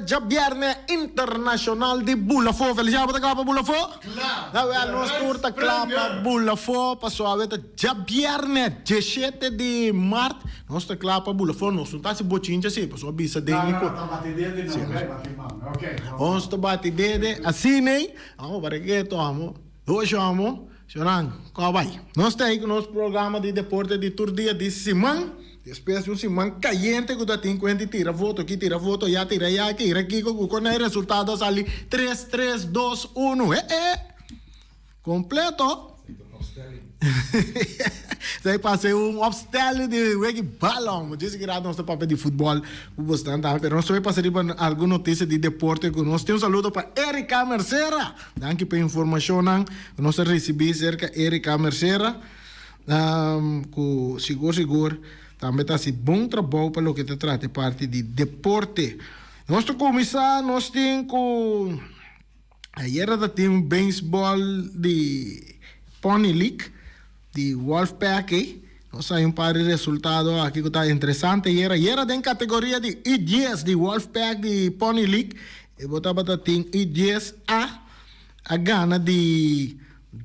già viernes international di Bullafo. Feliciamo da Clapa Bullafo. Dove non sturta Clapa Bullafo. Passò avete già viernes 17 di marzo. Nostra Clapa Bullafo non sultasi bocinja sì, passò bisa degni. No, battidede no, ok. On sto battidede asine. Amo parecchio amo. Dove siamo? Siamo qua vai. Non stai con il programma di deporte di Turdia di Simon. Depois um Simão caliente que tem 50 tira voto aqui, tira voto, já tira aqui, aqui com o resultado ali 3, 3, 2, 1. Completo. Daí passei obstáculo de wegi balão, mas disse que era nosso papel de futebol, o bastante, mas nós vai passar alguma notícia de deporte com nós. Tem saludo para Erika Mercera. Danke pela informação, nós recebemos cerca Erika Mercera, com seguro. Também está assim, bom trabalho para o que te trata parte de deporte. Nós estamos começando, nós temos com... Ayer era time beisebol de Pony League, de Wolfpack, nós saímos para o resultado aqui que está interessante. E era em categoria de I10 de Wolfpack de Pony League. E botava para time I10A, a gana de...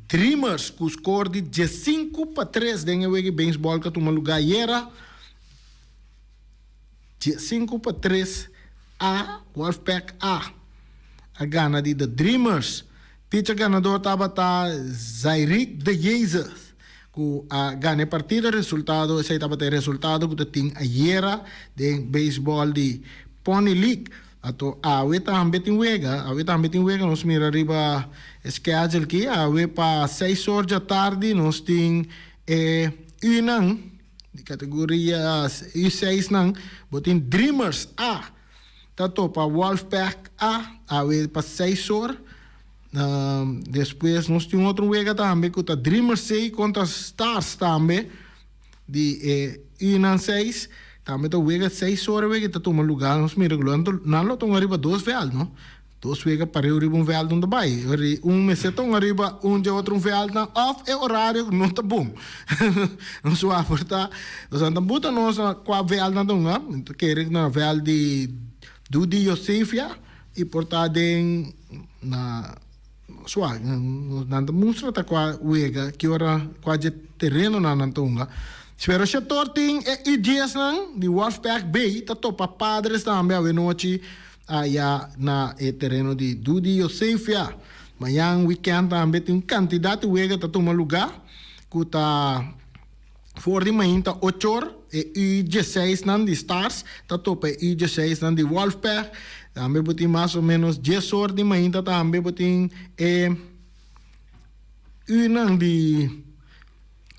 Dreamers, com o score de 5-3 dentro do beisebol que toma lugar era 5-3 a Wolfpack A. A gana de The Dreamers. Pitcher ganador estava Zairik de Jesus. Com a gana partida, resultado, esse estava o resultado que tinha ayer de beisebol de Pony League. Ato awe também tem wega, nós mira arriba schedule aqui, awe para 6 horas da tarde, nós tem unang, de categoria I6 nang, botin Dreamers A, tato para Wolfpack A, awe para 6 horas, depois nós tem outro wega também, que tá Dreamers C contra Stars também, de unang 6, também tá wega 6 horas wega tá toma lugar nos miraglando não tão arriba 2 veal não 2 wega para arriba vel não vai mês tão arriba de outro vel na off é horário não tá bom não só aporta nós andam buta nós qua vel na donga então querer na vel de Dudi Josefia e portadem na sua nanda mostra tá qua wega que hora qua de terreno na nantonga. Spero che torting e IGS nang di Wolfpack Bay tato pa padres também a noite aí na terreno de Dudi Josefia. Mayang weekend também tem quantidade de wega tato uma lugar que tá for de manhã 8 horas e I16 nang di Stars tato pa I16 nang di Wolfpack também botin mais ou menos 10 horas de manhã também botin nang di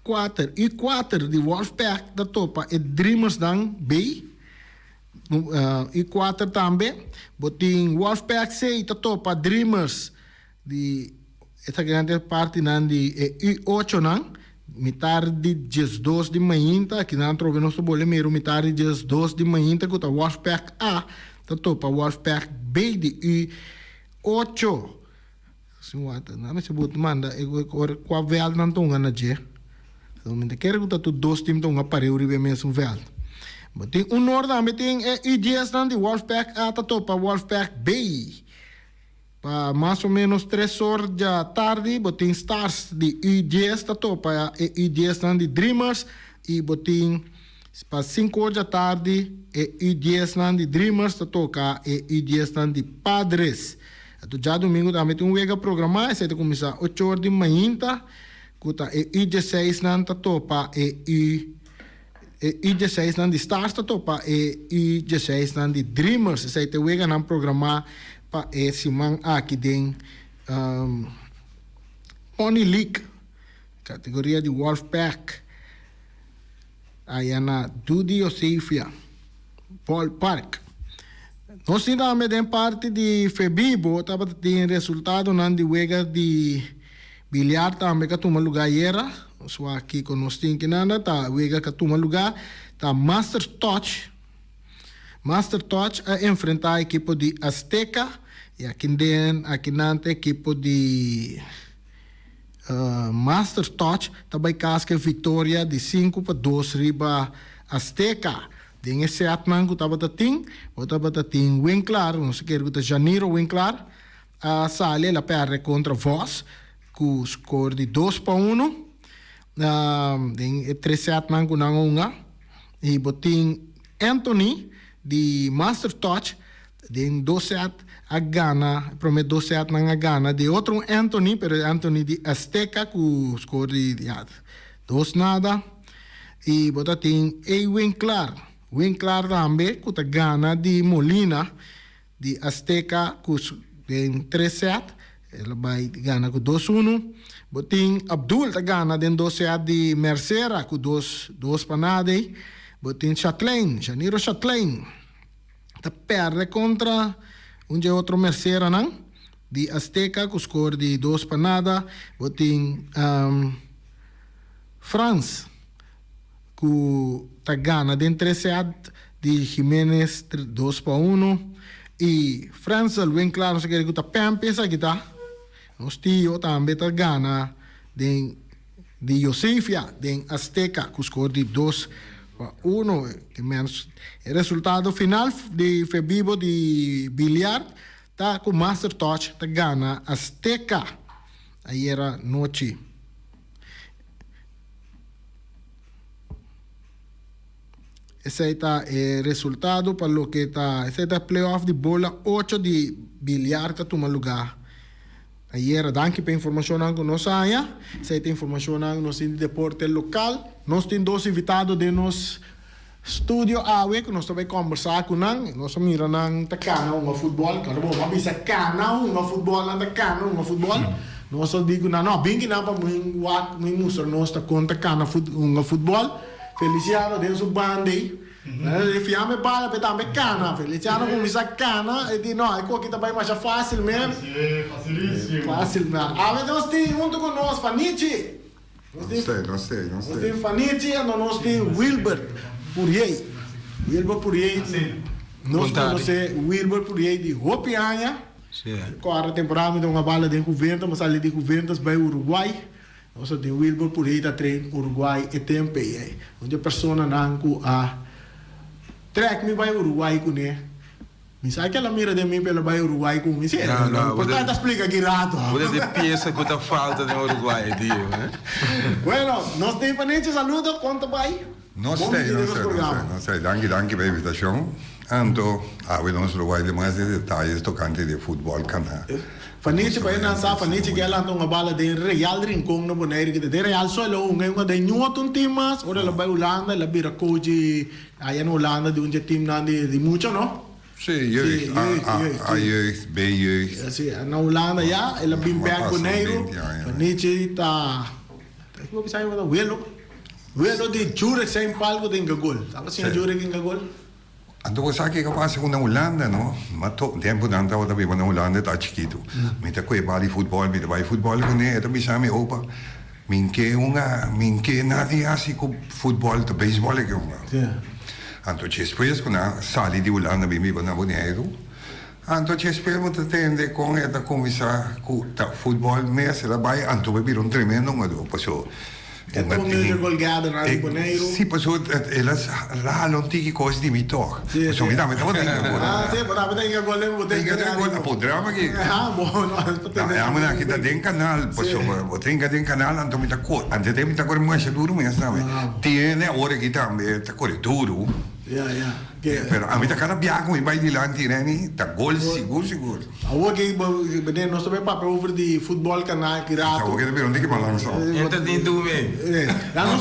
4 de Wolfpack da topa e Dreamers dan B e 4 também botin Wolfpack C da topa Dreamers de essa grande parte nan de e 8 nan metade de 12 de manhã que não trove nosso bolemeiro metade de 12 de manhã que tá Wolfpack A da topa Wolfpack B de e 8 suata não se bot manda e qua vel nan tonga na je então, quero que tu 2 times estão a parir o mesmo velho. Mas tem norte também tem IGS de Wolfpack A para Wolfpack B. Para mais ou menos 3 horas da tarde, botem Stars de IGS para IGS de Dreamers e botem para 5 horas da tarde IGS de Dreamers para IGS de Padres. Então, já domingo também tem wega programar, você tem que começar 8 horas de manhã. Kuta I16 nan topa I16 nan di Stars topa I16 nan di Dreamers sai te wega nan programa pa simang aqui den Pony League categoria de Wolfpack aí na Dudi Josefia Ballpark. Nós temos também parte de Febibo tava tem resultado nan di wega de bilhar também que toma lugar era, só aqui com nós tem que nada tá, wega que toma lugar tá Master Touch a enfrentar a equipe de Azteca e aqui nante equipe de Master Touch também casca vitória de 5-2 riba Azteca Den esse atman ku tabata ting Winkler, não sei que que Janeiro Winkler, a sale la perde contra Voss, ku score de 2-1. Den e 3 atman ku nangunga. E boting Anthony de Master Touch, den 12 a Ghana, promet 12 at nang a Ghana, de outro Anthony, pero Anthony de Azteca, ku score de 2-0. E botating A Winkler tambe, ku ta Ghana de Molina, de Azteca, ku den 3-0, ela vai Ghana ku 2-1. Boting Abdul ta Ghana, den 12 de Mercera, ku 2 panade. Botin Janeiro Chatelain. Ta perde contra outro Mercera nang di Azteca com score de 2 panada. Botin France com ta Ghana den 13 de Jiménez 2-1. E France Winkler não sei que ta Pempes aqui tá. Nos tio também ta Ghana den de Josefia den Azteca com score de 2-1, que menos o resultado final de Febibo de bilhar tá com Master Touch tá Ghana Azteca aí era noite. Esse aí tá o resultado para o que tá, esse aí tá playoff de bola 8 de bilhar que toma lugar. Aí era danke para informação que nós saia. Se tem informação que nós temos de deporte local, nós temos 2 invitados de nos estúdio awe que nós também conversar com nang, nós mira nang takana um futebol, cara bom, mas bisa kana um futebol nang takana um futebol. Nós só digo na não, bem que não para mim mostrar nós tá conta kana um futebol. Feliciano dentro do bande. Fiamme bala per tambe cana, Feliciano com misa cana e di no, ecco che também mais fácil mesmo. Facilissimo. Fácil mesmo. Ah, nós tem junto com nós Fanici. Non stai. Nós tem Fanici e nós tem Wilbert Purier. Nós conhecemos Wilbert Purier de Hopianha. Agora temporada de uma bala de Cuventa, mas ali de Cuventas vai Uruguai. Nós temos Wilbert Purier da treino Uruguai e tempo aí. Onde a pessoa não a trek mi vai Uruguai com ele. Mi sai que ela mira de mim pela vai Uruguai com ele. Não, portanto explica aqui rato. Você de peça que tá falta no Uruguai, dio, né? Bueno, nós temos panete saludo, conta vai. Non stai. Danke per l'invitazione. Ando a vedere nostro Uruguai di mais detalhes tocante di football canal. Fanite pa ina sa fanite que ela não bala de Real Rincón no boneiro que de Real solo uma de Newton timas ora la vai Holanda la bira coach aí na Holanda de time nan de muito no. Sì, jeugd, B-jeugd. Sì, na Holanda ja, ela bim back boneiro. Fanite ta como que sai o Welo di Jurek sem palco de gol. Sabe assim Jurek em gol? Ando ko sa che passa con la Olanda, no? Ma tempo tanto da vivo na Olanda da chiquito. Mi ta quei bali football, mi vai football con e mi sa mi opa. Minche nadi asi con football, to baseball che una. Sì. Anto ci spes con sali di Olanda mi na boneiro. Anto ci spero te tende con e da commissar con ta football me se la vai anto bevi un tremendo ma dopo so. É tão meio golgado na boneiro. Sì, posso la antiche cose di mito. Posso mi dà metà Ah, sì, però avete gol le Tenga podremo che Ah, buono. ma che da den canal, posso tenga den canal anto mi ta co. Ante te mi ta corre mais duro mi sta. Tiene ora che tambe ta corre duro. Ja. Però a mi ta cara bianco mi vai di lanti reni, ta gol sicuro. Awo che bene non sto per over di football canale Stavo tirato. che per non dico ma non so. Entra dentro do meio. Lá não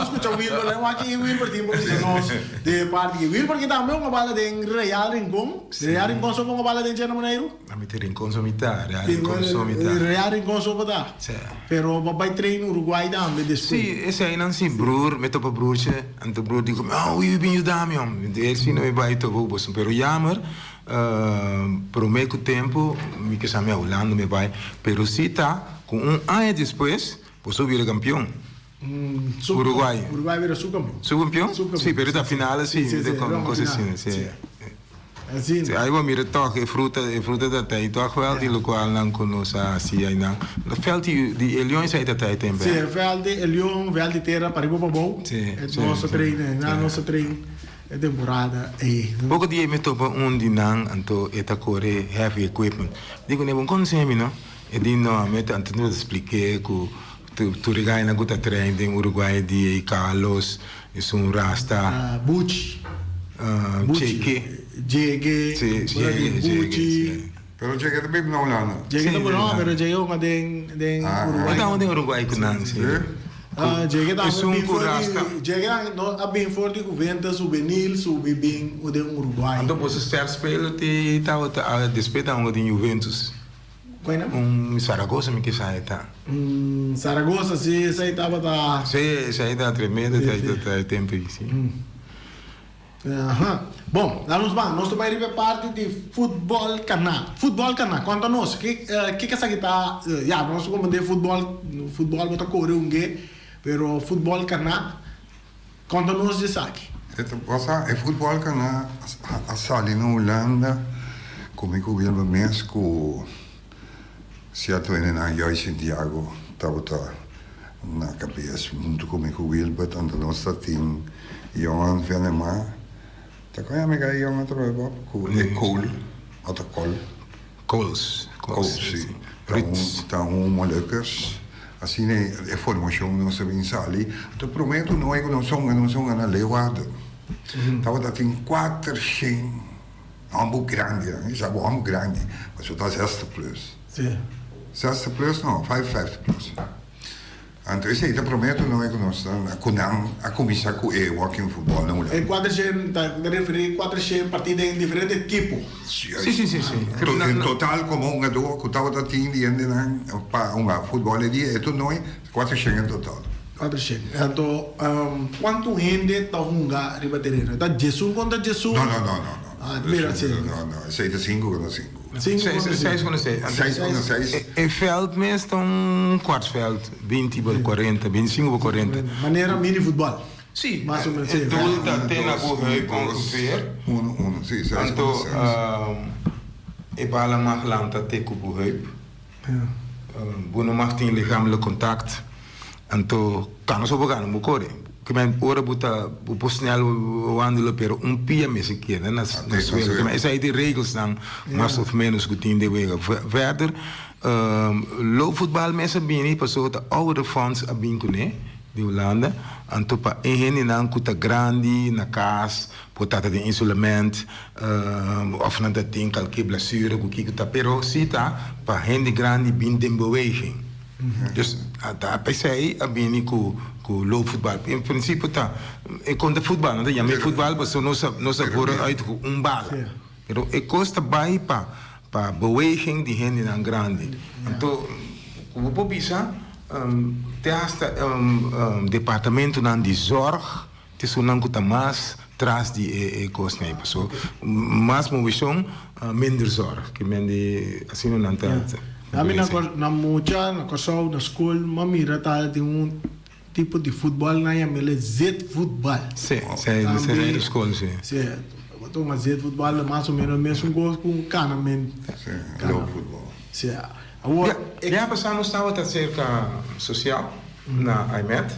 escuta o Wilber, lá aqui o Wilber tem nós de parte o Wilber que também uma bala de Real Rincón. Real Rincón só uma bala de Jana Maneiro. A mi ter inconsomitare, inconsomitare. Real Rincón só para. Sì. Pero vai treino Uruguai também depois. Sì, e sei non si broer, met op een broertje. En de broer die komt, oh, wie ben je daar, man? De eerste não vai te boos. Pero jammer, por meio tempo, me que sa me Holanda me vai. Pero si tá, com ano depois, posso vir campeão. Uruguai. Uruguai vira subcampeão. Subcampeão? Sì, per la finale sì, con cose assim, sì. Assim. Sì, aí vamos toch fruta da tijd toch wel die lokaal nan conosce assim aí não. No veld die leões aí da tijd tem. Sim, veld de leão, veld de terra para ir para bom. Sim. Nosso treino, nosso treino. a temporada e Pouco dia me topa dinang anto eta core heavy equipment. Digo ne bon consemi no? E di no me tanto non expliquei que tu regai na guta trem em Uruguai di Carlos e un rasta Bucci, Cheque. Jege, Sì, Bucci. Pero cheque também não lá, não. Jege Sì, também não, sì. pero Jege uma den Uruguai. Então onde Uruguai que não sim. Jege E su também un curasta. Jege não a bem forte com venda juvenil, subi bem o de Uruguai. Então você ser spelen te tava a despeita um de Juventus. Qual é? Saragossa me que sai tá. Saragossa se sai tava da Sai tá tremendo tá tempo sim. Bom, vamos lá. Nós também arriba parte de futebol cana. Futebol cana. Conta-nos, que essa aqui tá... Já, nós como de futebol bota correr pero futebol cana. Conta-nos disso aqui. É futebol que a sali na Holanda, como eu vi no mês que se atuou na Jai Santiago, estava na cabeça muito como eu vi, mas tanto nós tem Johan Venema. Tá com a amiga Johan trabalha com Cole, até Cole. Coles, Sim. Ritz. Então, moleques. Assim é formação não se vem ali. Então prometo não é que não são na levada. Tava tem 400 ambos grande, isso é bom grande, mas só tá 60 plus. Sim. 60 plus não, 50 plus. Então isso aí te prometo não é que nós a começar com o walking futebol não E 400, tá referindo 400 partidas em diferentes tipos. Sì. In total come un do che tava da tindi e un football di e tu noi 400 in total. 400. Então, quanto gente está junga arriba terreno? Está Jesus contra Jesus? No. Mira, sim. No, 75 con 5. 6 con 6. 6 con 6. E veld meestal un kwartveld, 20 per 40, 25 per 40. Maneira mini futebol. Sì, Mais ou menos. tu da tena buheup ongeveer. Uno, sì, 6 Anto, con 6. e bala mag lanta teku buheup. Bono mag tin lichamelijk contact. Anto, kan zo begaan, mukore. Que men ora buta snel wandelen pero un pia messe keer na swel. Maar is hij die regels dan mas of menos goed in de wegen. Verder loopvoetbal mensen bini paso de oude fonds abin kune di Holanda anto pa eheni nan kuta grandi na kas potata de isolement of na dat ding kalke blessure ku kikuta pero sita pa hendi grandi bin den beweging. Dus daar bij zij abini ku loopvoetbal. In principe ta ik kon de voetbal, want ja met voetbal was zo no sa voor uit een bal. Pero ik kost bij pa beweging die hen in grande. En to kubo bisa te hasta departamento nan die zorg te sunan kuta mas tras die kost nee so mas mo vision minder zorg que men die asino nan ta. Kami na mucha, na kasau, na school, mamira tayo de tipo de futebol na yamele Z-futebol. Sim, é da escola, sim. Sim, botou uma Z-futebol mais ou menos o mesmo gosto com canamen. Sim, low futebol. Sim. Já passamos a cerca social na IMET.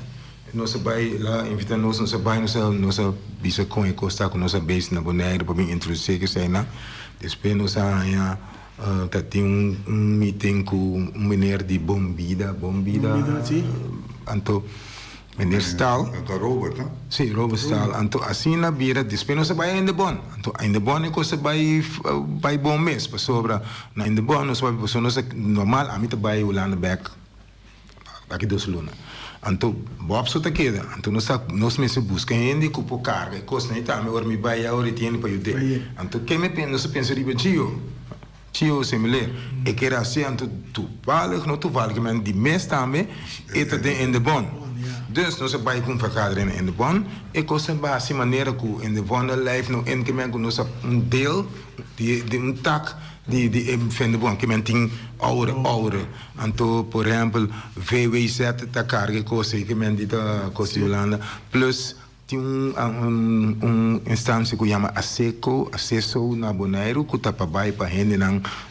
Nós vai lá invitar nós vai nós bisa com e costa com nossa base na Bonaire para me introduzir que sei na. Depois nós tem meeting com meneer die Bombida, sim. Anto meneer Staal. Dat Robert, hè? Sim, Robert Staal. Anto assim na bira, depois nós vai in de bon. Anto in de bon é coisa vai bom mês, para sobra na in de bon nós vai normal a mim vai Holanda back aqui dos luna. Anto Bob sota queda. Anto nós mesmo busca gente que por carga, coisa nem tá, me or me vai a hora tiene para eu. Anto que me pensa riba Tio similar. Ik era assim, toevallig, que men die mes também eten in de bon. Dus nós vai com vergadering in de bon. Ik was een basis maneira que in de bon life no in que men nós deel die tak die van de bon que men ting oude. Anto por exemplo VWZ ta carga coisa que men die ta coisa Holanda plus tinha instância que chama acesso na Bonaire, que está para gente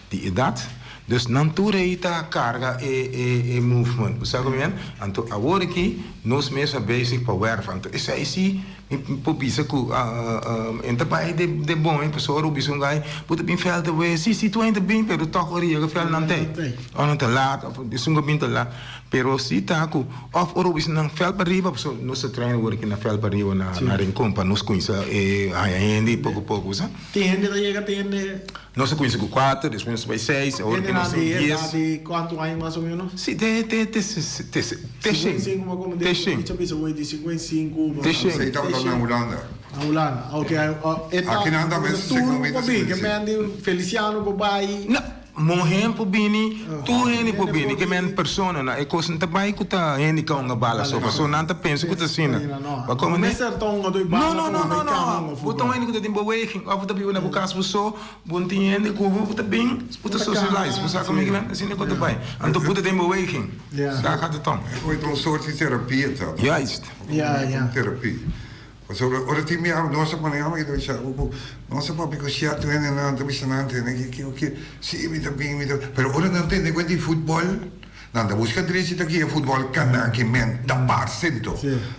de idade. Dus não tudo aí tá carga e movimento. movement. Sabe como é? Então, agora aqui, nós mesmos basic para werf. Então, isso aí sim, popisa que entra para de bom, hein? Pessoa rubi um gai, puta bem felta, we, sim, tu ainda bem, pero toca ali, que fel não tem. Ou não tá lá, isso não bem tá lá. Pero se tá com off rubi não fel para riba, pessoa nós treina agora aqui na fel para riba na rincon para nós conhecer ainda pouco, sabe? Tiende da chega, tiende. Nós conhecemos com 4, depois nós vai 6, agora que nós 10. De quanto anos mais ou menos? Sim, tem 55, tem 5. Deixa eu pensar, de 55. Tem 5. Você estava na Holanda. Na Holanda, ok. Aqui não anda mesmo, que me Feliciano, papai. Não. Morrem po bini, tu heni po bini, que men persona na, e coisa não vai que tá heni ka uma bala só, pessoa não tá pensa que tá sina. Ba como né? Não. Botão heni que tá timbo waking, ou tá biu na bukas buso, buntin heni kubu, tá bem, puta socialize, busa como que men, assim que tá vai. Anto puta timbo waking. Daar gaat het om. Het wordt een soort van therapie. Juist. Ja. Therapie. Ora ti mi amo, non so come amo che dove c'è, non so proprio così a tu e non ti visto niente, che sì, mi da bene, però ora non tende quindi football, non da busca diretti da chi è football canna che men da parsento.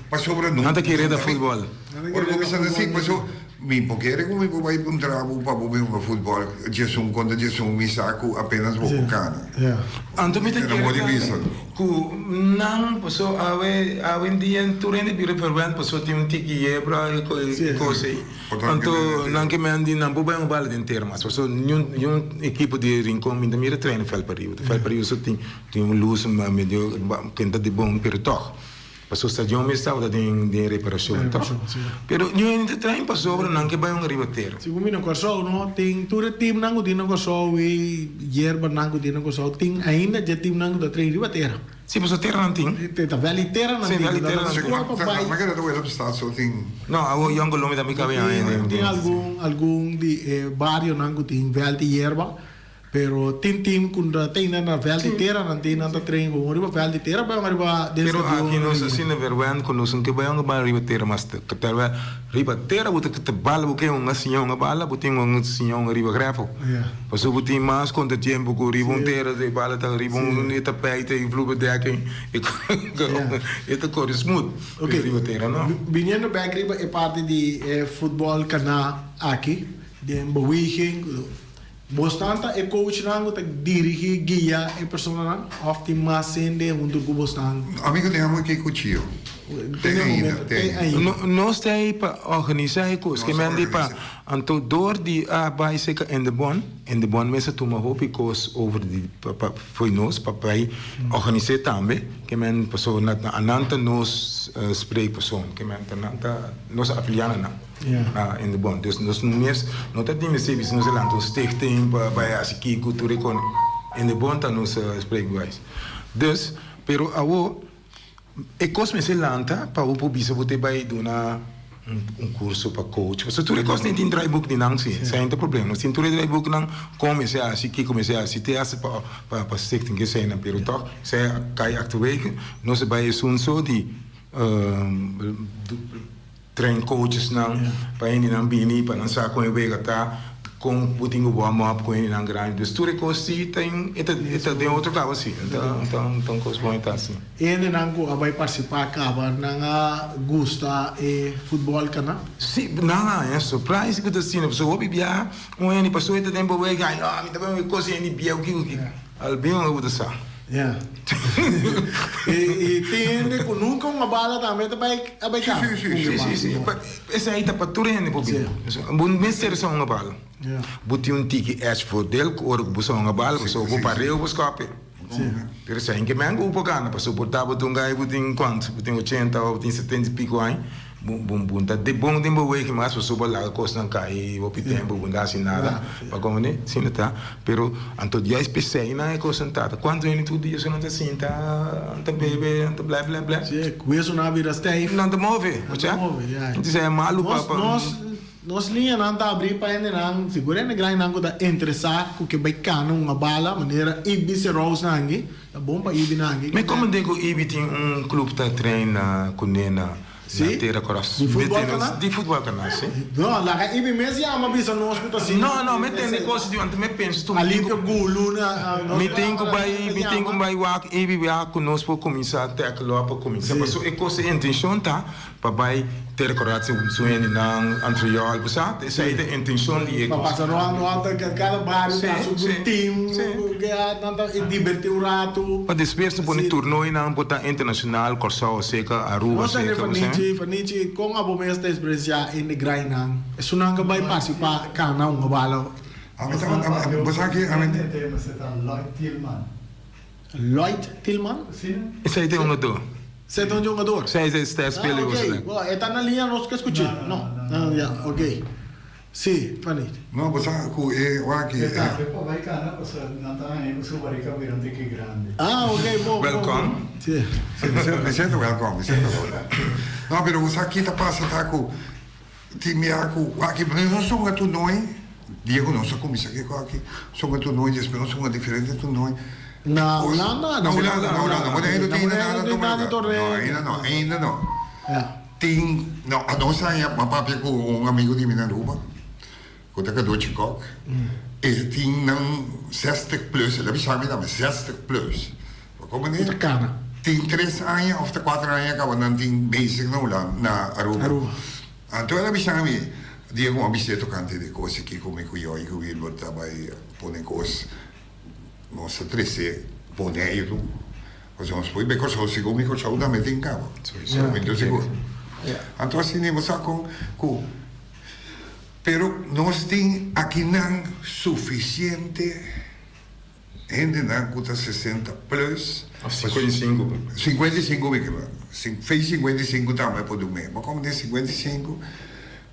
Ma sopra non. Non da chi reda football. Ora come stanno sì, ma so mi pokere come puoi un travo pa come un football, c'è un conto c'è un misaku appena sbocco cana. Anto mi te ku nang paso awe dia turende bi referent paso ti un tiki ebra e cose. Anto nang che mandi nang po ba un bala din terma. Paso un equipo di rincon mi da mira trainer fel período. Fel período so ti un luz medio kenta di bom per toch. Paso stadion mi stava di reparazione. Pero io in train paso ora nang che ba un ribatero. Sigur mi no corso no ting ture team nangu di no corso wi yerba nangu di no corso ting ainda je team nangu da train ribatero. Sì, posso terra non ting? Te veli terra non ting. Ma che dove è stato so ting? No, avevo io angolo mi da mica via. Ting algun di barrio nangu ting velti yerba. Pero team kunda tingnan na velti terra nan tingnan ta train ko riba velti terra ba riba pero aqui nós assim na verwen com nós que vai ba riba terra mas que terra riba terra buta que te bala buke um senhor uma bala buting um senhor riba grafo passo buting mas conta tempo com riba terra de bala ta riba neta peita e fluba deking e ta cor smooth riba terra no viniendo back riba e parte di football kana aqui de beweging Bostanta e coach nango te dirigi guia e persona nang of ti masende untuk ku bostan. Amigo teniamo che cuccio. Nós temos para organizar coisas que me para então door die bij zeker in de bon mensen toen maar hoop ik koos over die voor nós papai organiseer também que men persoon na ananta nós spreekpersoon que men ananta nós afiliana na in de bon dus nós niet não tem nem serviço nós lá então stichting bij as aqui cultura com in de bon dan nós spreekbewijs dus pero awo e cos me se lanta pa upo bisa bote bai duna un curso pa coach. So tu recos nem tin dry book din ang si. Sa inte problema. No tin tu dry book nang come se asi ki come se asi te as pa stichting que se na pero toch se kai actuele no se bai sun so di train coaches nang pa ini nang bini pa nang sa ko e ta com puting o warm up com ele na grande dus tu recosti tem eta de outro cabo assim então coisa bom tá assim ele nango vai participar cava nanga gusta e futebol kana sim nanga é surprise que tu assim so obi bia ele passou eta tempo vai ganhar me também coisa ele bia o que albino eu vou sa e tem com nunca uma bala também vai cá sim essa aí tá para tu rende por bem bom mestre só uma bala buti un tiki es voordeel or buso nga bal buso bu pareo bu scope pero se inke mango upo kana paso portava tungai buting quanto buting 80 ou buting 70 pico ai bum tá de bom tempo we que mais paso lá costa não cai o tempo bunda assim nada pa como né sim tá pero anto dia especial na concentrada quando ele tudo dia não tá assim tá bebe tá blá blá blá sim queso na vida stay não tá move então é malu papa Nós linha não tá abrir para ainda não figura na grande não tá interessar com que vai cano uma bala maneira ibi se rose nangue tá bom para ibi nangue mas como digo ibi tem clube tá treina com nena Sim? Terra coração. De futebol canal? De futebol canal, sim. Não, lá é ibi mesmo ama bisa no hospital assim. Não, me tem negócio de ontem, me penso, tu Ali que gulo na me tem que vai wak e bi conosco para começar até aquilo para começar. Passou é coisa intenção tá, para vai ter coragem um sonho na Antreal, sabe? Essa é a intenção de para passar no alto cada bairro tá sobre time, que divertir um rato. Para depois tu põe torneio na botar internacional, Corsao, Seca, Aruba, Seca. Fanichi, com a bomba esta experiência em Grainan. É sunang ka vai participar kana um balo. Você aqui, Mas você tá Lloyd Tillman. Lloyd Tillman? Sim. Esse aí tem um jogador. Você é um jogador? Esse aí está espelho você. Está na linha nós que escutamos. Não, já, ok. Sim, Fanny. não, você aqui, Depois vai cá, você não tá aí, você vai cá vir que grande. Ok, bom. Welcome. Sim. me siento welcome, me siento welcome. No, pero você aqui tá passa tá com time aqui, não são a tu noi, Diego não só comissa aqui são a tu noi, espero são a diferente tu noi. Não, ainda não. Tem, não, a nossa é uma papel com um amigo de Minaruba, que está com Chicago, e tem não 60 plus, ele sabe também 60 plus. Como é? Tem 3 anos ou 4 anos que não tem basic não lá na Aruba. Então ele sabe, Diego uma bicicleta cante de coisas que comigo eu e o Wilbur também põe coisas, nossa 13 põe aí tu, mas nós põe bem coisas assim comigo já uda me tem cabo, muito seguro. Então assim nem você com pero nós tem aqui não suficiente ainda não custa 60 plus 55 fez 55 também por do mês mas como tem 55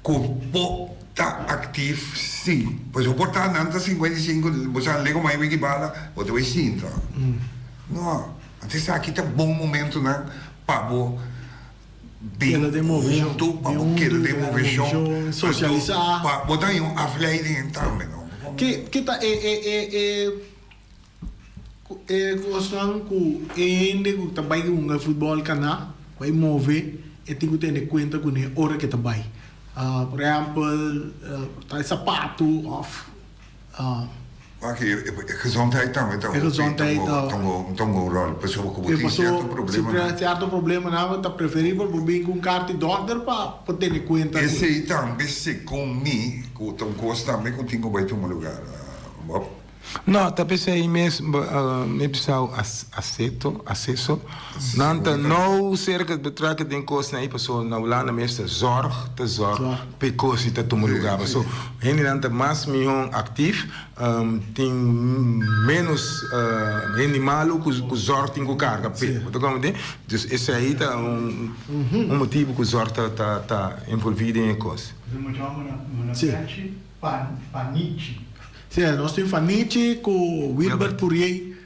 com tá ativo sim pois o portar nada 55 você liga mais que bala ou tu vai sim tá não até aqui tá bom momento né para bem junto para querer demover socializar para botar em afleiding também que tá questão que ainda que também um futebol cana vai mover e tem que ter em conta com a hora que também por exemplo tá sapato off aqui gezondheid também tá gezondheid então um rol pessoa que tem certo problema não tá preferível por bem com carta de doctor para ter em conta esse aí também se comi com tão costa também que tenho vai ter um lugar não, tá pensei mesmo, me pensou acesso. Não cerca de traque de costa aí passou na Holanda mesmo zorg, pecosi tá tomando lugar, passou. Ele não tá mais milhão ativo, tem menos animal que zorg tem com carga, tá como tem? Dus esse aí tá motivo que o zorg tá envolvido em coisa. Sim. Panici. Sim, nós temos Fanichi com Wilbur Purier.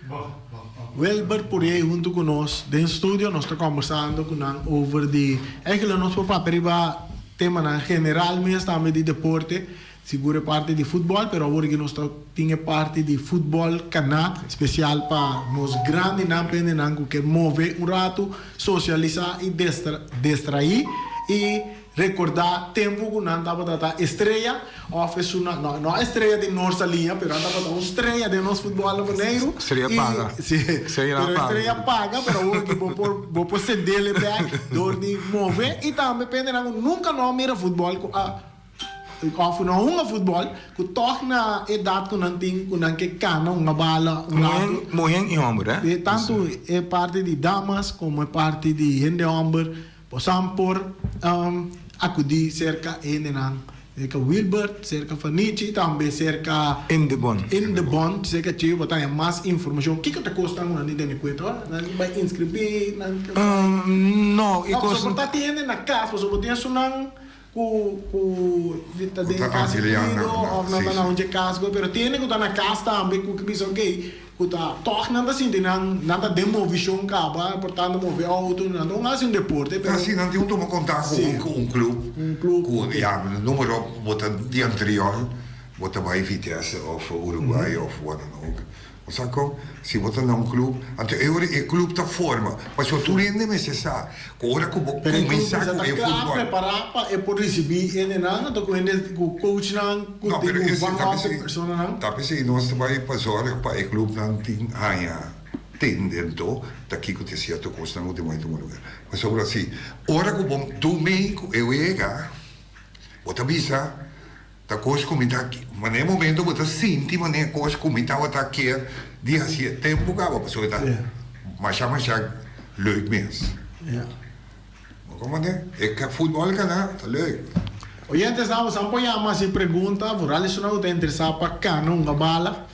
Wilbur Purier junto com nós. Dentro do estúdio, nós estamos conversando com nós over de... É que nós vamos para tema na general mesmo, também de deporte. Segura parte de futebol, mas agora que nós temos parte de futebol canal, especial para nós grandes, não pendem, não que mover um rato, socializar e distrair e recordar tempo que não estava a estreia oferece não a estreia de nossa linha mas estava uma estreia de nosso futebol brasileiro estreia paga estreia paga mas hoje que vou proceder ele dor de mover e também depende nunca não mira futebol of não um futebol que toca na idade que não tem que não que cana uma bala morrem e homem e tanto é parte de damas como é parte de gente homem possam por acudir cerca cerca Wilbur, cerca Fanichi, também cerca in the bond, cerca Tio, botar mais informação. O que está custando na Nintendo Equator? Não vai inscrever? Não, e coisa. Não, você tem na casa, você tem sunang dentro de casa ou não de casa, mas tem que estar na casa também com que bisa ok. Toch nada assim, nada demovição caba, portanto mover auto, não é assim um deporte. Assim, não tem um contato com um clube. Com o número, bota de anterior, bota vai Vitesse ou Uruguai ou what dan ook. Sacco, si vota na un club, anche ora il club ta forma, ma se tu rende me se sa, ora come Pero cominciare entonces con il está claro football. preparar para por recibir en nada, to con el coach nan, No, con pero el esse persona nan. tapi nós vai passar para il club nan tin haya tendendo da que que sia to costa no de muito lugar. Mas ora sì, ora come domingo eu ega, bota bisa da coisa comida aqui, mas nem momento bota senti, mas nem coisa comida bota aqui, dia assim, tempo acaba, pessoa tá. Mas já leuk mens. Ja. Como é? É que futebol kana, tá leuk. Oyentes, estamos apoiando se pergunta, vooral is nou te interessar para cá, não uma bala.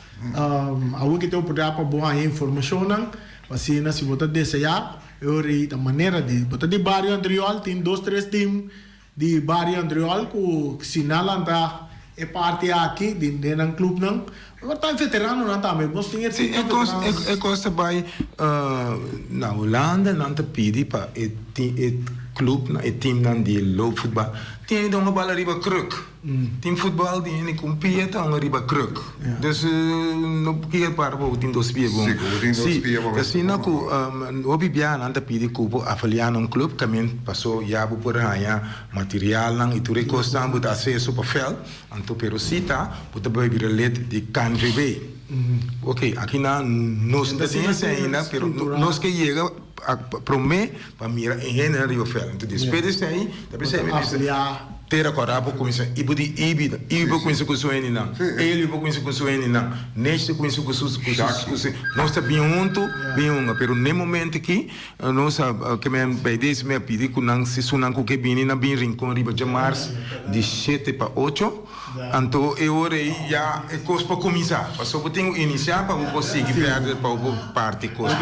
Algo que te poder para boa informação, mas se você desejar, eu da maneira de, botar de barrio anterior, tem 2, 3 times de barrio anterior que sinalam da é parte aqui de num clube não. Mas tá veterano não também, mas tem Sim, é coisa vai na Holanda não te pedi para club na time dan die loopvoetbal. Tem dan een bal riba kruk. Team voetbal die in compete aan riba kruk. Dus no keer para bo team dos pie bom. Assim na ku obi bia nan ta pidi ku afiliano um club camin passou ya bu por hanya material nang itu recosta bu ta acesso para fel anto pero sita bu ta baby relate di country bay. Ok, aqui na nos tem ainda, pero nos que chega para mim, para mirar em general eu falo. Então, depois aí, depois aí me terá corabo começa ibu começa com sua enina, ele ibu começa com sua enina, neste começa com sua nós está bem junto, bem uma, pero no momento aqui nós que me vai desse me pedir que não se sunan com que bem na bem rincão riba de março de 7 para 8. Então, eu orei já é coisa para começar. Passou eu tenho iniciar para eu conseguir perder para o parte coisa.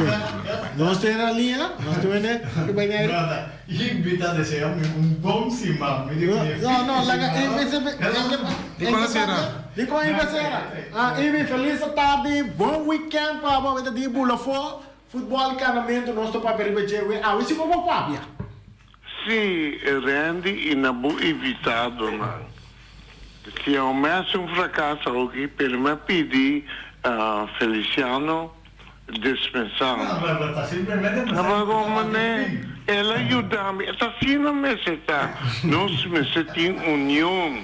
Nós temos a linha, nós temos que vai ganhar. Nada, invita a desejar bom cima. Não, larga, De quando será? De quando será? Ibi, feliz tarde, bom weekend para você de bula for, futebol canamento, nós estamos para perceber, isso é como papia. Sim, Randy, e não vou evitado, não. Se houvesse um fracasso aqui, pelo me pedir Feliciano dispensar. Não, como né? Ela ajuda-me. Está assim não me está. Nós me sentimos união.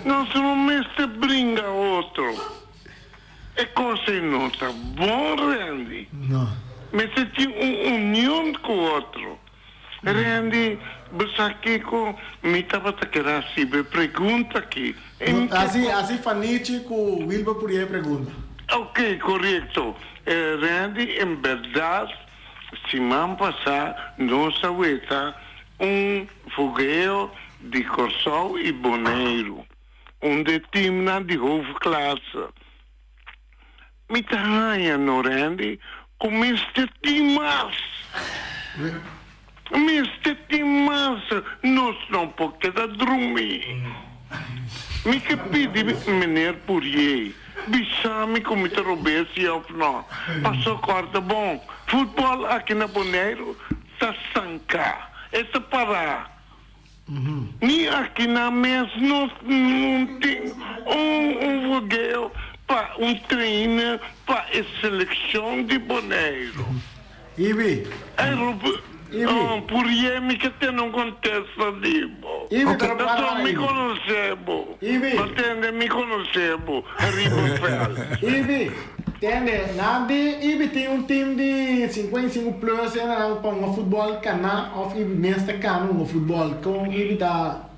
Nós não me se brinca outro. É coisa não está bom, Randy. Não. Me sentimos união com o outro. Randy, você aqui com me estava a querer saber pergunta aqui. Assim Fanichi com o Wilber por aí pergunta. Ok, correto. Randy, em verdade, semana passada, nós avemos fogueiro de Corsol e Boneiro, onde time de hoofdklasse. Me traia no Randy, como este timas. Mr. Timas, nós não podemos dormir. Me que pedi, meneer Poirier, bisame como te roubei se ou não. Passou corda bom. Futebol aqui na Boneiro, está sanca. É parar. Nem aqui na mesa não tem fogueiro para treino para a seleção de Boneiro. Ibi. Poirier mi che te non contesta tipo. Adesso mi conoscevo. Attende, mi conoscevo. Ibi, entende? Ibi tem time de 55 plus para um futebol cana, of Ibi mestre cano no futebol com Ibi tá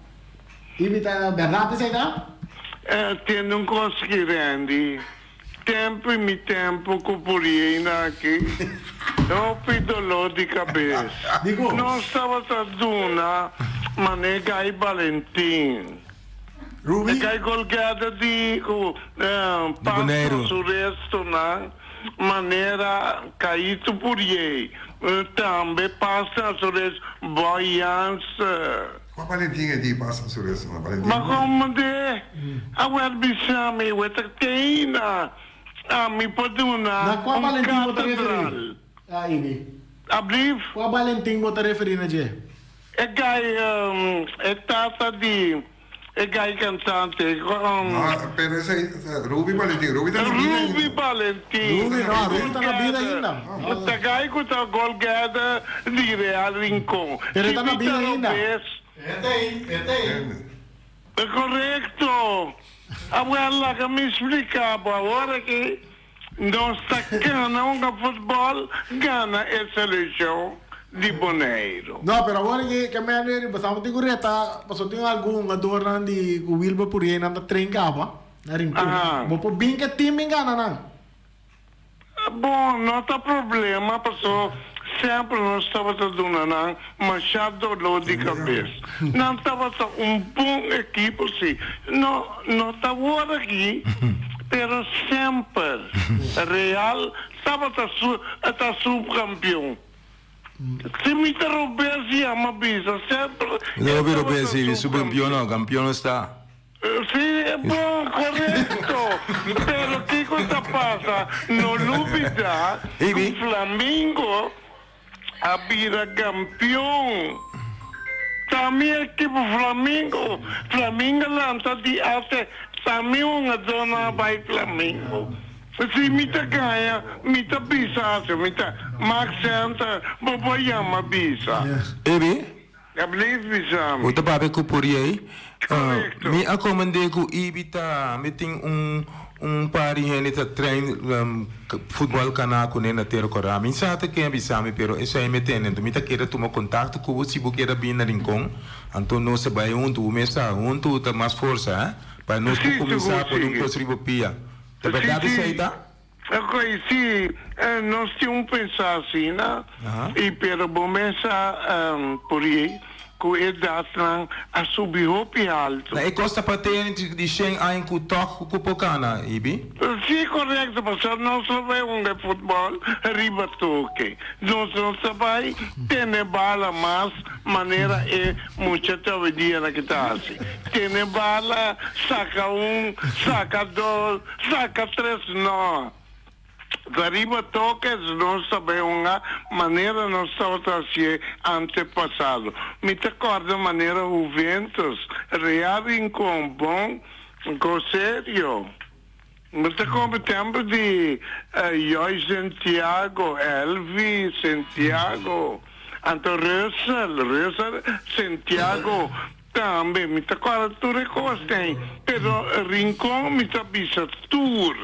verdade sei tá? Te non conseguirendi. Tempo e mi tempo com Poirier aqui. Eu dolor de cabeça. Não estava a duna, mas é gai Valentim. É gai colgada de passa o resto na maneira caído por aí. Também passa o resto boiança. Qual Valentim é de passa o resto na Valentim? Mas como de? A Werbisami, o Eterteina. Mi paduna. Na qual Valentim você refere? Ibi. Abriu? Qual Valentim você refere na je? É gai, é tata de e gai cantante Pero Ruby Valentin, Ruby tá Ruby Valentin. Ruby, no, Ruby tá na vida ainda. O gai que tá golgada de Real Rincon. Pero tá na vida ainda. É aí. É correto. Agora que me explicava agora que nós está ganhando um futebol, ganha a seleção de Bonaire. No, pero agora que me han pasado de correta, pasó tengo algún jogador de Wilber por aí na trencava, na rinco. Vou por bem que time engana não. Bom, não tem problema, passou. Sempre nós estávamos dando machado de cabeça. Não estava bom equipe, sim. Não estava aqui, pero sempre Real estava a subcampeão. Se me interrompesse, ama bisa sempre. Não, Robesi, subcampeão está. Sì, è buono, corretto. Però che cosa passa? Non dubita, il Flamengo abbia campione. También equipo Flamengo lança de até também uma zona vai Flamengo. Se mita ganha, mita bisa, mita Max Center, bobo yama bisa. Ebi? Ablis bisa. O tapabe ko por aí. Correcto. Mi acomande ko ibita meeting pari henita train futebol kana ko na ter ko rami sa ta ke bisami pero esa e metene to mita kera tumo contato ko si bu kera bin na rincon anto no se vai tu mesa tu ta mais força para nós começar por possible pia. É verdade isso aí tá? Ok, sim, nós tínhamos pensado assim, né? E pelo começar por aí, com a idade a subir o pé alto. Na e costa para ter de Shen aí com toque com pocana, Ibi? Sim, correto, mas nós sabemos de futebol, riba toque. Nós não sabemos ter bala, mas maneira é muita teoria na que está assim. Ter bala, saca saca dois, saca três, não. Arriba toques, não sabemos a maneira nós estamos assim antepassado. Me recorda a maneira Juventus, Real com bom, com sério. Me recorda o tempo de Joy Santiago, Elvi Santiago, Russell, Santiago. Também me recorda tudo que tem, pero Rincon me sabia tour.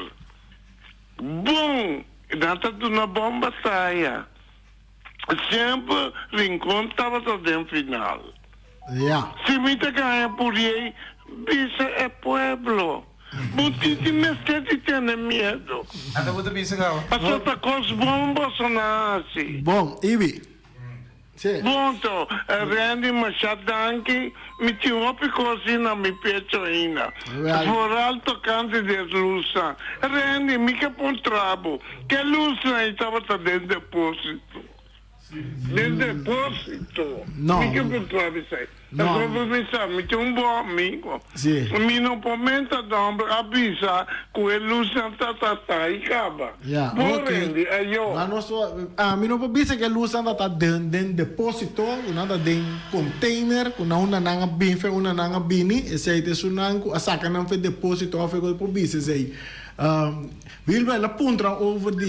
Bom, nada de uma boa batalha. Sempre Rincon estava dentro final. Se me ganha por aí, bisa é pueblo. Muitíssimo gente tem medo. Até você bisa ka? Passou para com os bombas nasce. Bom, Ibi. Ponto, Randy Machadanki, mi tinha così na mi piaceina. Foral toccante di Lusa. Randy, mica pontrabo. Che Lusa stava dentro deposito. Dentro deposito. No. Mica pontrabo, sai. No. Proprio pensare, mi c'è un buon amico. Sì. Mi non può mettere avvisa che Lusa sta in cava. Yeah, Randy, e io. Ma mi non può dire che l'usa andata dentro deposito, un'anda dentro container, una nanga binfe, una nanga bini, e sei te sunanku, a sacca non fa deposito, a fare per bise, sei. Wilber, la punta over di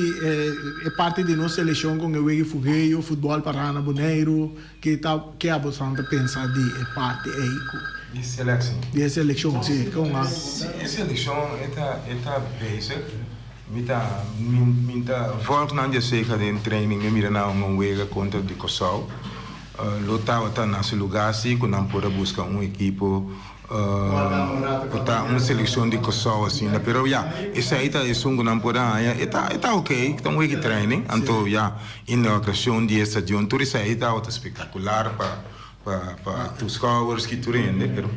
parte di nostra selezione con il fugeio, football parana boneiro, che ha abbastanza pensa di parte Di seleção. di selezione, sì, con A seleção está basic. Minta volta na seca de training me mira na wega contra de Kosovo. Lotava tá nesse lugar assim quando não pode buscar equipo uma seleção de Kosovo assim, pero essa aí tá sungo não pode tá ok, então wega training, então in a ocasião de essa de tour isso aí tá espetacular para os covers que tu rende, pero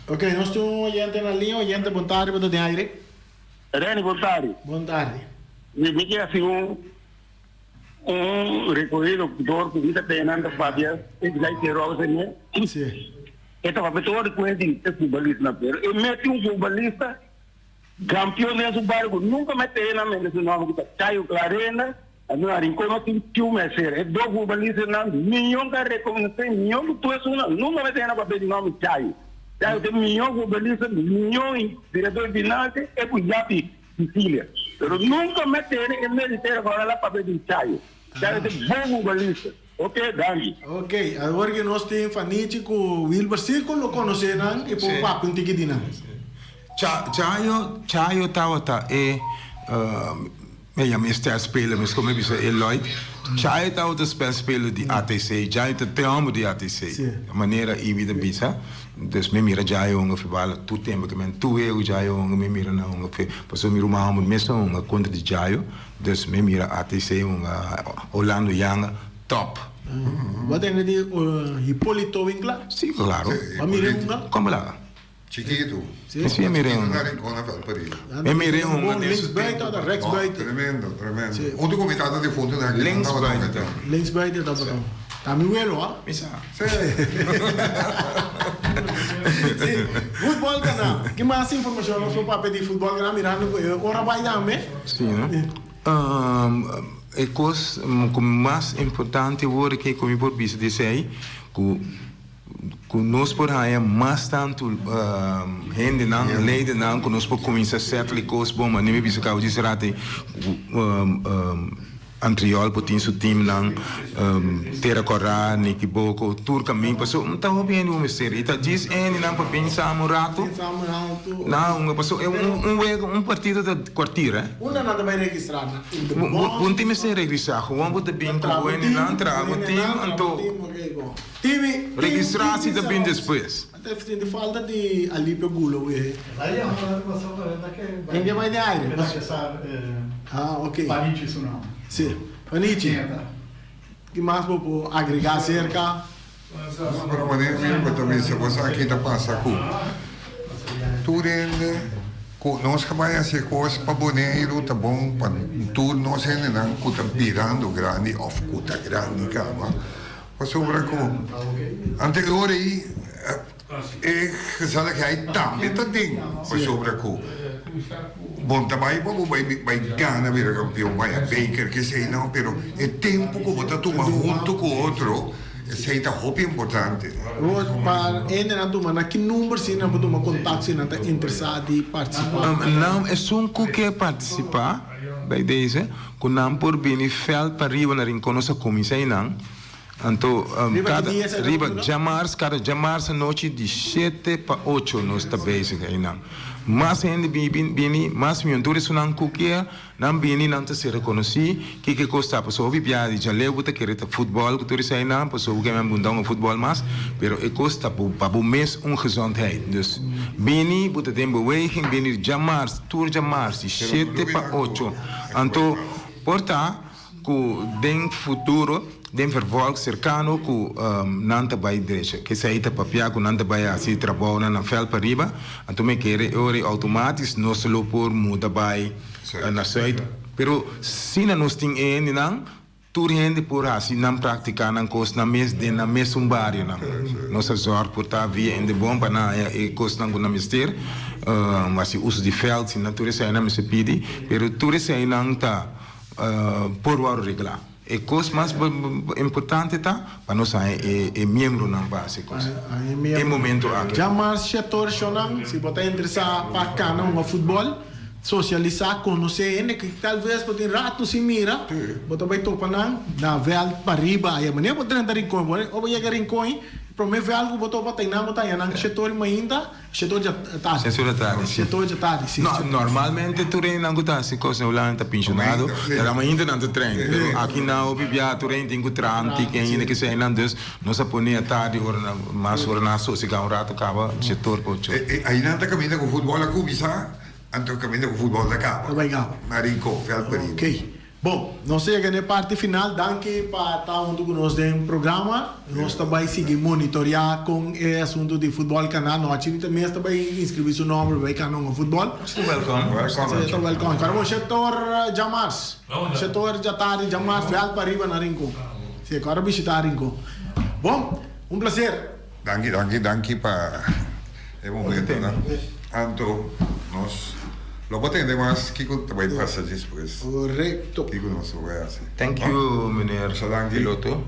Ok, nós temos um oyente na linha, oyente, boa tarde, boa tarde. Reni, boa tarde. Boa tarde. Me quer assim recorrido que vida treinando Fábia, ele vai ter rosa, né? Sim. Então, a pessoa reconhece que é futebolista na pera. Eu meti futebolista, campeão nesse barco, nunca meti na mente esse nome, que tá Caio Clarena, a minha rincona tem que o mestre. É dois futebolistas, não, nenhum da recomendação, nenhum do tudo, nunca meti na papel de nome Caio. Chayo tem milhão futbolista, milhão diretor de finance, é por Japi, Sicília. Pero nunca meteram em militar agora lá para ver de Chayo. Chayo tem bom futbolista. Ok, Dani. Ok, agora que nós temos Fanichi com o Wilber Círculo, conheceram e por Sim. papo um tiquidina. Chayo tawata ja meestal spelen, misschien heb je ze Eloy. Chayo tawata spelen die ATC, Chayo te amo die ATC. Sim. Maneira ibi de bisa. Dus me mira Chayo ongeveer bala tu tempo que men tu eu Chayo ongeveer me mira na ongeveer. Paso miro Mohamed Mesa ongeveer contra de Chayo. Dus me mira ATC ongeveer Orlando Yanga top. Wat denk je die Hipólito Winkler? Sí, claro. Wat mire unga? Como lá? Chiquito. Sì. Sì, mi rendo. Una rincona per Parigi. E mire unga linksbuiten of rechtsbuiten? Tremendo, tremendo. Sì. Un documentato di fondo da Linksbuiten. Linksbuiten, dat bedoel. Tamuelo, ah? Misa. Sim, futebol canal. Que mais informação nós vamos para pedir futebol canal mirando ora vai dar me? Sim, né? E coisa como mais importante agora que como por bisa dizer aí, que nós por aí mais tanto gente não lei não que nós por começar certo e coisa bom, mas nem me bisa que eu disse rate Antriol putin su team nang Terra Corra, Niki Boko, tur caminho passou, não tá bem no mistério. Ita diz eni nang pa pensar um rato. Não, passou é um partido de quartier, Una nada vai registrar. um time se registrar, gewoon bote bem com eni nang trago team, anto Time registrar-se da bem depois. Até tem falta de Alípio Gulo, we. Aí a hora passou Ninguém vai de aire. Ah, ok. Parente isso não. Sim. Fanichi, que mais vou agregar cerca? Però maneiro também se você aqui tá passa com tu rende com nós que vai ser coisa para boneiro tá bom para tu nós ainda não que tá virando grande of que tá grande cama mas sobre com anterior aí gezegd hij tam dit dat ding mas sobre com bom também vai ganhar vir campeão vai a Baker que sei não pero é tempo que você toma junto com outro sei tá roupa importante Para ainda não tomar na que número se não pode tomar contato se não está interessado em participar. Não, é só um que quer participar, bij deze, que não por bem fel para riba na rincón nossa comissão não. Então, cada jamars a noite de 7 para 8 nós está bezig aí não. Mas ainda bem, mas me entendo isso não cuquia, não bem não te se reconheci que costa pessoa viajar já leva te querer futebol que tu disse aí não, pessoa que me bundão o futebol mas, pero é costa para o mês gezondheid. Dus bem, você tem beweging, bem jamars, tour jamars de 7 para 8. Então, porta que den futuro den vervolg cercano ku nanta bai direita que saída papia ku nanta bai assim trabalha na fel para riba então me quer ore automatisch no se lo por muda bai na site pero se na nos ting en não tur gente por assim não praticar nan cos na mes de na mes bairro não nossa zor por tá via em de bom para na e cos nan na mister mas se uso de fel se natureza na me se pede pero tur se não tá por o regla e coisa mais importante tá para nós é membro na base coisa é momento aqui Já mais setor chonang se você interessar para cá no futebol socializar conhecer ele que talvez pode rato se mira você vai topar na vel para riba aí maneira pode entrar em coin ou vai chegar em coin promove algo botou para treinar botar aí na setor ainda setor já tá setor já tá normalmente tu reina não tá se coisa lá tá pensionado ela ainda não treina pero aqui na obibia tu reina tem que treinar que ainda que sei não dus não se põe a tarde hora mais hora na so se cá rato acaba setor coach aí não tá caminhando com futebol a cubisa anto caminhando com futebol da capa na rincon fel per ok bom nós chegamos na parte final danke para estar junto conosco no programa nós também seguir monitorear com o assunto de futebol canal nós também também inscrever seu nome vai canal no futebol welcome para o setor Jamars setor Jatari Jamars fel para riba na rincon se agora visitar rincon bom prazer danke para el momento né anto nós lo potete mas Kiko te vai passar depois correto Kiko não se vai assim thank you meneer piloto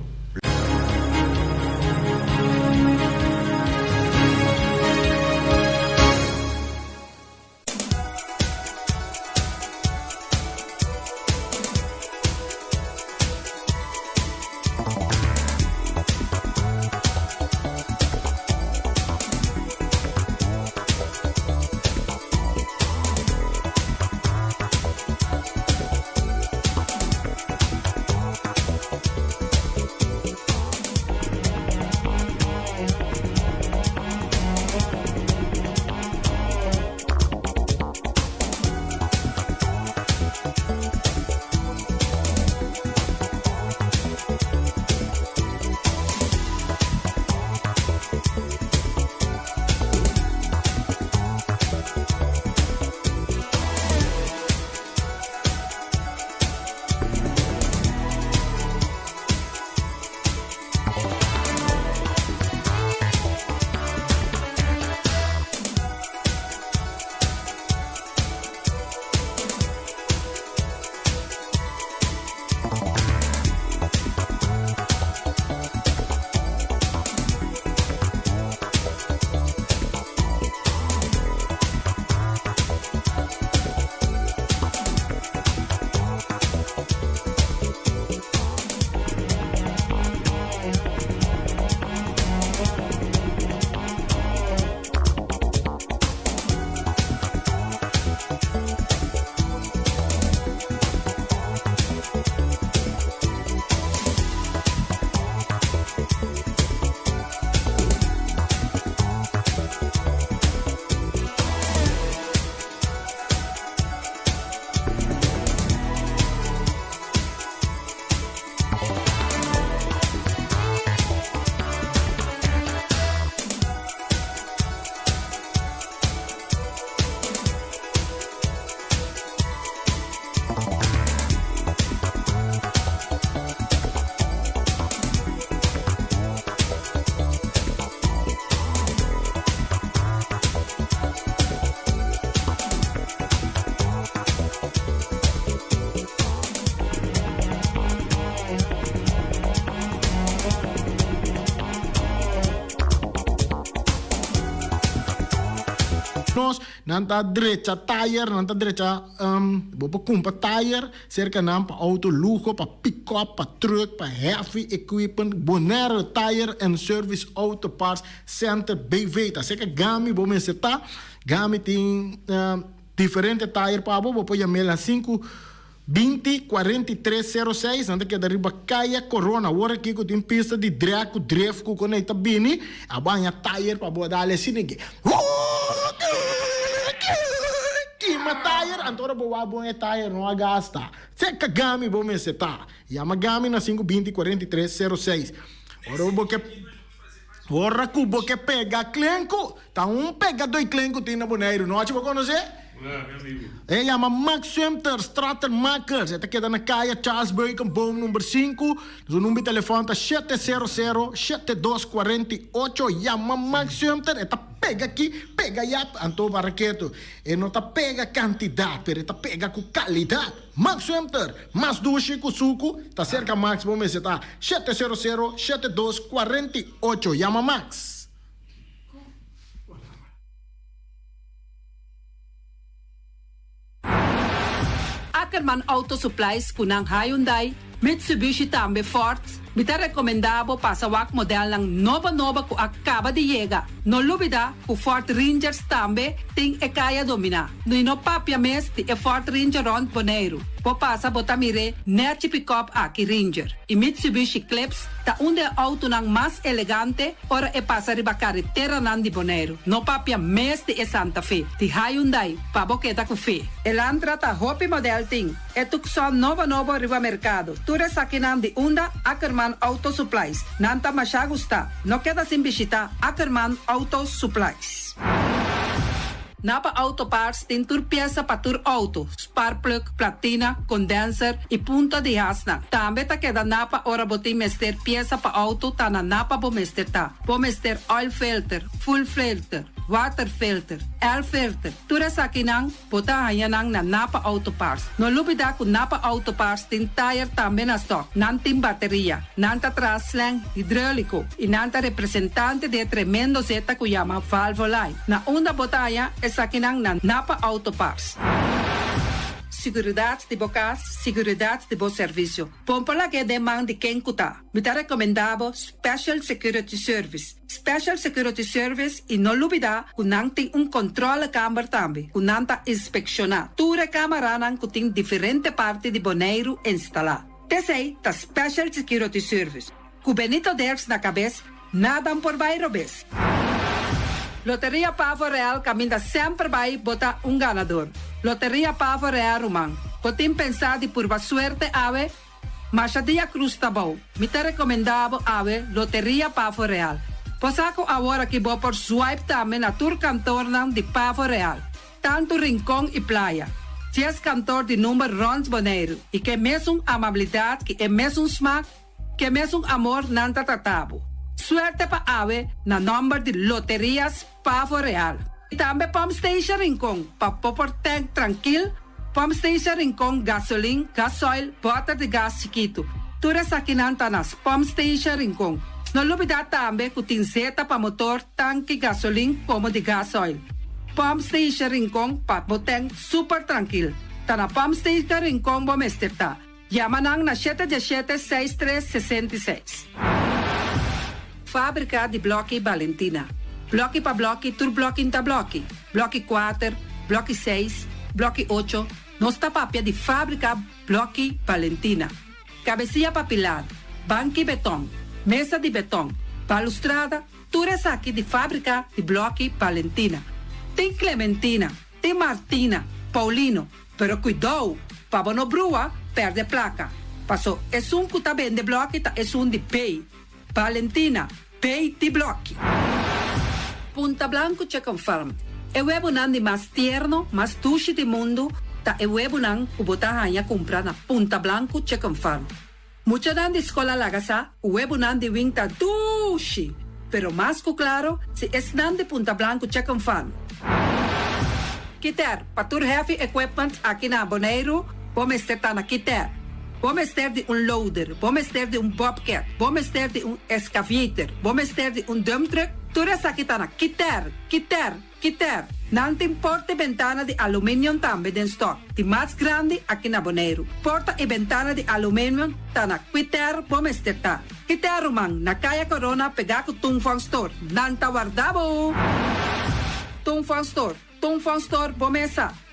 Nanta derecha tire, nanta derecha bopa kumpa tire, cerca nam pa auto lujo, pa pick-up, pa truck, pa heavy equipment, Bonaire Tire and Service Auto Parts Center BV. Ta cerca gami bo me seta, gami ting diferente tire pa bo po yamela 520-4306, nanta que dariba caia corona, ora que tem pista de draco, drefco, quando está bini, a banha tire pa bo dale sinige. Ima tire, antora bo wabo e tire no agasta. Se kagami bo me seta. Yamagami na 520-4306. Ora bo que ora kubo que pega clenco, tá pega dois clenco tem na Bonaire, não acha bo conhecer? É chama Max Center, Stratenmakers. Esta queda na caia Charles Boom número 5. O número de telefone tá 700-7248. Chama Max Center. Esta pega aqui, pega aí, Anto Barraqueto. E não tá pega quantidade, mas esta pega com qualidade. Max Center, mais duas Chico Suco. Tá cerca Max, vamos ver se tá 700-7248. Chama Max. Ackerman Auto Supplies kunang Hyundai, Mitsubishi tambe Ford, mita recomendabo pasawak model ng nova ku acaba de llegar. No lubida ku Ford Rangers tambe ting ekaya domina. No inopapia mes ti e Ford Ranger on Bonaire. Po pasa botamire nerchi pick-up aki Ranger. I Mitsubishi Eclipse ta unde auto nang mas elegante ora e pasa riba carretera nan di Bonaire. No papia mes ti e Santa Fe. Ti Hyundai pa boketa ku fe. Elantra ta hopi model ting. E tukson novo riba mercado. Ture sakinan di unda Ackerman Auto Supplies. Nanta masyagusta. No queda sin bisita Ackerman Auto Supplies. Napa Auto Parts tin tur pieza pa tur auto, spark plug, platina, condenser e punta de hasna. Tambe ta queda napa ora boti mester pieza pa auto ta na napa bo mester ta. Bo mester oil filter, full filter, water filter, air filter. Tura sa kinang bota hayanang na Napa Auto Parts. No lubida ku Napa Auto Parts tin tire tambe na stock, nanting bateria, nanta traslang hidráulico, e nanta representante de tremendo zeta ku yama Valvoline. Na unda botaya sa kinang na Napa Auto Parts. Seguridade de bocas, seguridade de bom serviço. Pompola que demanda de quem cuta. Me tá recomendado Special Security Service. Special Security Service e não lubida que não tem controle câmara também. Que não tá inspecionar. Ture câmara não que tem diferente parte de Bonaire instalar. Tesei tá Special Security Service. Com Benito Ders na cabeça, nada por bairro bes. Loteria Pavo Real caminha sempre vai botar ganador. Loteria Pavo Real Román. Potem pensar de por suerte ave, mas a dia cruz tá bom. Me te recomendava ave Loteria Pavo Real. Posaco agora que vou por swipe também na tour cantor de Pavo Real. Tanto Rincón e Playa. 10 cantor de número Rons Bonaire. E que mesmo amabilidade, que é mesmo smack, que mesmo amor nanta tatabo. Suerte pa awe na number de loterias Pavo Real. E também Pump Station Rincon, pa popor tank tranquil, Pump Station Rincon gasoline, gasoil, butter de gas chiquito. Tura sa kinanta nas Pump Station Rincon. No lubida também que tem zeta pa motor, tanque gasoline como de gasoil. Pump Station Rincon pa boteng super tranquil. Ta na Pump Station Rincon bom esterta. Yamanang na 717-6366. Fábrica de bloque Valentina. Bloque pa bloque, tur bloque inta bloque. Bloque 4, bloque 6, bloque 8. Nossa papia de fábrica bloque Valentina. Cabecilla papilado, banco e betão, mesa de betão, balustrada, tudo isso aqui de fábrica de bloque Valentina. Tem Clementina, tem Martina, Paulino, pero cuidado, para não brua, perde placa. Passou, é que tá bem de bloque, é de pay. Valentina, pay de bloque. Punta Blanco Chicken Farm. É o webunan de mais tierno, mais dulce do mundo, ta e webunan kubotahan comprar na Punta Blanco Chicken Farm. Mucha dan de escola lagasa, o webunan de winta dulce, pero mais claro, se es nan de Punta Blanco Chicken Farm. Kiter, patur heavy equipment aqui na Bonaire, vamos estar na Kiter. Vamos ter de loader, vamos ter de bobcat, vamos ter de excavator, vamos ter de dump truck. Tudo isso aqui está na Kiter. Não tem porta e ventana de alumínio também em stock. De mais grande aqui na Bonaire. Porta e ventana de alumínio está na Kiter, vamos ter. Kiter, man, na Caia Corona, pegar com Tungfang Store. Nanta guardabo. Tungfang Store,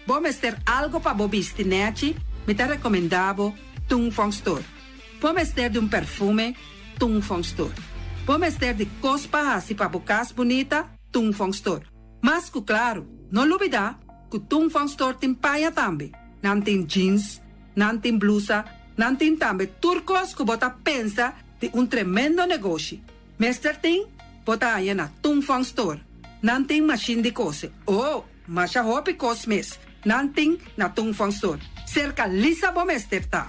vamos ter algo para bobistinete. Me tá recomendado Tungfang Store. Vamos ter de perfume, Tungfang Store. Vamos ter de cospa assim para bocas bonita, Tungfang Store. Mas, claro, não olvidar que o Tungfang Store tem paia também. Não tem jeans, não tem blusa, não tem também turcos que bota pensa de tremendo negócio. Mestre tem, bota aí na Tungfang Store. Não tem machine de cose. Mas a roupa cos mes. Não tem na Tungfang Store. Cerca lisa bom mestre tá.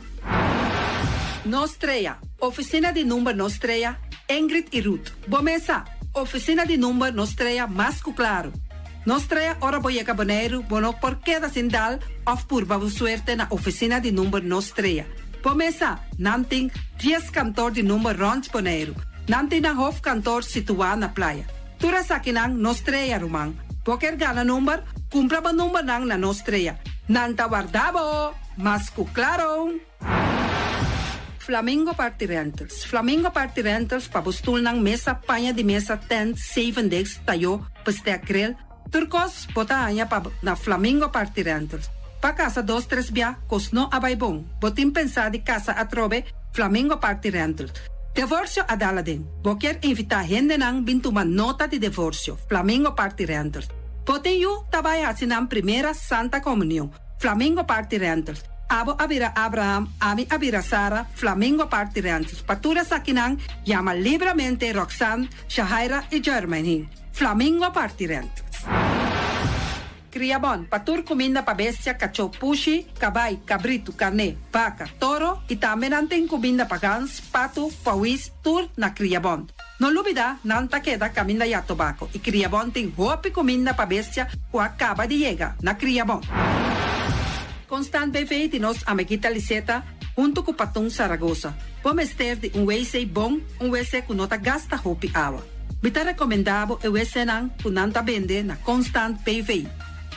Nostreia, oficina de número Nostreia, Ingrid e Ruth. Bomesa, oficina de número Nostreia, mais claro. Nostreia, ora boiega Bonaire, bono por queda sindal, of purba suerte na oficina de número Nostreia. Bomesa, nanting 10 cantor de número Rons Bonaire. Nanting na hof cantor situado na praia. Tura sakinang Nostreia rumang. Poker gana número, cumpra ba número nang na Nostreia. Nanta guardabo, mas claro. Flamingo Party Rentals. Flamingo Party Rentals pabustul ng mesa, panya de mesa, tent, 7 days, tayo, paste akrel. Turcos, botanya pa na Flamingo Party Rentals. Pa casa 2-3 bia, kosno abay bong. Botin pensa di casa atrobe, Flamingo Party Rentals. Divorcio adala din. Boker invita hende nang bintuman nota di divorcio. Flamingo Party Rentals. Botin yu tabay asinang primera Santa Comunión. Flamingo Party Rentals. Abo abira Abraham, ami abira Sara, Flamingo Party Rentals. Patura sakinang, llama libremente Roxanne, Shahaira y Germany. Flamingo Party Rentals. Criabon, patur comida pa bestia, cacho pushi, cabay, cabrito, carne, vaca, toro, y también anten comida pa gans, pato, pawis, tur na Criabon. No lubida, nanta queda camina ya tobacco, y Criabon ten hopi comida pa bestia, o acaba de llegar na Criabon. Constant BV de nos amiguita Liseta, junto com Patung Zaragoza. Vamos ter de WC bom, WC que nota gasta hopi água. Bita recomendado o WC nan que nanta vende na Constant BV.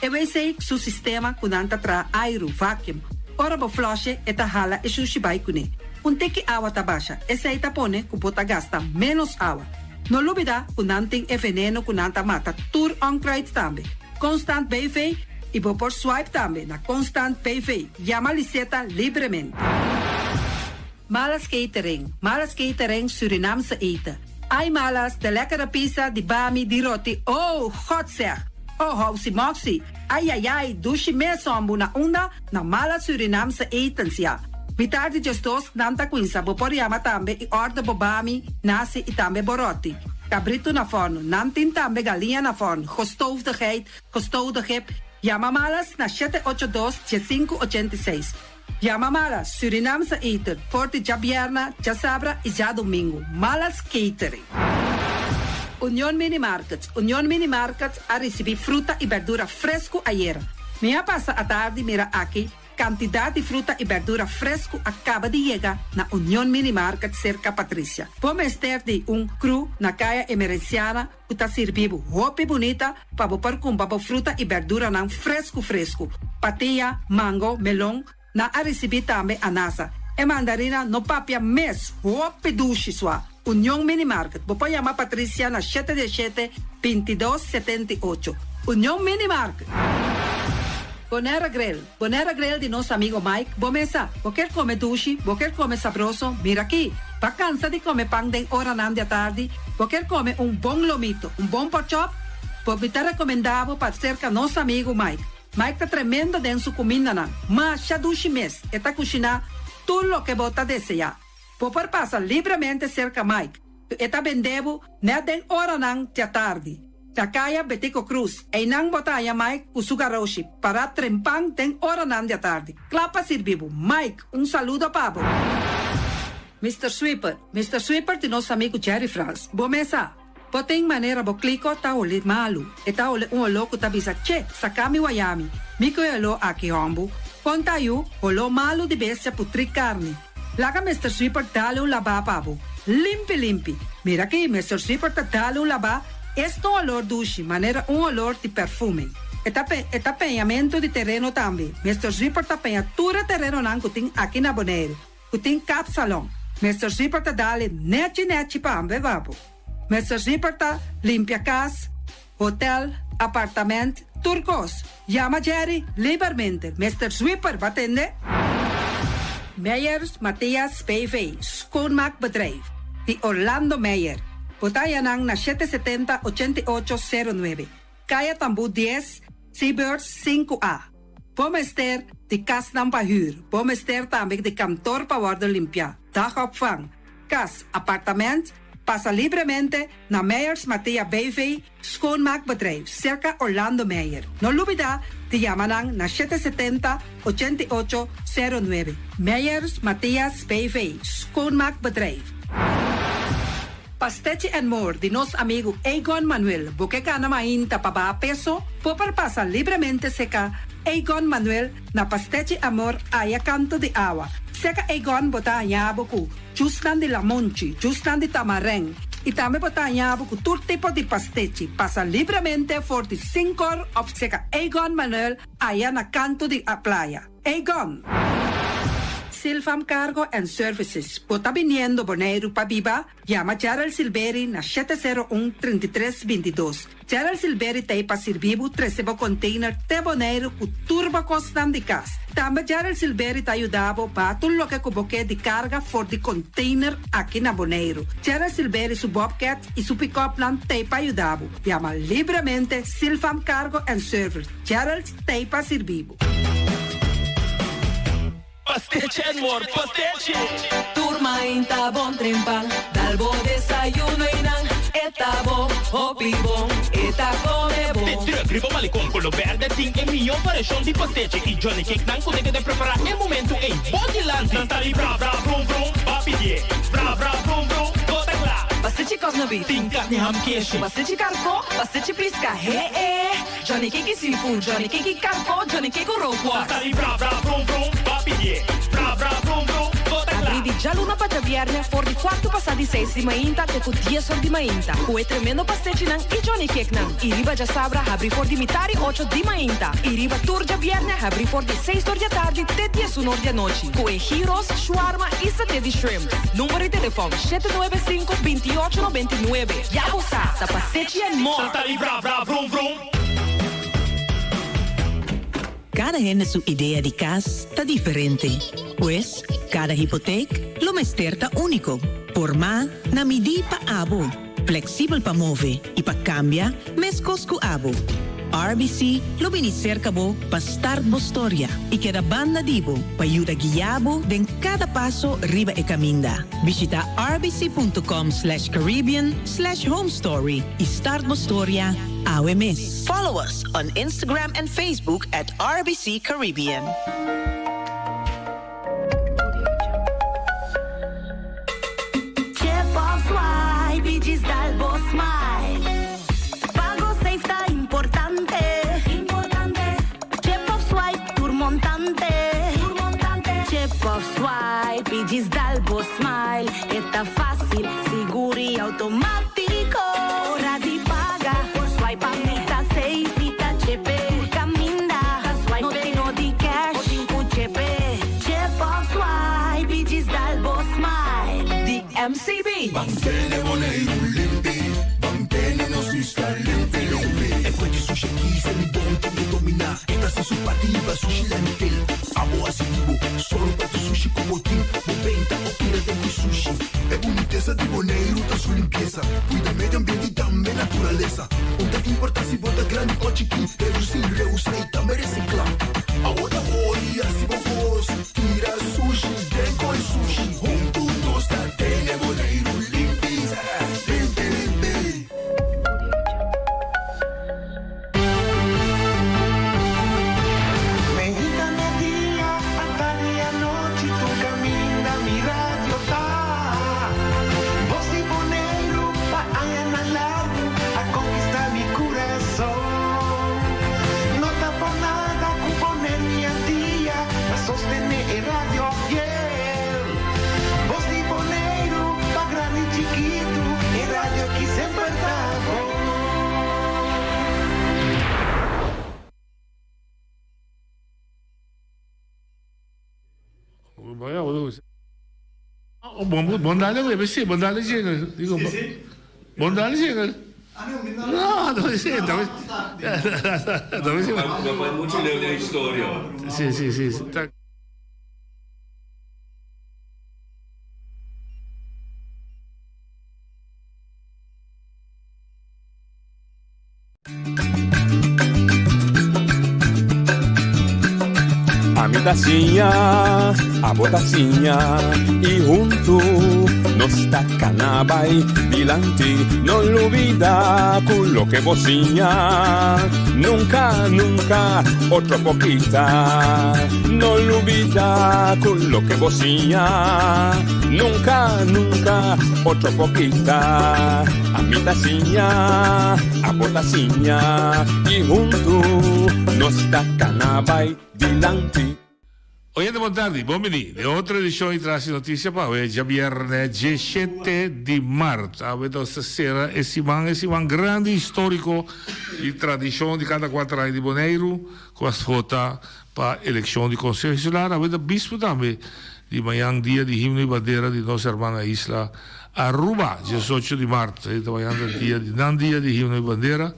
O WC su sistema que nanta tra aero, vacuum. Ora bo flush eta hala e sushibai kune. Teki água tabasha, essa aí tapone que bota gasta menos água. No lubida, que nanting e veneno que nanta mata tur on crate também. Constant BV e vou por swipe também na Constant PV. Llama Liseta livremente. Malas catering Surinamse eten. Ai malas, de lekkere pizza, de bami, de roti. Oh, god zeg. Oh, housie moxie. Ai, dushi me sombu na una, na mala Surinamse etens ja. Vitardi gestos nanta quinsa, vou por llama também e order bo bami, nasi e também boroti. Cabrito na forno, nantin também galinha na forno. Gestoofde geit, gestoofde gip. Llama malas na 782-7586. Llama Malas, Surinaamse Eater, Forte ja Bierna, ja Sabra e ja Domingo. Malas Catering. Unión Mini Markets. Unión Mini Markets a recibir fruta y verdura fresco ayer. Me pasa a tarde, mira aquí, cantidad de fruta y verdura fresco acaba de llegar na Unión Mini Market cerca Patricia. Vamos estar de un cru na calle emerenciana que está servindo roupa bonita para vopar com babo fruta y verdura nan fresco. Patilla, mango, melón, na a recibir também anasa. E mandarina no papia mes, roupa duche sua. Unión Mini Market. Vou chamar Patricia na 717-2278. Unión Mini Market. Bonera Grill de nosso amigo Mike. Bomesa, vou quer comer duche, vou quer comer sabroso. Mira aqui, va cansa de comer pão de hora da tarde, vou quer comer bom lomito, bom pork chop. Vou me recomendável para cerca nosso amigo Mike. Mike tá tremendo dentro sua comida, mas já duche mês, e tá cozinhando tudo o que você desejar. Vou passar livremente cerca Mike, e tá vendendo na den hora da tarde. Takaya Betico Cruz, e nang botaya Mike Usugaroshi, para trempang den hora da tarde. Clapa sirvivo. Mike, saludo pabo. Mr. Sweeper de nosso amigo Jerry France. Bomesa, poteng maneira bo kliko ta uli malu. E ta uli louco ta bisa che, sakami wayami. Miko yelo aki hombu. Ponta yu, olo malu di bestia putri carne. Laga Mr. Sweeper dale laba pabo. Limpi. Mira aqui, Mr. Sweeper ta dale laba. Este olor duche, maneira olor de perfume. Tapeamento de terreno também. Mr. Zipper tapeia tudo terreno que tem aqui na Bonaire. Que tem cap salão. Mr. Zipper tá dale net para ambevabo. Mr. Zipper tá limpia casa, hotel, apartamento, turcos. Llama Jerry livremente. Mr. Zipper vai atender. Meyers Matthias PV, schoonmaakbedrijf. De Orlando Meyer. Botayanang na 770-8809. Kaya Tambu 10, Seabirds 5A. Pomester de kas ng pahuur. Pomester também de kantoor pa worden limpia. Dagopvang. Kas, appartement. Passa livremente na Meyers Mattia BV schoonmaakbedrijf. Circa Orlando Meyer. No lubida de Yamanang na 770-8809. Meyers Matthias BV schoonmaakbedrijf. Pastechi and More de nosso amigo Egon Manuel. Porque na mainta para peso, popar passa livremente seca Egon Manuel na Pastechi Amor aya canto de agua. Seca Egon bota yabuku, justan de lamonchi, justan de tamareng. E também bota yabuku todo tipo de pastechi. Passa livremente for the 5 of seca Egon Manuel aya na canto de a playa. Egon. Silfam Cargo and Services. Bota viniendo Bonaire pa Biba, llama Gerald Silveri na 701-3322. Gerald Silveri te pa servivo 13 container te Bonaire ku turbo costan de cas. Também Gerald Silveri te ayudavo pa tudo lo que cuboque de carga for de container aqui na Bonaire. Gerald Silveri su Bobcat e su pick-up plan te pa ayudavo. Llama livremente Silfam Cargo and Services. Gerald te pa servivo. Pastiche and more, pastiche. Turma inta bon trempal, dalbo desayuno inang, etabo, opibon, eta come bon. Te druk, riba malicom, colo verde, ting e mio paration di pastiche. I Johnny Cake nang kunde de prepara e momento e body land. Nantali bra vrum vrum, papi die. Bra vrum vrum, gota kla. Pastiche cosnabi, Ting carne ham keshi. pastiche carco, pastiche pisca, Johnny Cake seafood, Johnny Cake carco, Johnny Cake roquas. Nantali bra vrum vrum, papi die. Bra vrum vrum, gota kla. Abri di già luna para viernes, for di quarto passati 6 di mainta, te cu 10 ori di mainta. Cu e tremendo pastiche nang i Johnny Cake nang. I riba già sabra, abri for di mitari 8 di mainta. I riba turgia viernes, abri for di 6 ori di tardi, te 10 ori di noci. Cu e gyros, shawarma e satè di shrimp. Numero di telefono 795-2899. Ya usa, sa pastiche and more. Nantali bra vrum vrum. Cada gente su idea de casa está diferente. Pues, cada hipoteca lo mesterta único. Por más, na midi pa abo. Flexível pa move y pa cambia, mes cosco abo. RBC lo bini cerca bo pa start bo storia y queda banda dibo pa ayuda guiabo den cada paso riba e caminda. Visita rbc.com/Caribbean/homestory y start bo storia AWMS. Follow us on Instagram and Facebook at RBC Caribbean. automático. Hora de pagar por swipe, amita safe, vita chepe. Caminda, swipe, no tenho de cash, o chepe. Chepe swipe, diz dal boss smile. The MCB. Mantene Bonaire limpi, mantene no sista limpi. E poi di sushi chi se li bonto di domina. Esta se su pativa sushi lentil. Amo asivo, solo per sushi como team. Moventa o tira de sushi. É boniteza de Bonaire, tá sua limpeza. Cuida medio ambiente e também natureza. Onde importância bota grande ou chiquinho. Reusei, também reciclar. Agora olha se vos tira sushi, dengo e sushi. Junto nós da tene Bonaire limpi, limpi, limpi. Mexicana día, hasta día noche, tu camina, mi radio está. Voz de Bonaire, pa allá en largo, a conquistar mi corazón. No está por nada, con poner mi día, a sostener el radio fiel. Voz de Bonaire, pa grande y chiquito, el radio aquí siempre está. Bondale besi, bondale jingle. Digo, bondale jingle. No, dove sei? Dove sei? Ma poi mucho le storie. Sì. Amitazinha, a botazinha e junto nos tacanabay dilante, no olvida con lo que vocinha, nunca, nunca, otro poquita, no olvida con lo que vocinha, nunca, nunca, otro poquita, amitazinha, a botazinha e junto nos tacanabay dilante. Oyente, buon tardi, buon venì. Le altre edizioni di Notizia pa è già viernes 17 di marzo. Avete stasera e si man grande storico di tradizione di cada 4 anni di Bonaire con la sfota per elezione di Consiglio Insulare. Avete bispo tambe di Mayang dia di himno e bandera di nostra hermana isla Aruba, 18 di marzo. Avete Mayang dia di himno e bandera.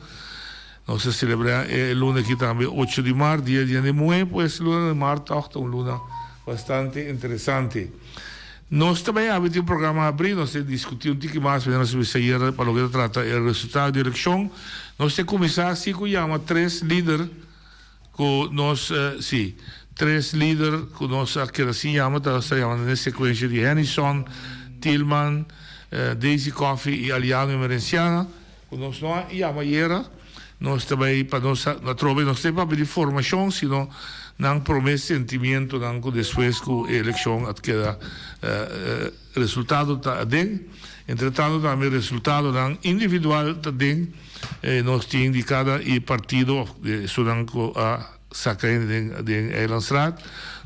Nos se celebra el lunes aquí también, 8 de marzo, día de Mue, pues el lunes de marzo, una luna bastante interesante. Nos también ha habido un programa abrir, nos se discutió un tico más, nos se ayer para lo que trata el resultado de elección. Nos se comenzó así que llama 3 líderes, que nos, tres líderes que nos, que así llama, se llaman en secuencia de Hennison, Tillman, Daisy Coffey y Aliano Emerenciana, que nos no llama ayer. Nós também para nós não tem para de formação, sino não promete sentimento, não que depois que a eleição adquira resultado também. Entretanto, também resultado não individual também. Nós temos de cada partido, sodango a sacar de Eilandsraad.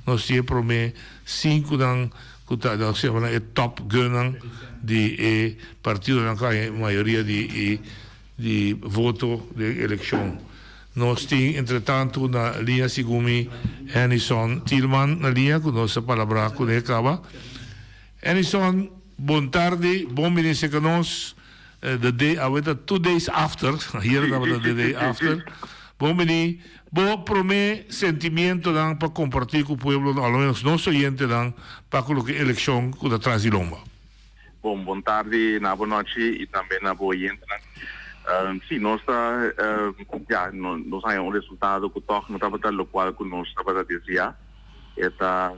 Nós temos promete 5 não que é top gun de partido não que a maioria de voto de eleição. Nós temos, entretanto, na linha Sigumi, Hennison Tillman, na linha, com nossa palavra com ele acaba. Hennison, boa tarde, bom venir com nós. The day, 2 days after, here the day after. Bom venir, bom prometer sentimento para compartir com o povo, ao menos nosso oyente, para colocar a eleição com a Transilomba. Bom tarde, na boa noite e também na boa oyente. Sim, nós temos resultado que toca no trabalho local que nós trabalhamos desde já. Está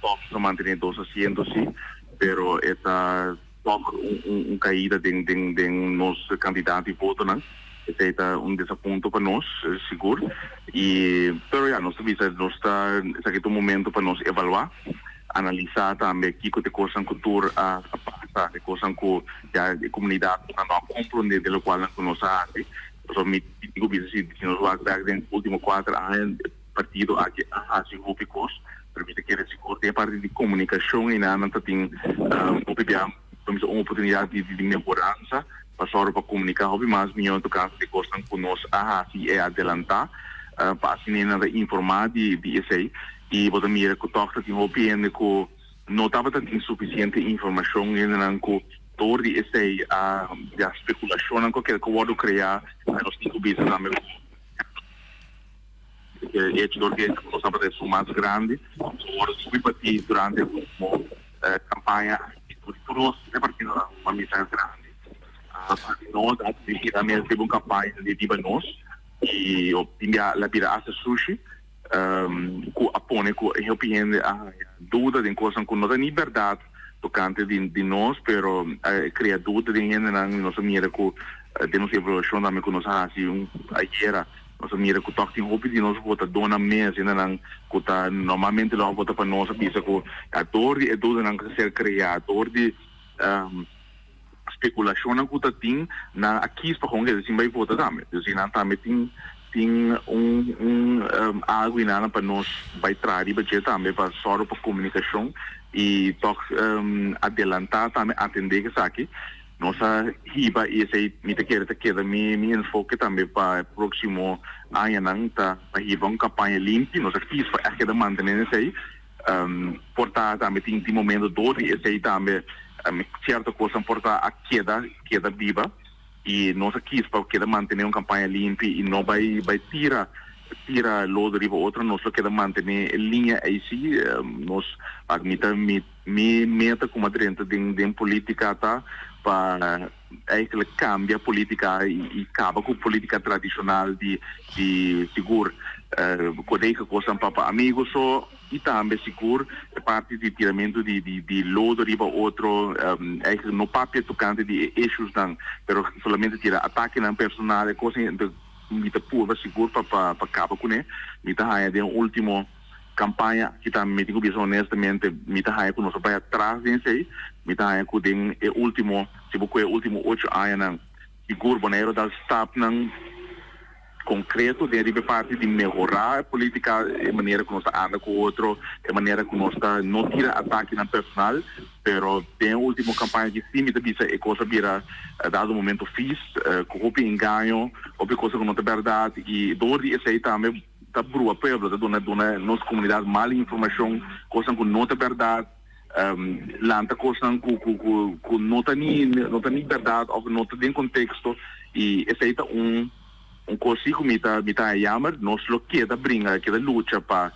toca manter 2 asientos, sim, pero está toca caída de nosso candidato e voto, não? Esse é desaponto para nós, seguro. Pero nós está aqui um momento para nós evaluar, analisar também que coisa cultura a passar, que coisa que a comunidade não compreende de lo qual nós fazemos. Então, me digo se nós vamos ver nos últimos 4 anos partido aqui a grupos, permite que seguro tem parte de comunicação e não tem temos uma oportunidade de melhorança, para só para comunicar, mas melhor do caso de coisas que nós assim é adelantar, para assim nada informar de isso aí, e botar mira que toca tem opinião que não estava tendo suficiente informação ainda que todo isso aí a especulação que eu vou criar, nós temos que ver também é de que nós estamos a ser mais grande, agora subir durante a campanha todos repartindo uma missão grande. Nós também teve uma campanha de Libanos e tinha a pirata sushi, que apone que eu penso a dúvida de coisas que não tem verdade tocante de nós, pero cria dúvida de gente na nossa mira que temos evolução também que nós assim ayer nós mira que toque roupa de nós vota dona mesa ainda que tá normalmente lá vota para nós pensa que a dor é dúvida não que ser criador de especulação que tá tem na aqui para com que assim vai votar também assim não também tem algo inana para nós vai trazer budget também para só para comunicação e toque adelantar também atender que isso aqui nossa riba e esse me queda me enfoque também para próximo ano não tá para riba uma campanha limpa nossa fiz para aquela manter isso aí portar também tem momento dor e esse aí também certa coisa portar a queda viva e nossa quis para queda manter uma campanha limpa e não vai tira lodo riba outra nós só queda manter linha aí sim nós admita me meta como dentro de política tá para que cambia a política e acaba com a política tradicional de seguro codeca coisa para amigos só e também seguro parte de tiramento de lodo riba outro no papel tocante de issues não pero solamente tira ataque não personal coisa mita pura seguro para acaba com né mita há de último campanha que também digo bem honestamente mita há com nosso pai atrás desse aí mita há com den último se você último 8 anos seguro boneiro da staff não concreto deriva parte de melhorar a política de maneira que nós anda com o outro de maneira que nós não tira ataque na personal pero tem a última campanha de cima da bisa é coisa vira dado momento fiz com o engano ou coisa que não é verdade e dor de esse aí também tá brua pueblo da dona nossa comunidade mal informação coisa que não é verdade lanta coisa que não tá nem verdade ou não tá em contexto e esse aí tá consigo me tá chamar nós lo queda brinca queda luta para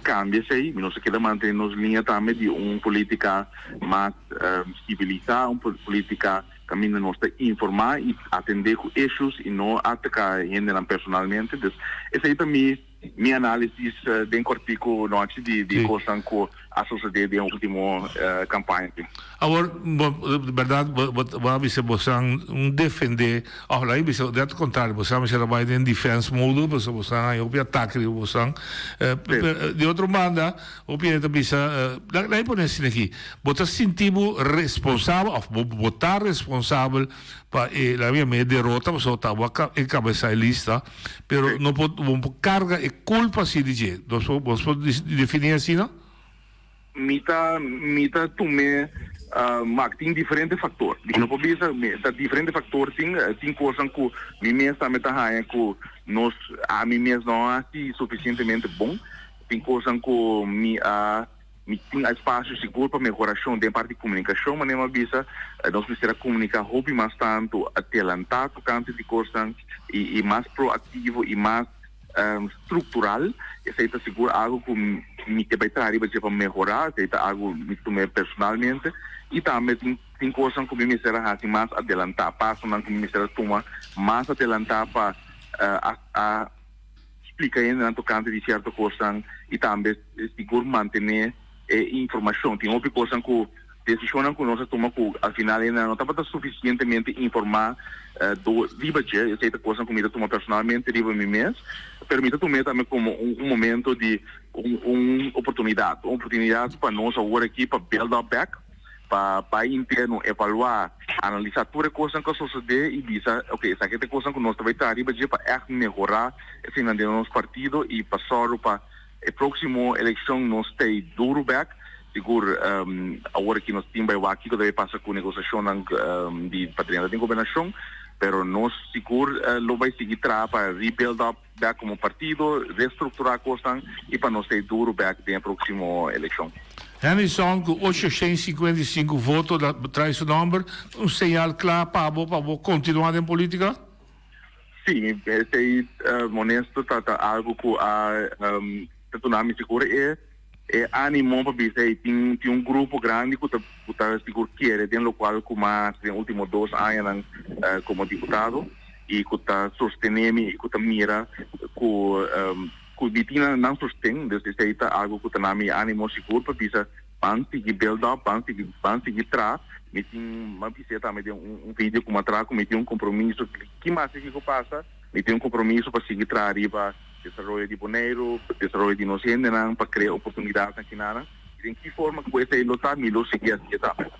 cambiar isso aí nós queda manter nos linha também de política mais civilizada política caminho nós informar e atender com issues e não atacar gente personalmente então esse aí também minha análise bem cortico noite de coisa que a sociedade de último campanha. Agora, de verdade, você defender, lá você de contrário, você vai em defense mode, você vai em ataque, você de outra banda, o pianista bisa, lá por assim aqui, você sentimos responsável, ou votar responsável para a minha derrota, você estava em cabeça de lista, pero não pode carga e culpa se dizer, você pode definir assim, não? Mita tume tem diferentes fatores. Não pode dizer diferentes fatores tem coisas que me mesmo também tá aí que nós a mim mesmo não é suficientemente bom. Tem coisas que me tem espaço seguro para melhoração de parte de comunicação, mas não bisa nós precisamos comunicar hobby mais tanto adelantar tocante de coisas e mais proativo e mais estrutural. Esse é seguro algo que me vai trazer para melhorar, esse é algo que me personalmente e também tem coisas que me será assim mais adelantar, passo não que me será tomar mais adelantar para explicar ainda tocante de certa coisa e também seguro manter informação. Tem outra coisa que decisão que nós tomamos que ao final ainda não estava suficientemente informar do budget, essa é a coisa que me toma personalmente de mim mesmo, permite tomar também como momento de oportunidade para nós agora aqui para build up back, para interno evaluar, analisar toda a coisa que sucede e dizer, ok, essa é a coisa que nós vai estar budget para melhorar esse nosso partido e passar para a próxima eleição nós ter duro back seguro agora que nós temos aqui que deve passar com negociação de patrimônio de governação, pero nós seguro lo vai seguir para rebuild up back como partido, reestruturar a coisa e para nós ter duro back na próxima eleição. Henderson, com 855 votos, traz o número, um sinal claro para continuar em política? Sim, esse honesto, algo que tanto na minha segura é ânimo para dizer tem um grupo grande que está seguro que é dentro do qual como nos últimos 2 anos como deputado e que está sustentando e que está mira que Vitina não sustém, desde é algo que está na minha ânimo seguro para dizer van seguir build up, van seguir trás, me tem uma visita, me tem vídeo como atrás, me tem compromisso que mais que passa, me tem compromisso para seguir trás arriba desenvolvimento de Bonaire, desenvolvimento de inocente, para criar oportunidades aqui na em que forma que esse lutar, me lo seguir assim também.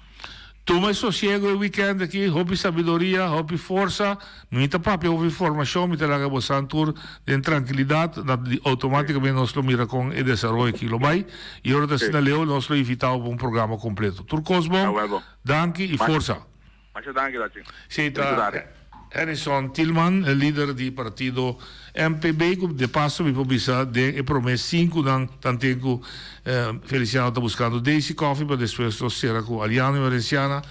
Tu mais sossego o weekend aqui, hobby sabedoria, hobby força, muita papel, hobby informação, muita laga bosantur, de tranquilidade, automaticamente nós lo mira com o desenvolvimento que lo vai, e agora da sinaleu, nós lo invitamos para um programa completo. Turcosbo, danke e força. Mas danke, Latin. Sim, tá. Harrison Tillman, líder do partido MPB, que de passo me publica de promessa 5 dan tanto Feliciano está buscando Daisy Coffee, para depois nós será com Aliano e Valenciana.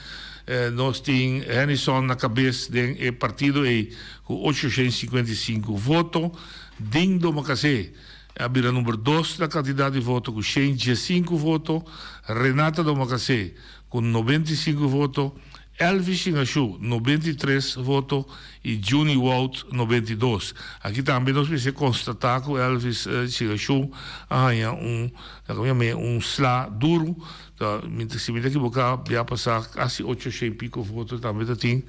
Nós temos Harrison na cabeça do partido e com 855 votos. Dindo Macacé, a bira número 2 da quantidade de votos com 105 votos. Renata do Macacé com 95 votos. Elvis Chingachu, 93 votos, e Juni Walt, 92. Aqui também nós precisamos constatar que o Elvis Chingachu ganha um slá duro, se me equivocar, vai passar quase 800 e pico votos também,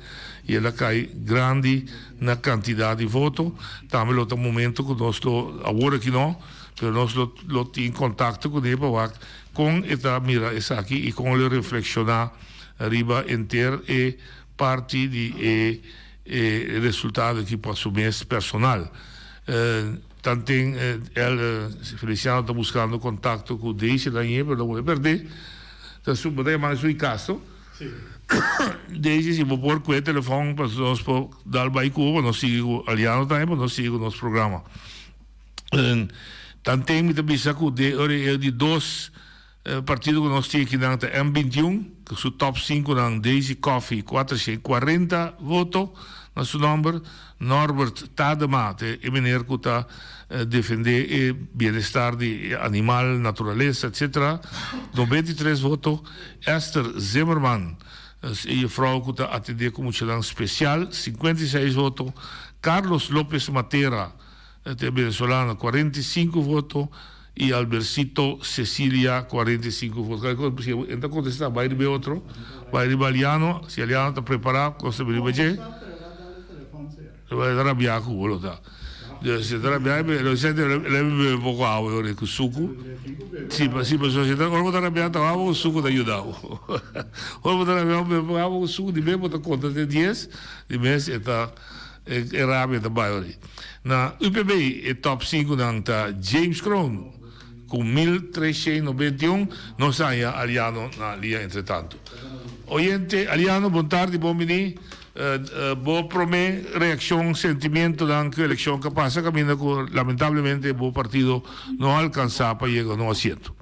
e ela cai grande na quantidade de votos. Também no momento que nós, agora que não, mas nós temos em contato com ele, com esta mira essa aqui, e com ele reflexionar arriba inteiro e parte de resultado que posso ver personal. Tanto Feliciano está buscando contato com o Daisy da mas não vou perder. Então, se você mais o caso, Daisy, se vou pôr com o telefone para nós dar o bairro, nós seguimos aliado também, para nós seguimos nosso programa. Tanto me também saco de 2 partido que nós temos aqui na M21, que é o top 5 da Daisy Coffee, 440 votos, no seu número. Norbert Tadema, é menino que está defender o bem-estar de animal, natureza, etc. 93 votos. Esther Zimmerman, e a vrouw que está atender como cidadão especial, 56 votos. Carlos López Matera, venezuelano, 45 votos. E Albercito Cecilia, 45 votos. Então, contestar, vai ir outro, vai ir Aliano, se Aliano está preparado, costa vir bem. Vai arrabbiare con quello da. Se arrabbiare, lo sente, lei un po' ora con succo. Sì, ma se ora da arrabbiata con succo da aiutavo. Ora da arrabbiata con succo di me, ma conta di 10, di me è rabbia da Baiori. Na UPB è top 5 da James Crown con 1391, non sai Aliano na lì entretanto. Oyente, Aliano, buon tardi, buon venì. Boa promé, reacción, sentimiento de la elección que pasa, camina que lamentablemente el partido no alcanza para llegar a un asiento.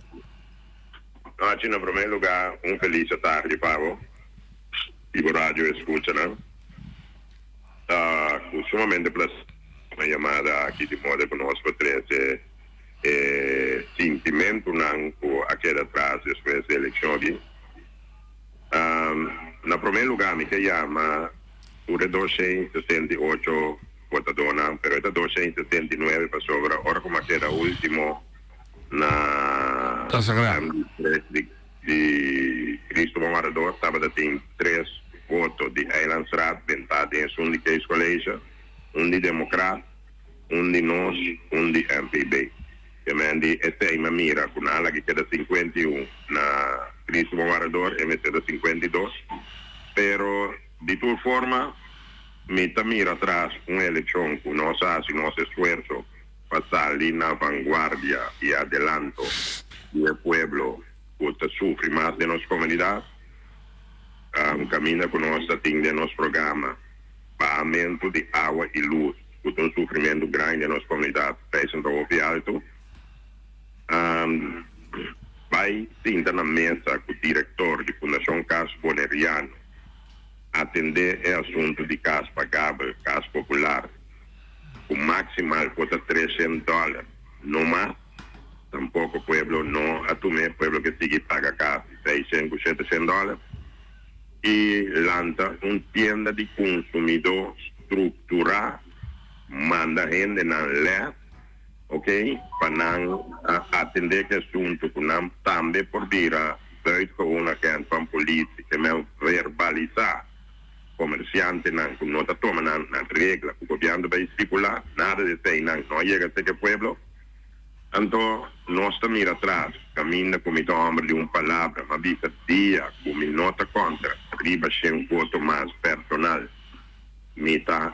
Oggi in primo lugar un felice tardi, Pavo. Tipo radio escuchano. Sumamente placer una llamada aquí de modo con nosotros tres sentimento nanco a queda atrás después de elección. Na primeiro lugar, me chama pure 268 votadores, pero esta 269 para sobre, ahora como que era último na de Cristo Marador, estava tendo 3 votos de Eilandsraad, ventado em um de Case College, um de Democrat, um de nós, um de MPB. Quindi esta è una mira, con alla che queda 51 na Cristo Marador e mette da 52, pero de todas formas, me mira atrás una elección que nos hace nuestro esfuerzo para salir en la vanguardia y adelanto del pueblo que sofre mais de nossa comunidade, caminha conosco de nosso programa pagamento de água e luz, que é um sofrimento grande de nossa comunidade, pensando ao alto. Vai sentar na mesa com o diretor de Fundação Casa Boneriano, atender o assunto de casa pagável, casa popular, o maximal custa $300, não mais, tampouco o pueblo não atume, o pueblo que sigue paga casa $600, $700, e lança uma tienda de consumidor estruturar, manda gente na lei, ok, para atender que assunto, que também por vir a buitengewoon campanha política, que verbalizar comerciante que não está tomando na regra, que o governo vai estipular, nada de ter, não chega a ser que pueblo. Então, nós estamos ir atrás, caminha com o homem de uma palavra, mas vista dia, com a nota contra, arriba sem voto mais personal, me está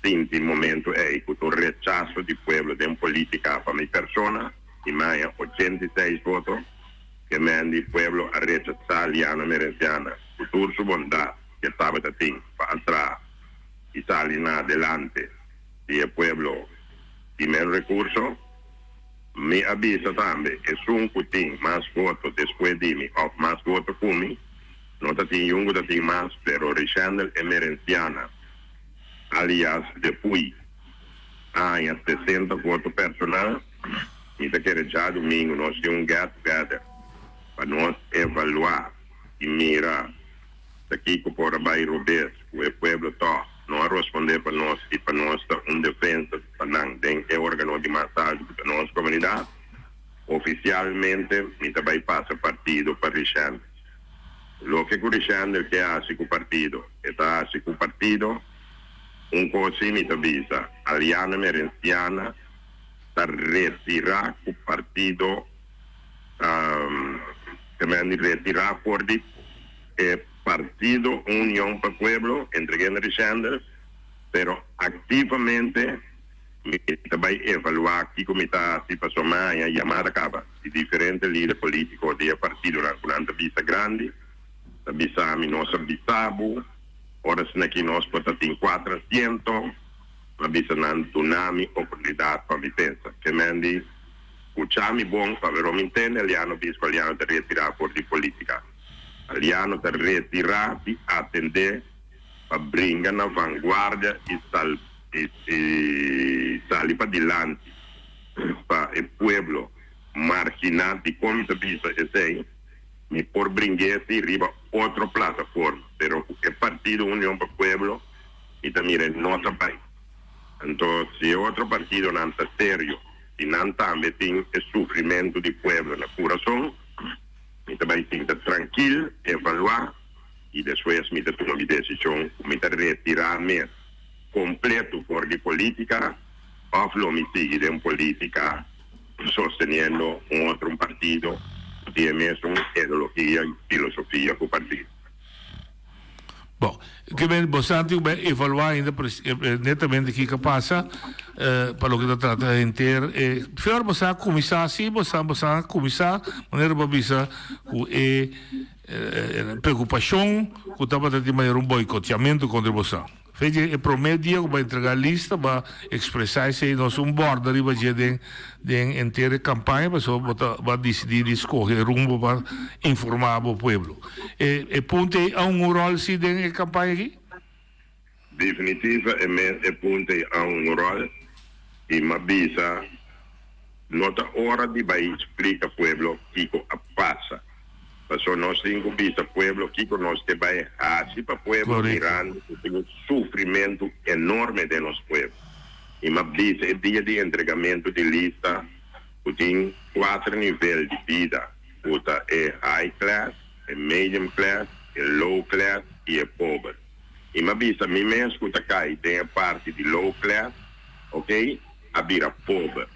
senti momento é que o rechazo do povo de política para minha persona, e mais 86 votos, que me o povo a rechazar a aliança merenciana, futuro sua bondade, que estava assim, para atrás, e sair adelante, e o povo tiver recurso, me avisa também que se um tem mais votos depois de mim, ou mais votos por mim, não tem um que tem mais, pero Richandel é merenciana. Aliás, depois, há 60 votos personal, e daquele já domingo nós temos get together para nós evaluar e mirar daqui que por bairro Bes, o povo está não responder para nós e para nós uma defesa para não tem que órgão de massagem para nossa comunidade. Oficialmente, me também passa partido para Richandel. Lo que o Richandel quer assim com o partido, está assim com o partido. Un così avvisa, Aliana Merenciana da retirar o partido, também retirar por partido União para o Pueblo, entre Henry Sanders, pero ativamente também evaluar aqui como está a situação a chamada acaba de diferentes líderes políticos de partido na vista grande, da vista a nossa bisabo. Ora, se aqui nós podemos 400, mas bisa não tsunami oportunidade para vicença. Que me diz, o chame bom para ver o mintene, aliano bisco, aliano de retirar por de política. Aliano de retirar de atender para brincar na vanguarda e sair para dilante para o povo marginado de como se bisa esse e por brinquedo e riba outra plataforma, pero é partido União para o Pueblo e também é nosso país. Então, se outro partido não está sério e não também tem o sofrimento do povo no coração, e também tem que estar tranquilo, evaluar e depois me tomar uma decisão, me retirar mesmo completo por de política, ou me seguir de política sostenendo outro partido. Tem mesmo ideologia e filosofia com o partido. Bom, que bem, você vai evaluar ainda netamente o que passa para o que trata de ter. Pior você começar assim, você começar maneira para bisa com preocupação, com estava de maior boicoteamento contra você. Veja, o primeiro dia que vai entregar a lista, vai expressar-se em nosso bordo, vai fazer de inteira campanha, vai decidir escolher rumbo para informar o povo. E ponte a rol se tem a campanha aqui? Definitiva, é ponte a rol, e uma visa, nota hora de vai explicar ao povo o que passa. Porque nós temos visto o povo que nós vai assim para o povo mirando o sofrimento enorme de nosso povo. E uma vez é dia de entregamento de lista, tem 4 níveis de vida. É high class, é medium class, é low class e é pobre. E uma vez a mim mesmo que cai tem a parte de low class, ok? A vira pobre.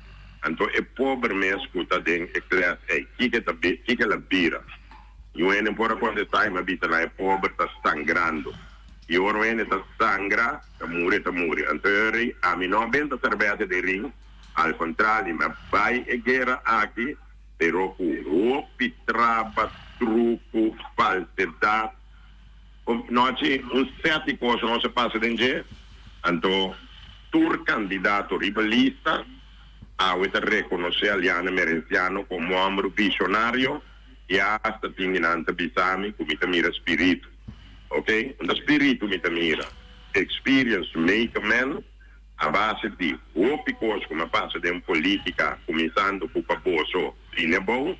Então é pobre mesmo que está dentro da classe A. Que ela vira? E o ene por quando está em habita lá é pobre, está sangrando. E o ene está sangra, está morre. Então, a mim não vende cerveja de rim, ao contrário, mas vai a guerra aqui, pero o pitraba, truco, falsedade. Nós, certas coisas não se passa de dia. Então, tur candidato ribalista, a reconhecer Aliana Merenciano como membro visionário e hasta tinginante bisami, como mira espírito. Ok? O espírito me mira. Experience make a man, a base de coisas como passa de política, começando com o paposo, é bom,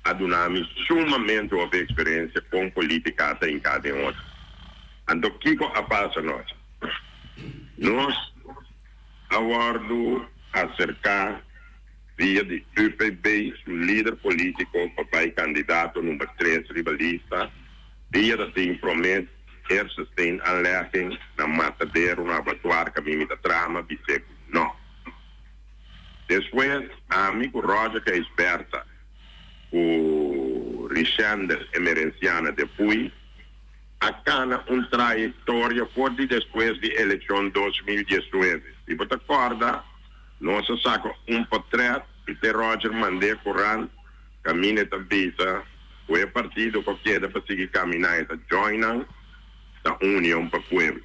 a donarmos sumamente a experiência com política até em cada outro. Então, o que passa nós? Nós, aguardo acercar via de UPB, o líder político, papai candidato número 3 ribalista, via da tem promessa, se tem aanlegging na matadeiro, na abatuar, caminho da trama, biseco, não. Depois, a amigo Roger, que é esperta, o Richander Emerenciana depois, a cana trajetória forte depois de eleição 2019. E você acorda, nós saco portrait e te Roger mandei Coran, caminha da bisa, o partido que quer para seguir caminhar, joinam da União para o Povo.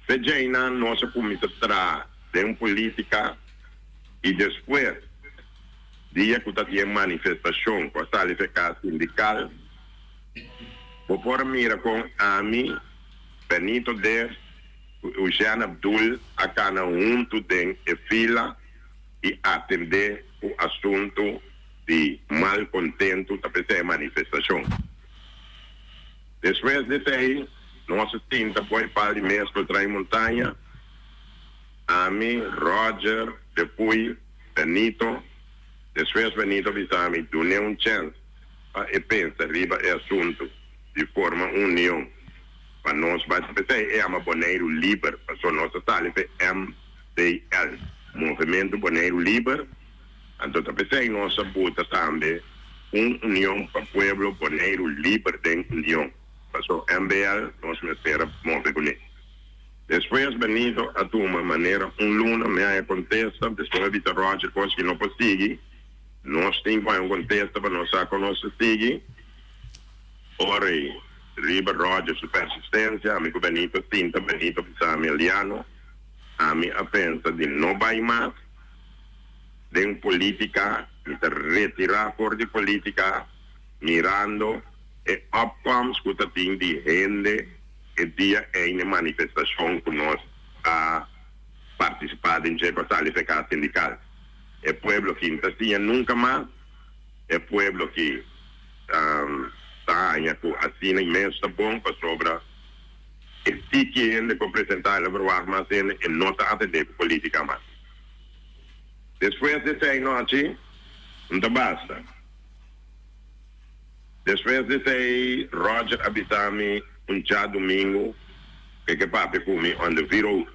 Se joinam, nós começamos a trazer de política e depois, dia que tinha manifestação com a salificação sindical, vou pôr a mira com a mim, Benito Dez, o Jean Abdul, a cada junto de fila e atender o assunto de malcontento da manifestação. Depois desse aí, nossa tinta foi para o mesmo Montanha, a mim, Roger, depois Benito, depois Benito Visami, do nenhum chance, e pensa, riba é assunto de forma união. Para nós, é uma boneiro livre, para nossa talifa MDL, Movimento Boneiro Livre. Então, também nossa buta também, união para o povo, boneiro livre de união. Para MBL, nós me espera mover. Depois, Benito, a uma maneira, luna, me acontece, depois Vitor Roger, coisa que não consegue, nós temos um contexto para nós conseguir. Ora, Riba Roger, sua persistência, amigo Benito, Tinta, Benito, Sameliano, a minha pensa de não vai mais, de política, de retirar fora de política, mirando e outcomes que tem de rende e dia em manifestação que nós a participado em a salificação sindical. É pueblo que não tinha nunca mais, é pueblo que assina imenso bom para sobra este que ainda apresentar a provar mais e não está atendendo política mais. Depois de 6 noites, não basta. Depois de 6, Roger avisou-me já domingo que papi comi on the virou.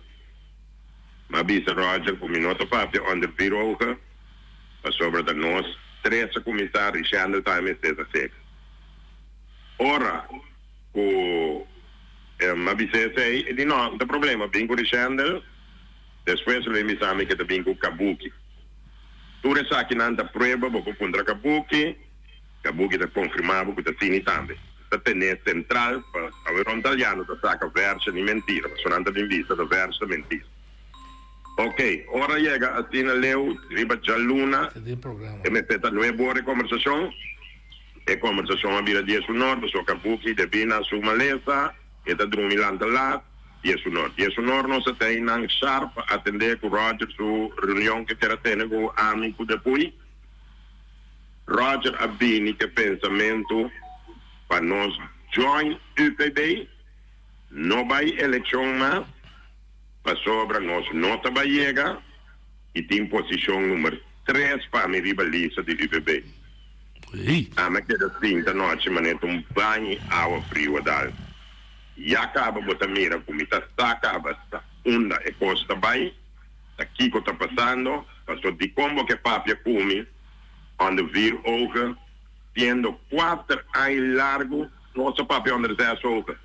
Mas avisa Roger comi nota papi on the virou para sobra da nós 3 comissários já no time esteja seca. Ora, ma bisese e di no, non c'è problema, bingo Richandel, depois le mi sa che da bingo Kabuki. Tu resa che nanta prova, boco contra Kabuki da confermava che da sini tambe. Da tenere central, per avere un italiano da sacca verso di mentira, ma sono andato in vista da verso mentira. Ok, ora llega a Tina Leu, riba Gialluna, e mettete a nuova conversazione. E conversazione abbiamo 10 sul nord, su Kabuki, de Bina, su Malesa, e da Drumilanda là, 10 sul nord. 10 sul nord non si tiene sharp, attendere con Roger su riunione che era tenere con amico da poi. Roger abbini che pensamento per nos join UPB, non vai elezione ma, per sopra nos nota baiega, e in posizione numero 3 per mi ribalista di UPB. A me che da finta noce manetto un bagno acqua frio dal. Ya acaba bota mira come sta acaba sta onda e costa bai. Da Kiko sta passando, passo di combo che papia come on the vier ogen, tiendo 4 anni largo, nostra papia onder 6 ogen.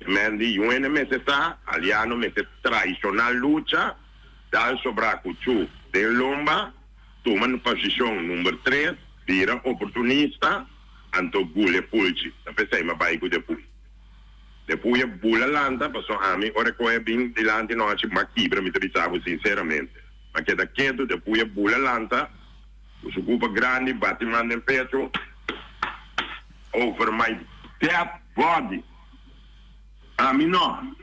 Men di juene mette sta, aliano mette tradizional lucha, dal sobra cucciù del lomba, toma na posição número 3, vira oportunista, anto gule pulci. Pensei, ma vai com depois. Depois a bula lanta, passou a mim, ora que eu vim de lante noite, ma quebra, me pensava sinceramente. Mas que daquilo, depois a bula lanta, o sucupa grande, bate mano em pecho, over my dead body. A mim não.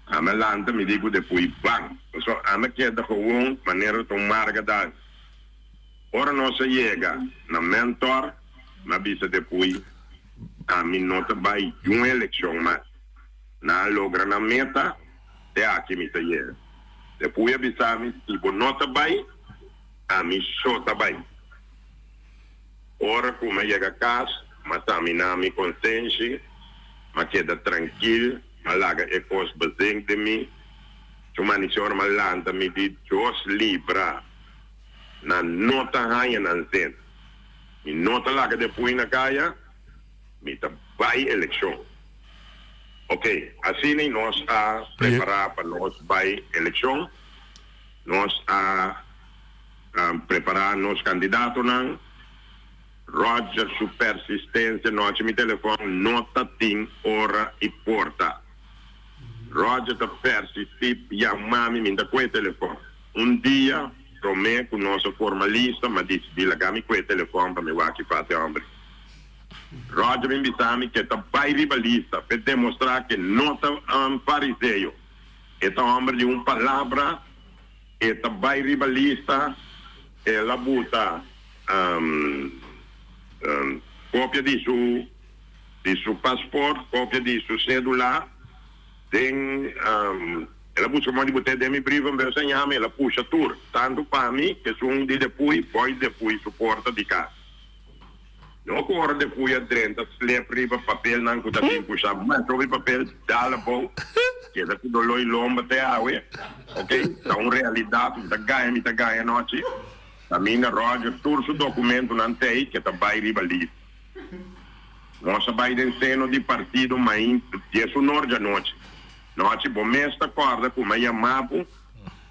A mim lanta, me digo depois, bang. Passou a mim que da gewoon, maneira de marca da. Ora não se chega na mentor, mas bisa depois, a mim não vai uma eleição mais. Na logra na meta, é aqui me chega. Depois bisa me tipo não vai, a mim só vai. Ora como chega a casa, mas a mim na minha consciência, mas queda tranquilo, mas laga é coisa bem de mim. Cuma ni senhor malanta me diz Deus libra na nota raia na zen. E nota lá que depois na caia, me tá vai eleição. Ok, assim nós a preparar para nós vai eleição. Nós a preparar nos candidatos não. Roger su persistência, nós me telefone nota tem hora e porta. Roger tá persistir, chamar-me, me dá com o telefone. Dia, prometi com nosso formalista, mas disse, dilagami com o telefone para me aqui fazer homem. Roger me invitava que tá bem rivalista, para demonstrar que não tá fariseu. Este homem de uma palavra, tá bem rivalista, ela bota cópia de seu passaporte, cópia de seu celular. Tem, ela busca mais de botar de minha priva, mas ela puxa tudo, tanto para mim, que sou de depois, pode depois suporta de casa. Não corre depois a drenta, se lê priva papel, não custa assim, puxa, mas sobre papel, dá-la bom, que é tudo loi lomba até a água, ok? Então, realidade, me ganha a noite, a minha Roger, todo o documento não tem, que está bem rivalista. Nossa Biden seno de partido, mas isso não é noite. Nós vamos esta corda como chamamos,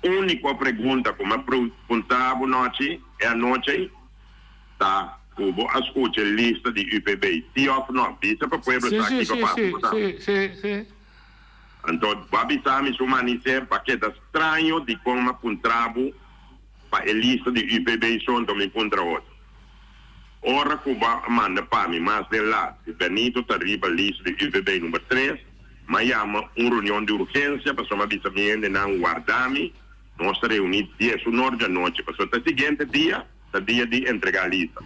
única pergunta como perguntava noite é a noite tá como escuta lista de UPB sim ou não pisa para o povo estar aqui sim. Então vai avisar me sumanicé para que é estranho de como apontava para a lista de UPB são também contra outro. Ora que vai mandar para mim mais de lá de Benito tá riba lista de UPB número 3. Mas chama uma reunião de urgência, para uma visa minha não guardar-me, nós reunimos 10 horas da noite, para o seguinte dia, é dia de entregar a lista.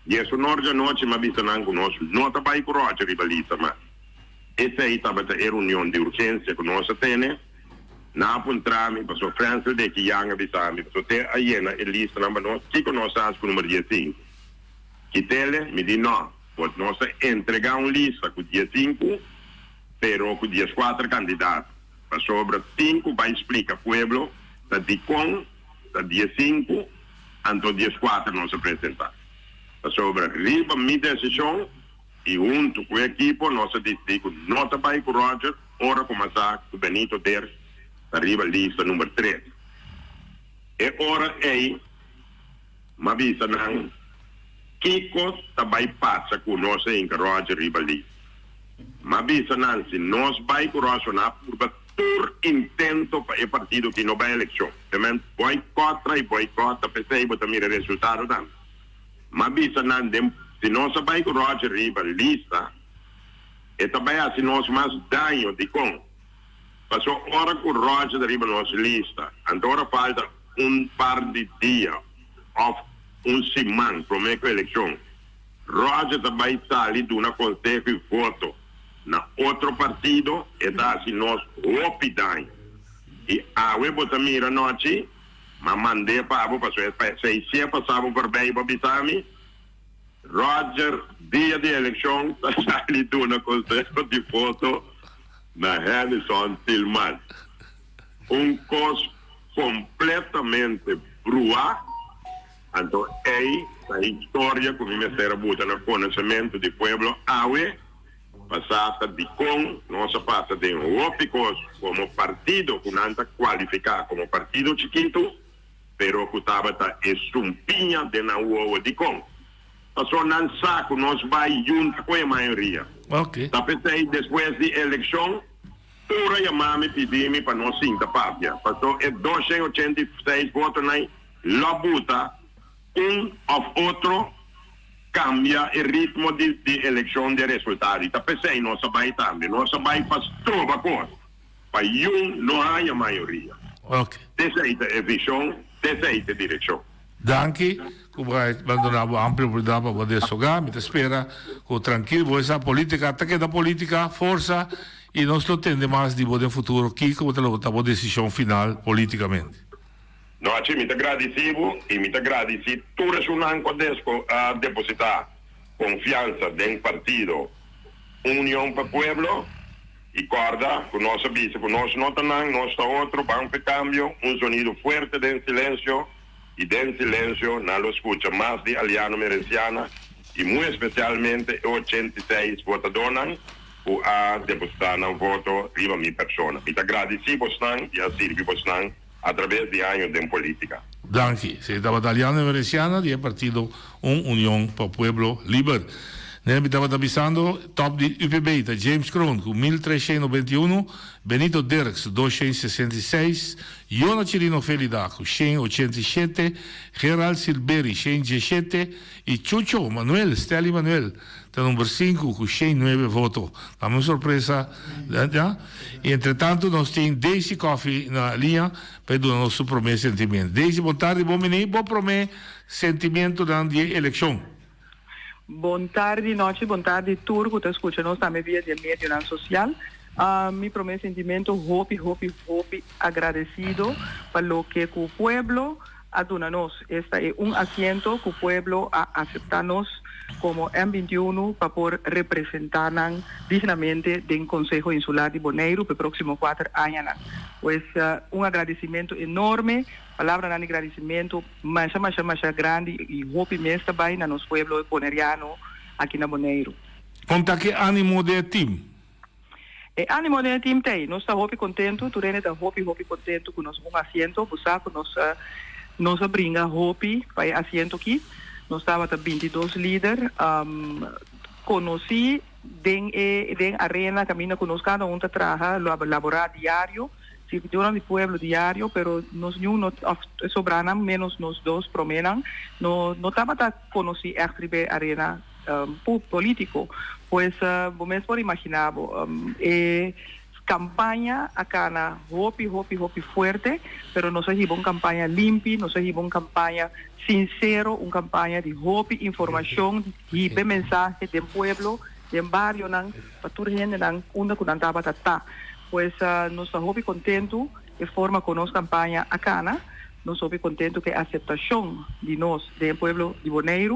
10 horas da noite, uma visa não conosco, não está para ir com o Roger a lista, mas essa aí estava a reunião de urgência que nós temos, não apontar-me, para o França de que ia avisar-me, para o ter a hiena a lista, não, nós, que nós fazemos com o número 15. Que tele, me diz não, pode nós entregar uma lista com o dia 5, pero com dias 4 candidatos. Para sobre 5 vai explicar ao povo, da DICOM, da dia 5, anto dias 4 não se apresentar. Para sobre riba minha decisão, e junto com a equipe, nós decidimos nota vai com o Roger, ora começar com o Benito ter arriba lista número 3. E ora aí, uma visa não, Kiko também passa com nós em Roger arriba lista. Mas bisa Nancy, nós vai corrosionar por todo intento para o partido que não vai à eleição. Também boicota, pensei que também o resultado não. Mas bisa Nancy, se nós vai corrosionar riba lista, e também assim nós mais dano de com. Passou hora que o Roger arriba nossa lista, agora falta par de dias, ou semana, para a eleição. Roger também sair de uma conselho e voto na outro partido e dá assim nós rapidão. E a web também a noite, mas mandei para a pessoa, se passava por bem para Bissami, Roger, dia de eleição, sair de uma conselho de voto na Henderson Tillman. Coisa completamente brua. Então, a história que me será buta no conhecimento do povo, passada de com, nossa passa de ópicos como partido que não está qualificado como partido chiquito, pero que estaba estumpinha de na uova de com. Passou não saco, nós vai junto com a maioria. Ok. Tá pensei, depois da eleição, pura chamar-me, pedir-me para nós sim, da pápia. Passou 286 votos na labuta, ou outro cambia o ritmo de eleição de resultado. Tá pensei, nós vai também, nós vai fazer trova coisa. Para não há a maioria. Ok. Deseita a visão, deseita a direção. Danke, come abbandonavo ampio oportunità per poter giocare, mi spera con tranquillo, essa politica, attacca da politica, forza, e non sto tende mais di poter futuro, chi come te lo vota decisione finale politicamente. No, ci mi agradecivo e mi agradeci tutte su un anco desco a depositar confianza del partito Unión per Pueblo y guarda, con nuestro vice, con nuestro notanan, nuestro otro banco de cambio, un sonido fuerte del silencio y del silencio no lo escucha más de Aliano Merenciana y muy especialmente 86 votadores que ha depositado un voto arriba mi persona. Mi agradecivo y a Silvio Bosnan a través de años de política. Danke. Se da Italiano Veneziana di partito Unión per Pueblo Liber. Ne mi stava avvisando top di UPB da James Kroon con 1321, Benito Dirks 266, Iona Cirino Felida con 187, Gerald Silberi 117 e Chucho Manuel, Steli Manuel, da numero 5 con 109 voto. Dammi una sorpresa. E entretanto noi stiamo Daisy Coffee na linea per dare il nostro promesso sentimento. Daisy, buon tardi, buon menino, buon promesso sentimento di elezione. Buon tardi, noche, buon tardi, Turco, te escuchamos también vía de medio social. Mi primer sentimiento, hopi, agradecido por lo que el pueblo ha donado. Este es un asiento que el pueblo ha aceptado como M21 para poder representar dignamente del Consejo Insular de Bonaire por los próximos 4 años. Pues un agradecimiento enorme, palabra de agradecimiento más grande y hopi mes también a los pueblos bonaireanos aquí en Bonaire. Conta que ánimo del team. Ánimo del team tem, nós estamos hopi contento, tu rene está hopi contento com nós asiento, buscar nos brinca hopi para asiento aqui. Nós estava 22 líderes, conheci den arena, camina conosco cada um trabalha, laborar diário, se durante o pueblo diário, pero nós não sobraram menos nós dois promenan, não estava conheci a arena político, pois vamos por imaginar, campanha acá na hopi fuerte, pero no se lleva una campaña limpia, no se lleva una campaña sincero, una campaña de hopi, información y de mensaje del pueblo, del barrio, para toda la gente, donde estaba tata. Pues nos está hopi contento de forma con nuestra campaña acá, nos hopi contento que aceptación de nos, del pueblo de Bonaire,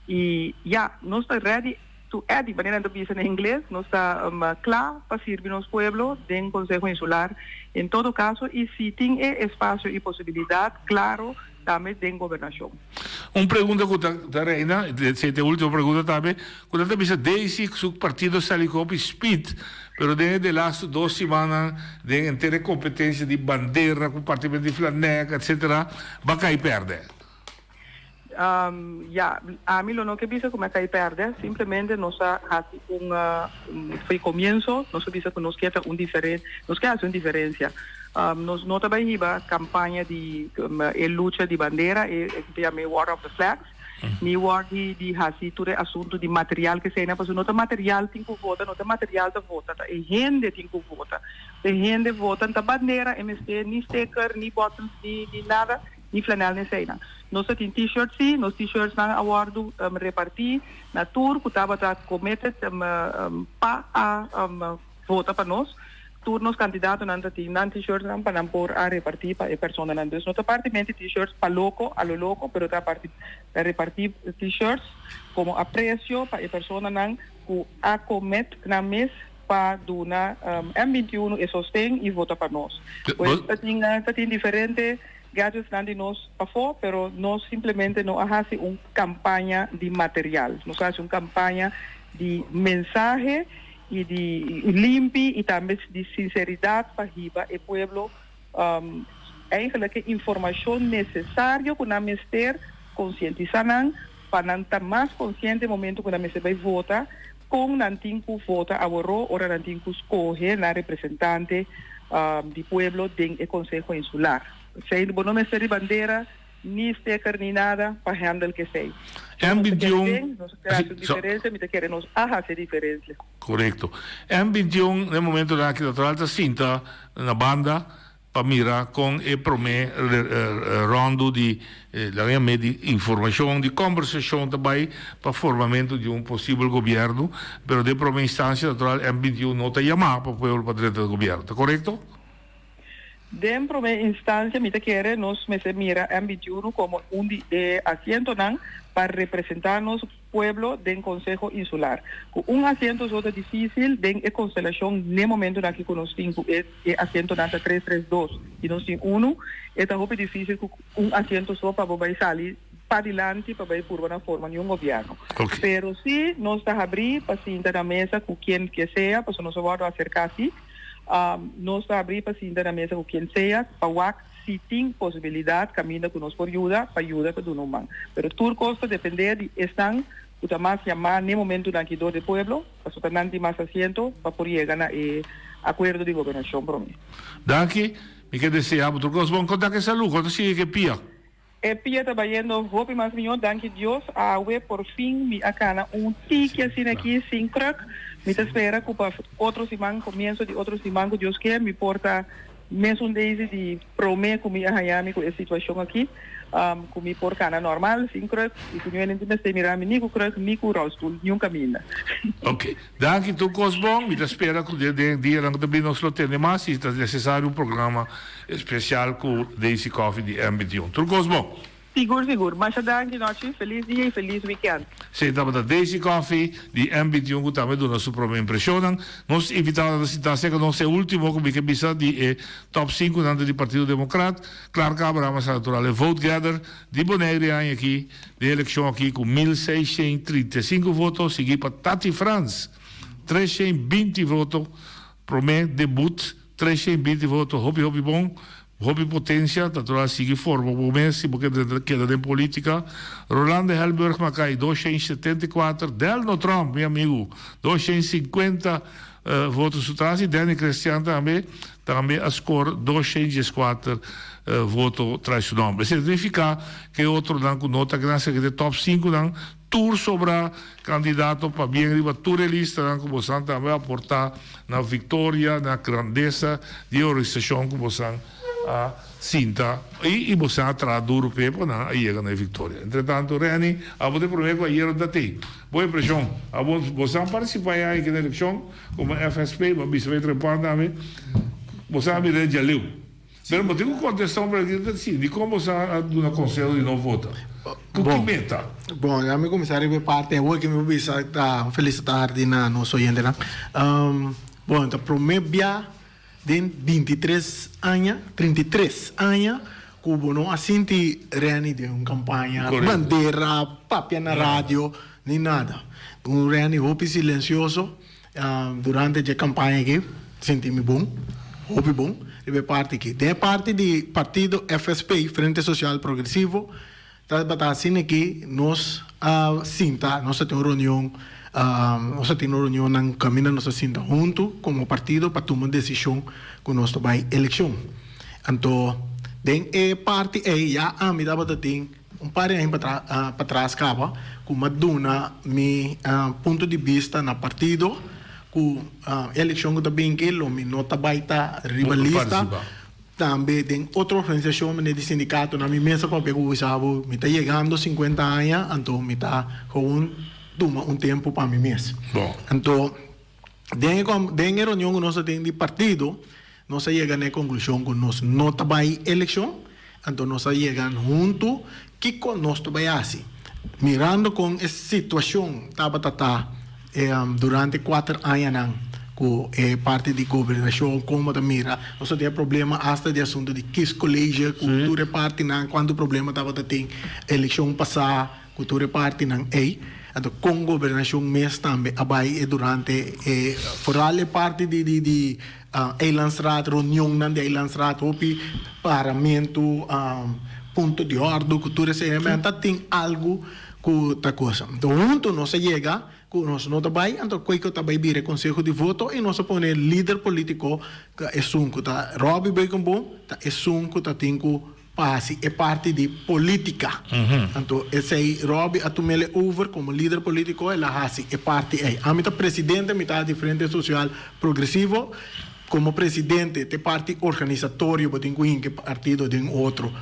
y ya, nos está ready to add, de maneira de dizer em inglês, nós está claro para servir nosso pueblo do Consejo Insular, em todo caso, e se tem espaço e possibilidade, claro, também tem governação. Uma pergunta da Reina, a última pergunta também, quando você diz desde que o partido saliu com speed, pero desde as 2 semanas, de ter competência de bandeira, compartimento de flanega, etc., vai cair perder. A mí lo no que dice como que hay perde, simplemente nos hace fue comienzo, nos dice que nos queda un diferencia. Nos nota iba campaña de lucha de bandera, se llama War of the Flags, ni war de hace todo asunto de material que se na, pues nota material tem que vota, nota material de vota, e gente tem que vota, e gente vota na bandeira, MST, ni sticker, ni buttons, ni nada, ni flanel, ni cena. Nós temos t-shirts, sim, nos t-shirts na awardo repartir na tour, que estava committed para votar para nós. Tour nos candidatos não tem t-shirts para pôr a repartir para a pessoa não. Então, outra parte mente t-shirts para loco, a lo loco, pero outra parte para repartir t-shirts como aprecio para a pessoa não que a commit na mês para donar M21 e sostém e votar para nós. Pois tem diferente gadgets de nos pafó, pero no simplemente no hace una campaña de material, nos hace una campaña de mensaje y de limpio y también de sinceridad para el pueblo eigenlijk informação necessária que nós ter conscientizando para não estar mais consciente no momento que nós vai votar, com nantinho vota a borro, ora nantinho escolhe na representante do pueblo do Conselho Insular. Se não me ser bandeira, ni sticker ni nada para handle que sei. M21 diferença, me queremos hacer diferença. Correcto. M21 no momento da que natural ta cinta na banda para mira com e prome rondo di di informação, di conversação também para formamento de possível governo, pero de prome instância natural M21 não te chamar para o povo para direito do governo, tá correto? Dentro da instância, me quer nos mira M21 como asiento para representar nosso pueblo do Conselho Insular. Com asiento é difícil, a constelação, no momento que nós temos asiento 332 e nós temos é difícil com asiento só para sair para adiante, para por uma forma de governo. Okay. Pero se nós está abrir para sentar na mesa com quem que seja, para nós vamos acercar-se, nós abrir para sentar na mesa com quem seja, para se tem possibilidade, caminha conosco por ajuda para do não. Pero tudo costa depender de estão o mais chamar no momento da que do pueblo, para so tanto mais assento para por chegar na acordo de governação para mim. Danke, me quer dizer, outro coisa bom contar que saúde, quando se que pia. Pia trabalhando, roupa mais melhor, danke Deus, por fim me acana tique assim aqui sem crack. Me espera que para outro semana, começo de outro semana, Deus quer, me porta mesmo desde de prometer que me arranhame com essa situação aqui, que me porta na normal, sem crack, e que eu não tenho mirar me nem com crack, nem com rostul, nenhum caminho. Ok, danke tu Cosbon, me espera que o dia lang também nós lo temos, mas é necessário programa especial com Daisy Coffee de M21. Tu Cosbon. Seguro. Mas danke noite, feliz dia e feliz weekend. Se estava da Daisy Coffee di M21 que também dona sua própria impressão. Nós invitamos a citar que nós é o último que bisa de top 5 dentro do Partido Democrata. Claro que Abraham natural é vote gather de Bonaire aqui, de eleição aqui com 1.635 votos, seguido para Tati France, 320 votos, promete debut, 320 votos, hobby bom. Hobby potência, natural sigue forma, o mês, porque queda em política. Rolando Helberg Macai, 274, Delno Trump, meu amigo, 250 votos atrás, e Danny Cristian também a score 204 votos atrás do nome. Significa que outro com nota grande que de top 5 tour sobre candidato para bem riba tour lista que você também aportar na vitória, na grandeza de organização que você a cinta e você traduz o pepo na chega na vitória. Entretanto, Reni, a você prometo que era da te. Boa impressão. A você participar aí na eleição como FSP, mas você vai trepar também. Você vai me já leu. Mas eu tenho contestação para dizer de como você dá conselho de não votar. Bom, já me começaram a parte hoje que me bisa tá felicitar de na nosso oyente lá. Bom, então prometo de 23 anos, 33 anos, que não assiste Reni de uma campanha, bandeira, papel na rádio, nem nada. Um Reni hope silencioso durante a campanha aqui, senti-me bom, hope bom, e parte aqui. De parte do partido FSP, Frente Social Progressivo, está assim aqui, nós sinta, nós temos reunião. Nós temos reunião na caminho, nós sentamos juntos como partido para tomar decisão com nós vai eleição. Então, den parte já me dava tem par de anos para trás acaba como dona mi ponto de vista na partido com eleição que também que lo mi nota baita rivalista. Também tem outra organização de sindicato na minha mesa para pegar o sábado, me está chegando 50 anos, então me está com toma tempo para mim mesmo. Então, dentro da reunião que nós temos de partido, nós chegamos à conclusão que nós não trabalhamos eleição, então nós chegamos juntos que nós trabalhamos. Mirando com essa situação, durante 4 anos, com parte de governação, como da mira, nós temos problema hasta de assunto de que colégio, cultura parte, quando o problema estava tendo eleição passada, cultura parte, então, com governação mês também, abai durante fora parte de Eilandsraad, reunião de Eilandsraad, opi parlamento, ponto de ordem, cultura, tem algo que outra coisa. Então, junto nós chega, nós não trabalha, então que eu trabalho vira conselho de voto e nós põe líder político que é sunco, tá Robbie Beckenbom, tá é sunco, tá tinco passe é parte de política. Então esse aí Robbie atumele over como líder político ela hasi é parte aí. A mita presidente, mita de Frente Social Progressivo. Como presidente de parte organizatório, botin que partido de outro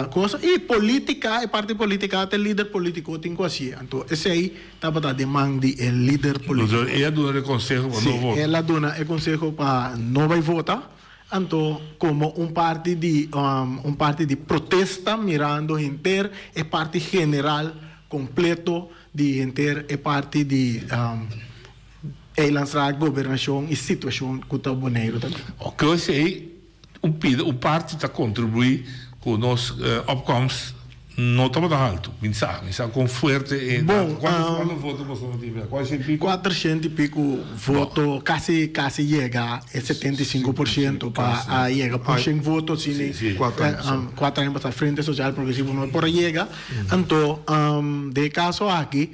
coisa e política, é parte política, até líder político tem assim. Então esse aí estava da demanda de líder político. E ela dona conselho para não votar. Ela dona o conselho para não vai votar. Então como parte de protesta mirando inteiro é parte general completo de inteiro é parte de lançar governação e situação que está boneiro também. Ok, eu sei, o parte está contribuir com os opcoms não está muito alto, mensagem com forte e bom, quando voto você não tiver 400 e pico voto quase chega a 75% para chega puxem voto sim 4 anos para Frente Social Progressivo não por chega então de caso aqui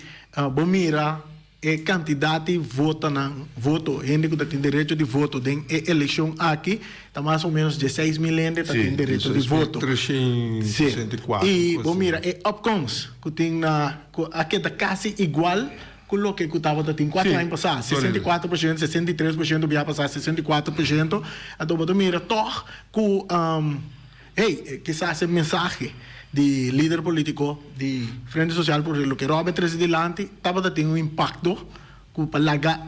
bom mira e candidato vota gente que tem direito de voto em eleição aqui está mais ou menos 16 mil gente tem direito de voto 364 e bom mira é opcoms que tem aqui está quase igual com o que estava tem 4 anos passados 64%, 63% vai passar 64% então bom mira toch com quizás a mensagem de líder político de Frente Social por lo que Robert Presidente estava tendo impacto com palaga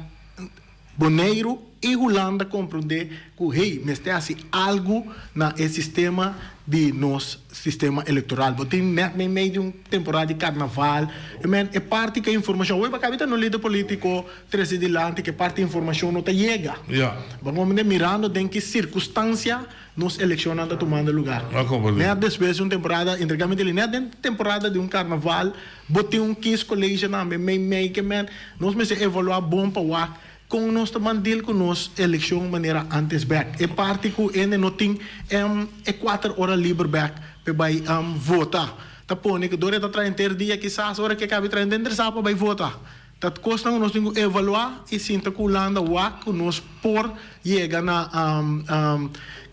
boneiro e Holanda compreender que mas tem assim algo na sistema de nosso sistema eleitoral. Tem meio de temporada de carnaval, é parte que a informação, hoje para no líder político presidente que parte da informação não chega. Vamos mirando em que circunstância nos eleições tomando lugar. Depois uma temporada, entregamente ele temporada de carnaval, botei kiss colégio na meio que nós me evaluar bom para com nós também deal com nós eleição maneira antes back. É parte que ainda não tem 4 horas livre back para votar. Tá põe que dore tá trazer dia que sa hora que cabe trazer dentro sa para votar. Tá custa nós temos que evaluar e sinta que Holanda que nós por chega na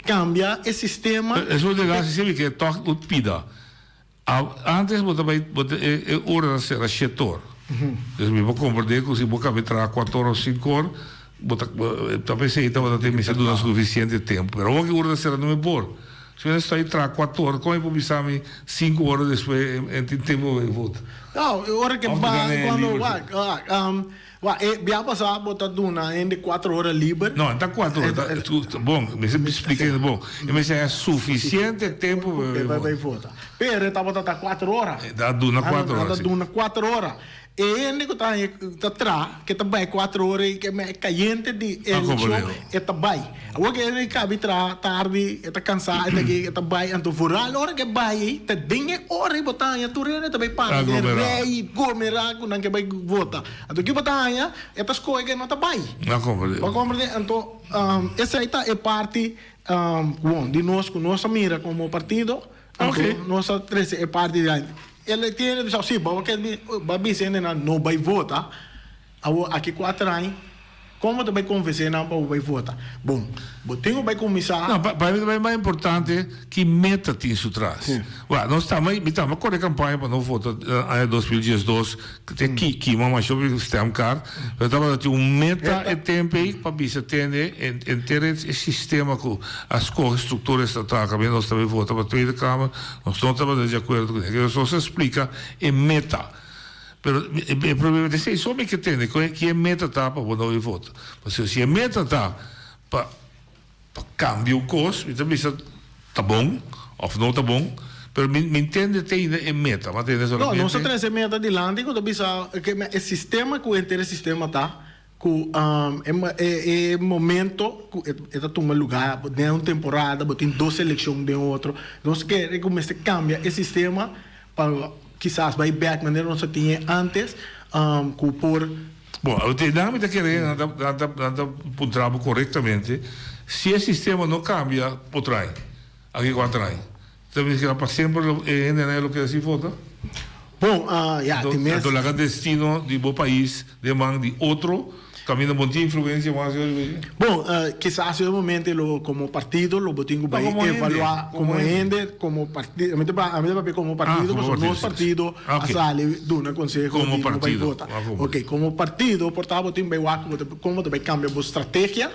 cambia o sistema. Isso de lá se que toca o pida. Antes é hora de ser a setor. Dus we compreender que se você vai entrar 4 horas 5 horas, talvez você estava tendo o suficiente tempo. Mas o que hora será não é por. Se você está entrar 4 horas, como é que você 5 horas depois em tempo de voto? Não, hora que vai quando vai passar botar duna em 4 horas livre. Não, está 4 horas. Bom, me expliquei bom. Mas é suficiente tempo para votar. Pero estava tá 4 horas. Dá duna 4 horas. Dá duna 4 horas. E ele que está atrás, que está bem 4 horas e que é caliente de eleição, está bem. O que ele cabe tarde, está cansado, está bem, então furar a hora que vai, está bem hora e botar a turena também para rei, gomerar, com que vai votar. Então que botar estas coisas que não está bem. Não compreender. Então essa aí é parte de nós com nossa mira como partido, nossa 13 é parte de ele tem disse assim, porque babi sendo não vai votar, aqui 4 anos, como tu vai convencer não para vai votar? Bom, tenho vai começar. Não, para mim é mais importante que meta tem isso atrás. Nós estamos com a campanha para não votar em 2012, que tem que mas sobre o sistema card, eu estava tendo meta e tempo para bisa atender em ter esse sistema com as estruturas estatais, também nós também votamos para a Tweede Kamer, nós não estamos de acordo com isso, só se explica em meta. Pero o problema é que só me que entende que é meta tá para não ir voto. Porque se é meta tá para cambiar o curso, então isso tá bom ou não tá bom, pero me entende tem é meta, mas tem só não só traz meta de lande quando bisa que o sistema que o inteiro sistema tá que é momento que está tomando lugar, tem uma temporada, tem 2 eleições de outro, nós queremos começar a cambiar esse sistema para quizás vai back maneira não se tinha antes por Bom, eu tenho que querer apontar corretamente. Se o sistema não cambia, por trás, aqui com atrás. Também que para sempre é o que se vota. Bom, então o destino de bom país demanda de outro caminho de influência mais. Bom, quizás no momento como partido lo botingo vai evaluar como ende, como partido, a mim como partido, mas não partido a sale do na conselho como partido. Ok, como partido, portanto botingo vai como vai cambiar a estratégia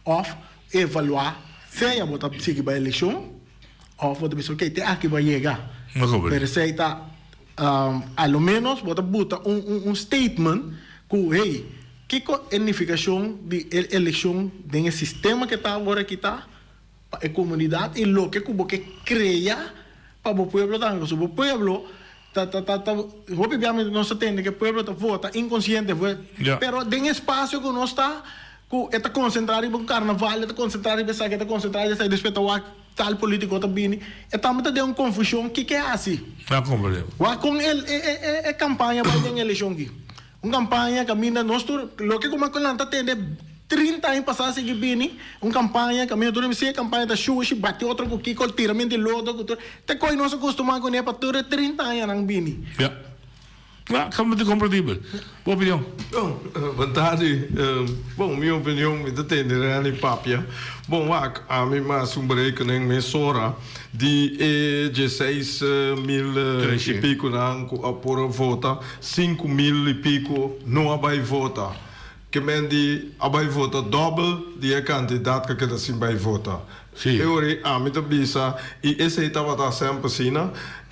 of evaluar se a botar seguir a eleição of botar pessoa que tem aqui vai chegar. Pero se está ao menos botar statement que hey, que a unificação de eleição de sistema que está agora aqui está a comunidade e lo que cria para o povo também. O povo obviamente não se entende que o povo vota inconsciente, pero tem espaço que não está está concentrado em carnaval, está concentrado em pensar que está concentrado em respeito ao tal político também. E também tem uma confusão que é assim. Com a campanha para a eleição aqui. Uma campanha que caminha nós lo que como a gente tem 30 anos passados que vini, uma campanha caminha tudo a campanha da Xuxa, bate outro com que com tiramento de lodo, te coi nós acostumamos com para tudo 30 anos não vini. Como de compreensível. Boa opinião. Vontade, bom, minha opinião, me detende, né, papia. Bom, a mim mais break nem mesora de 16 mil e pico não por vota, 5 mil e pico não vai votar. Que mendi vai votar dobro de candidato que assim vai votar. Eu a mim bisa e esse estava tá sempre assim,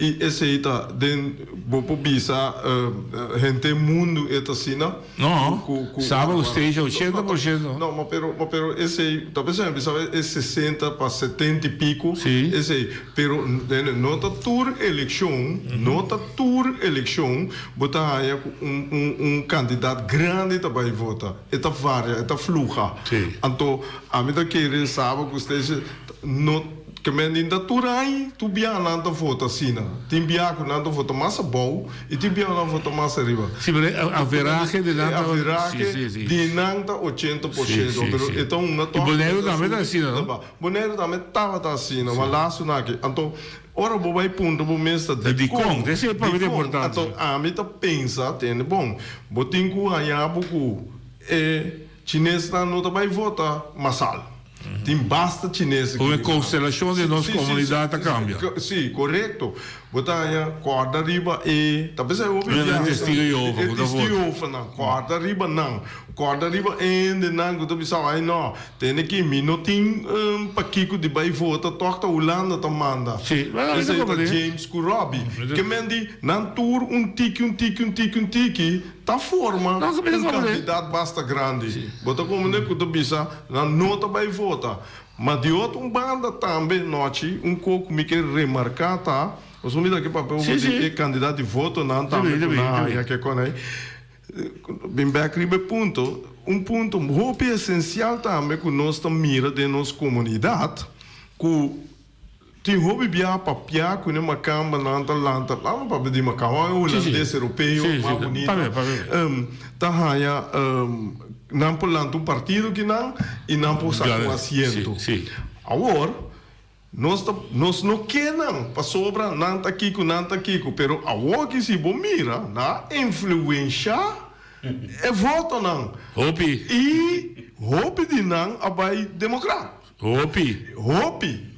e esse está den bopo bisa gente mundo é assim, não? Sabe o esteja 80%. Não, mas pero esse talvez sabe é 60 para 70 e pico. Esse, pero nota tour eleição, botar aí candidato grande também vota. Eta varia, eta fluga. Então a mim querer sabe que esteja no que menina turai tu biar nanta foto assim, tem biar com nanta foto massa bom e tem biar nanta foto massa riba. Sim, a veragem de nanta de nanta 80%, pero então uma toca. Boneiro também tá assim, não? Boneiro também tava assim, mas lá sunaki. Então ora vou vai ponto pro mês de com, esse é para mim importante. Então a mim tá pensa, tem bom, botinho aí a pouco chinês não vai votar massal. Tem basta chinês. Come constelação de nossa comunidade cambia. Sim, correto. Botar aí corda riba e talvez eu ouvi corda riba não. Corda riba ainda não que tu bisa aí não. Tem aqui minutinho paquico de vai votar toca Holanda tá manda. Sim, James Kurobi. Que mendi não tour tiki tá forma candidato basta grande. Botar como que tu bisa não nota vai votar. Mas de outro banda também noite coco me quer remarcar tá. Os homens aqui papel de candidato de voto não também na que conai. Bem backribe ponto muito essencial também que nós mira de nossa comunidade que tem hobby bia papia que nem macamba nanta lanta lá para pedir macamba holandês europeu mais bonito tá haya não por lanto partido que não e não por saco assento agora nós não queremos para sobra nanta kiko, pero a que se bom mira na influência é voto não. E hopi de não abai democrata. Hopi.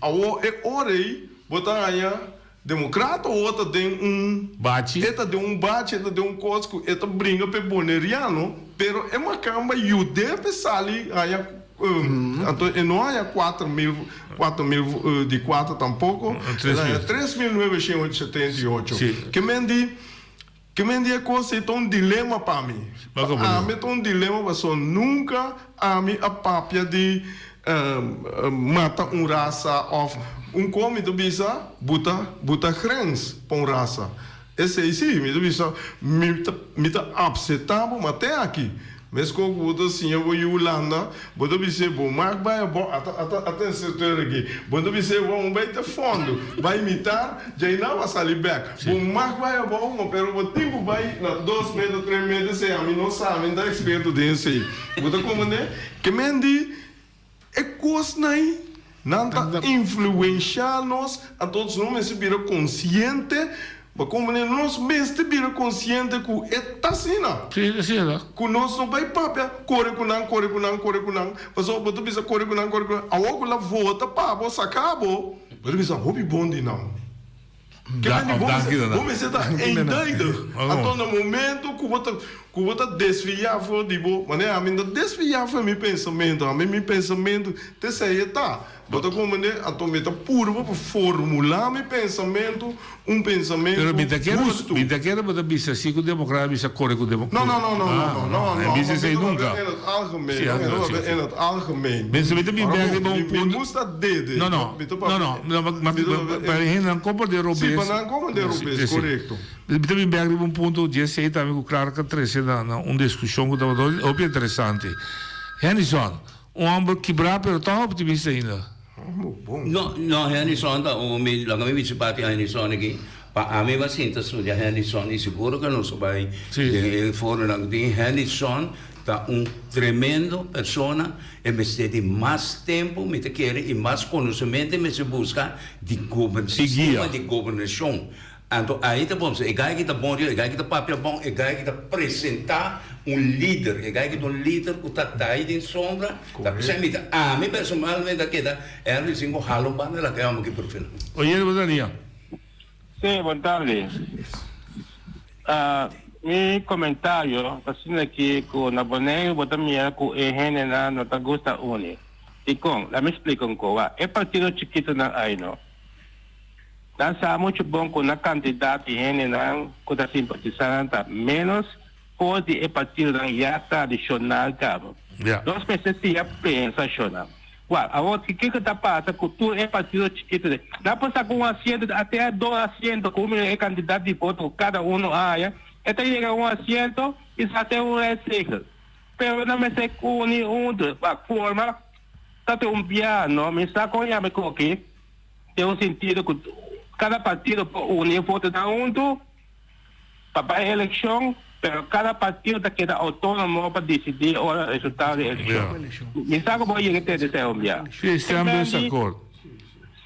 A orei botar aí democrata ou outra tem bate. Eta de bate, eta de cosco, eta brinca pe boneriano, pero é uma camba yude pe sali aí então, não há 4 mil de 4 tampouco, 3.978. Que mendi a coisa é um dilema para mim. A mim é um dilema, mas nunca a mim a papia de mata raça ou come do bisa, buta grens para raça. Esse aí sim, me bisa, me tá upsetado, mas até aqui. Mas com o outro assim, eu vou em Holanda, bota você bom, mas vai bom, até setor aqui, bota você bom, vai ter fundo, vai imitar, já não vai sair back. Bom, mas vai bom, pero o tempo vai na 2 meses, 3 meses, se a mim não sabe, não é experto desse aí. Bota como né? Que mendi é coisa aí, não tá influenciar nós, a todos nós se vira consciente. Mas como nós mesmos te vira consciente que é assim, não? Sim, sim, não. Que nós não vai papia, corre com não. Mas o boto bisa corre com não. A outra lá volta, pá, você acabou. Mas bisa, hobby bom de não. Que vamos estar em doido. Então, no momento que você desviar, mas a mim desviar foi meu pensamento. A mim pensamento, te sei, tá. Bota como né, a tometa puro para formular meu pensamento, pensamento justo. Me daquela bota bisa assim que o democrata bisa corre com o democrata. Não. Bisa sei nunca. É no algemeen. É no algemeen. Mensen weten wie berg de bom ponto. Moest dat deden. Não, mas para ele não como de robes. Sim, para não como de robes, correto. Então me berg de bom ponto, dia sei também com claro que trece na discussão que estava muito interessante. Henderson, homem quebrar, pero tão optimista ainda. No, Henderson, la kami simpati Henderson aqui. A mim vai sinta studia Henderson e seguro que não vai. Fora lang din Henderson tá tremendo persona e me stede mais tempo, me te quer e mais conhecimento me se busca de sistema de governação. Então aí tá bom, e gai que tá bom, e gai que tá papel bom, e gai que tá apresentar líder, e gai que líder que tá aí em sombra, tá pensando, a mim personalmente aqui tá, é um cinco halom para lá que é um que perfil. Oye, Botaria. Sim, boa tarde. Mi comentário, assim aqui com na boneio, botamia com e rene na não tá gosta uni. E com, lá me explica um pouco, é partido chiquito na aí não. Nasa muito bom com a candidato de rene não, com a simpatizante menos pode é partido na já tradicional cabo. Nós precisamos pensar nacional. Agora, o que está passando? Cultura é partido chiquito. Dá para passar com um assento, até 2 assentos, como é candidato de voto, cada um até chega um assento e até um reciclo. Pero não me sei com a forma, está um piano, me está com a aqui, tem um sentido que cada partido unir voto da para a eleição, pero cada partido queda autônomo para decidir o resultado da eleição. Me sabe como é que tem de ser um dia? Sim, estamos de acordo.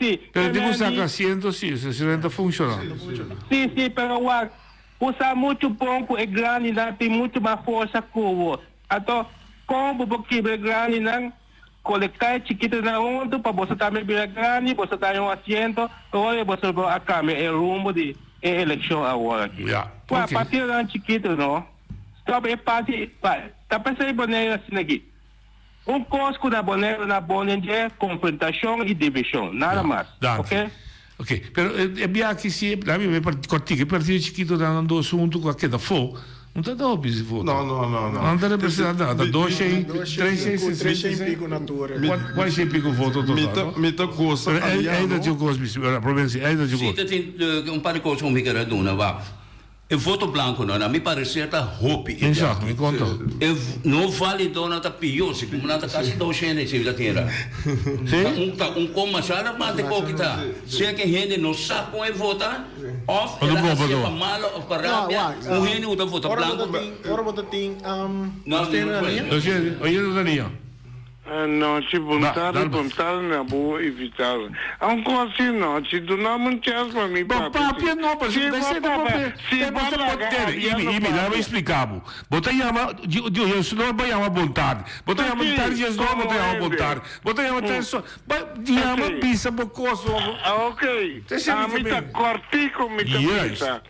Sim. Pero tipo saca asiento, sim, se não funciona. Sim, pero usa muito bom, é grande, tem muito mais força que o outro. Então, como porque é grande, coletar chiquito na para você também vir grande, você tá em um assento, ou você vai a câmera, é rumo de eleição agora aqui. A partir da chiquito, não? Sobre parte, tá pensando boneiro assim aqui. Cosco da boneiro na boneiro é confrontação e divisão, nada mais. Ok, pero abbiamo che si abbiamo partito chiquito da andando assunto qualche da fo. Non ti do bisogno. No. Non te ne presenta da 2 3 pico natura. Qual è il pico voto totale? Meta cosa. Hai da giù così, la provincia, hai da giù. Sì, un po' di cose mi raduna, va. E voto blanco non mi pare certa hopi. Esatto, mi conto. E non vale dona ta più, se come nata quasi 200 ci la tira. Un comma sarà ma te pochita. Se che gente non sa come vota, off e la sia pa malo o pa rabbia. Un gente uta vota blanco. Ora vota ting Oye, No, ci puntare na boa evitar. Anche assim não, ci donamos um chance para mim. Papia não, mas você não vai explicar. Bota chama, eu não vai chamar vontade. Bota chama vontade, Jesus não vai chamar vontade. Bota chama tenso, chama pisa bocoso. Ok. A mim tá cortico, me tá pisa.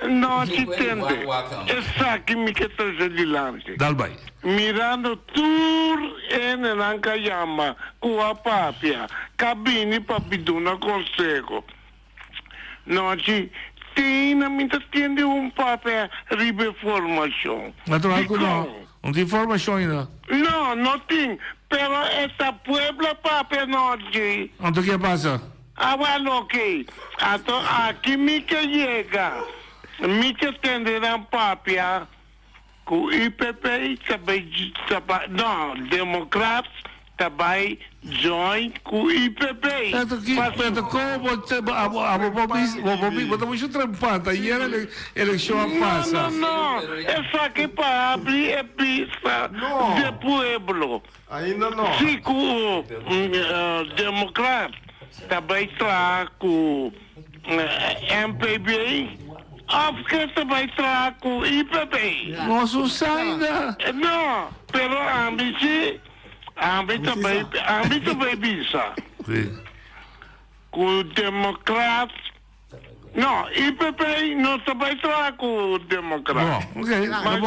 Não ci tende. Essa que me quer trazer de lance. Dalbai. Mirando tur ene nanka yama kua papia cabine para pedir um conselho. Não ci tina me tiende papel ribe formação. Natural que não tem formação ainda. Não tem. Pero esta puebla papel não ci. Então o que passa? Bueno, ok. Então aqui me que chega, me que tenderão papia. com IPP não, Democrats também join com IPP. Pero como vamos trampanta e era eleição passa. Não, é só que para abrir a pista de pueblo. Ainda não. Sim, com Democrat também está com MPB. Porque também está com IPP. Nossa, saída. Não, pero a mim também bisa. Com Democrat. Não, IPP não também está com Democrat. Ok, mas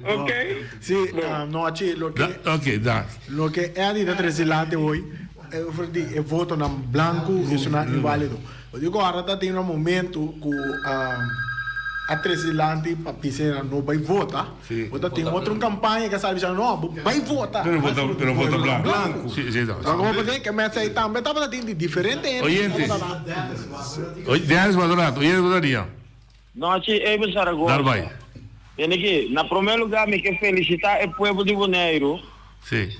ok? Sì, no, lo che è di Tresilante voi è voto na blanco e sono invalido. Eu digo, agora tem um momento que a Tresilante para piscina não vai votar. Então tem outra campanha que sabe já não vai votar. Pero vota blanco. Sim, sim. Agora você que começa aí também estava tendo diferente. Dennis Madonato, e votaria? Não, se é bem Saragossa. Dar vai. Tem aqui, na primeiro lugar me quero felicitar o povo de Bonaire. Sim.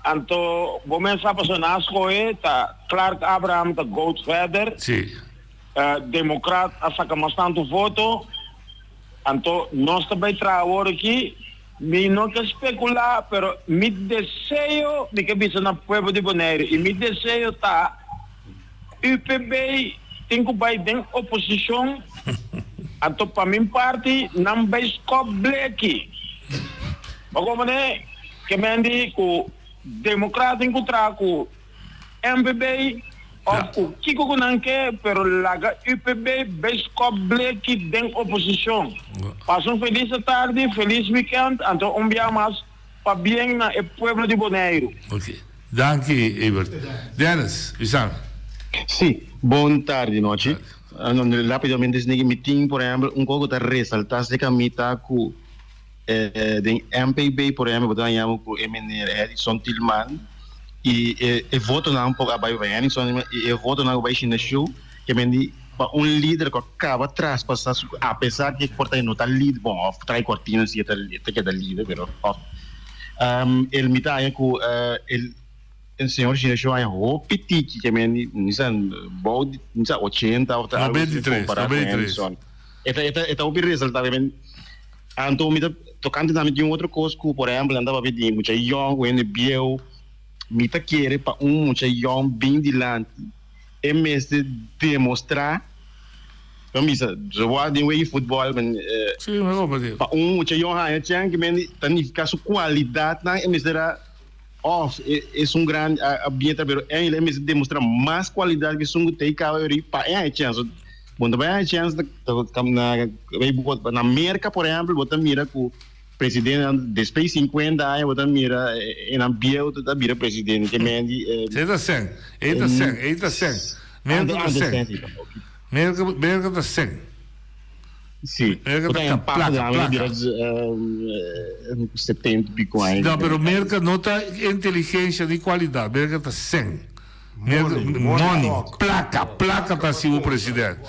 Então, vou começar a passar na escola, tá Clark Abraham, tá Goldfeder. Sim. Democrata, a sacar bastante voto. Então, nós também trabalhamos aqui. Me não quero especular, mas me desejo de que bisa na povo de Bonaire. E me desejo tá UPB tem que vai dentro oposição. Então, para minha parte, não vai escolher aqui. Como é que me diz que Democrata encontrar com MPB ou com Kiko não quer, pero laga UPB vai escolher aqui dentro oposição. Passam feliz tarde, feliz weekend. Então, dia mais para bem na povo de Bonaire. Ok. Danke, Ebert. Dennis, Wissam. Sim, boa tarde, noite. Rapidamente, nesse meeting, por exemplo, pouco de ressaltar se que a mita com de MPB, por exemplo, eu com MNR Edison Tillman e voto não pouco abaixo vai Edison e voto não vai na show que me para líder que acaba traspassar apesar que porta não tá líder bom trai cortina se tá que da líder pero ele mita aí com el senhor Ginecho aí o petit que me nisan bode nisan 80 ou 93 Eta o resultado bem Anto mita tocante também de outra coisa que por exemplo andava pedindo muito young when biel mita querer para muito young bem dilante é mesmo demonstrar vamos dizer jogar de way futebol men sim mas como dizer para muito young aí tinha que men tanificar sua qualidade na é mesmo off é grande ambiente pero ele mesmo demonstra mais qualidade que sungo tem que para é chance quando vai a chance na América por exemplo você mira que o presidente depois 50 anos você mira em ambiente da mira presidente que mendi Eita sen Merca da sen Sim, Merca placa 70 pico anos não, pero Merca não tá inteligência de qualidade Merca da sen Money, placa para ser o presidente.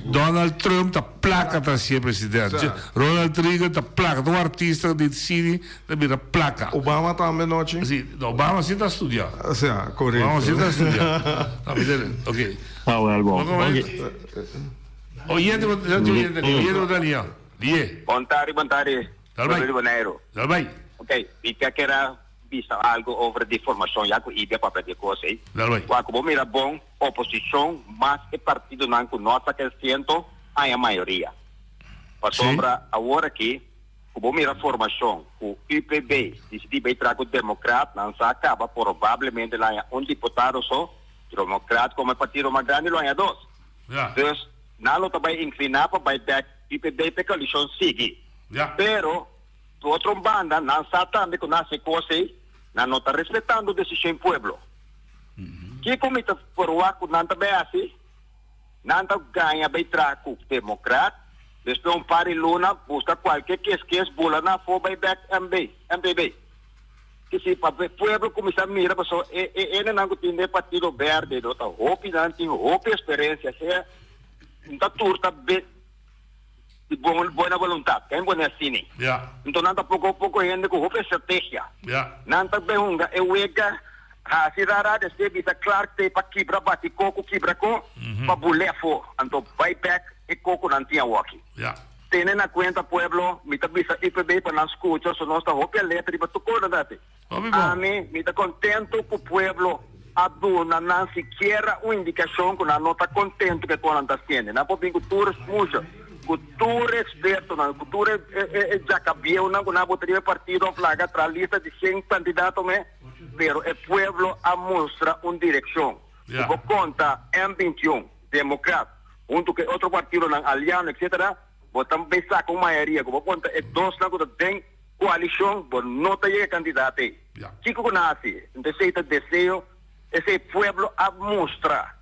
Donald Trump tá placa para ser presidente. Ronald Reagan tá placa, do artista de cine da vira placa. Obama também não tinha. Sim, Obama sim tá estudando. Sim, correto. Obama sim tá estudando. Tá me ok. Ah, well, bom. Oyente Daniel. Die. Boa tarde. Dal vai. Ok, e que era vista algo over de formação já com ideia para pedir coisa aí. Como mira bom, oposição, mas o partido não conosco que siento a maioria. Para sombra agora aqui, como mira formação, o IPB, se vai trazer o democrata, não se acaba provavelmente lá deputado só, democrata como partido mais grande lá é dois. Então, não também inclinar para vai dar IPB para coalição seguir. Pero do outro banda não está também com essa coisa não está respeitando a decisão do povo. Que como está por o arco não está bem assim, não está ganha bem trago o democrata, depois pare luna busca qualquer que bola na for by back MPB. Que se para o povo começar a mirar para só ele não tem partido verde, não está hope não tem hope experiência, se não está turta bem de buena voluntad, que es buena cine. Entonces, nada poco gente con otra estrategia. Nada behunga, wega, si rara, desde bisa claro que para quebrar bate coco, quebra co, para bulefo, entonces buyback e coco nantia walkie. Tienen a cuenta pueblo, mita bisa IPB para não escuchar, so nossa roupa letra para tu cor date. A mim, mita contento com o pueblo, a dona não sequer uma indicação que não está contente que tu não está tendo. Não pode vir cultura muita, cultura experto, não cultura já cabia, não botaria partido a flaga para a lista de 100 candidatos, pero o pueblo a mostra uma direção. Por conta M21, democrata, junto com outro partido, aliado, etc., botam pensar com maioria, como conta é dois não tem coalição, bom não tem candidato. Chico que nasce, desejo esse pueblo a mostrar.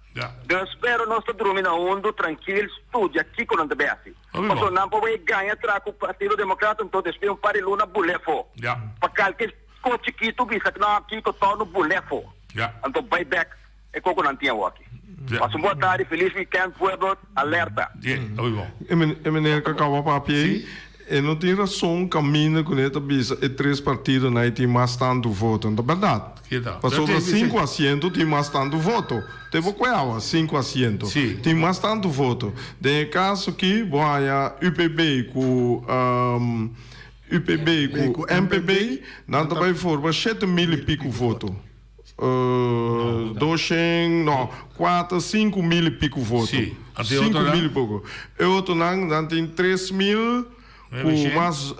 Eu espero nós dormir na mundo tranquilo, estudia aqui com não deve assim. Porque não pode ganhar trago o Partido Democrata, então espero para luna bulefo. Para qualquer coisa chiquito visa que não aqui que tá no bulefo. Então buyback é como não tinha aqui. Mas boa tarde, feliz weekend, pueblo, alerta. Meneer Cacau Papier, não tem razão caminho com esta bisa e 3 partidos não tem mais tanto voto, não é verdade? Passou de 5 assentos, tem mais tanto voto. Teve qual 5 assentos, tem mais tanto voto. De caso que boia UPB com MPB, não vai formar 7 mil e pico votos. 4, 5 mil e pico votos. 5 mil e pouco. E outro não tem 3 mil, mas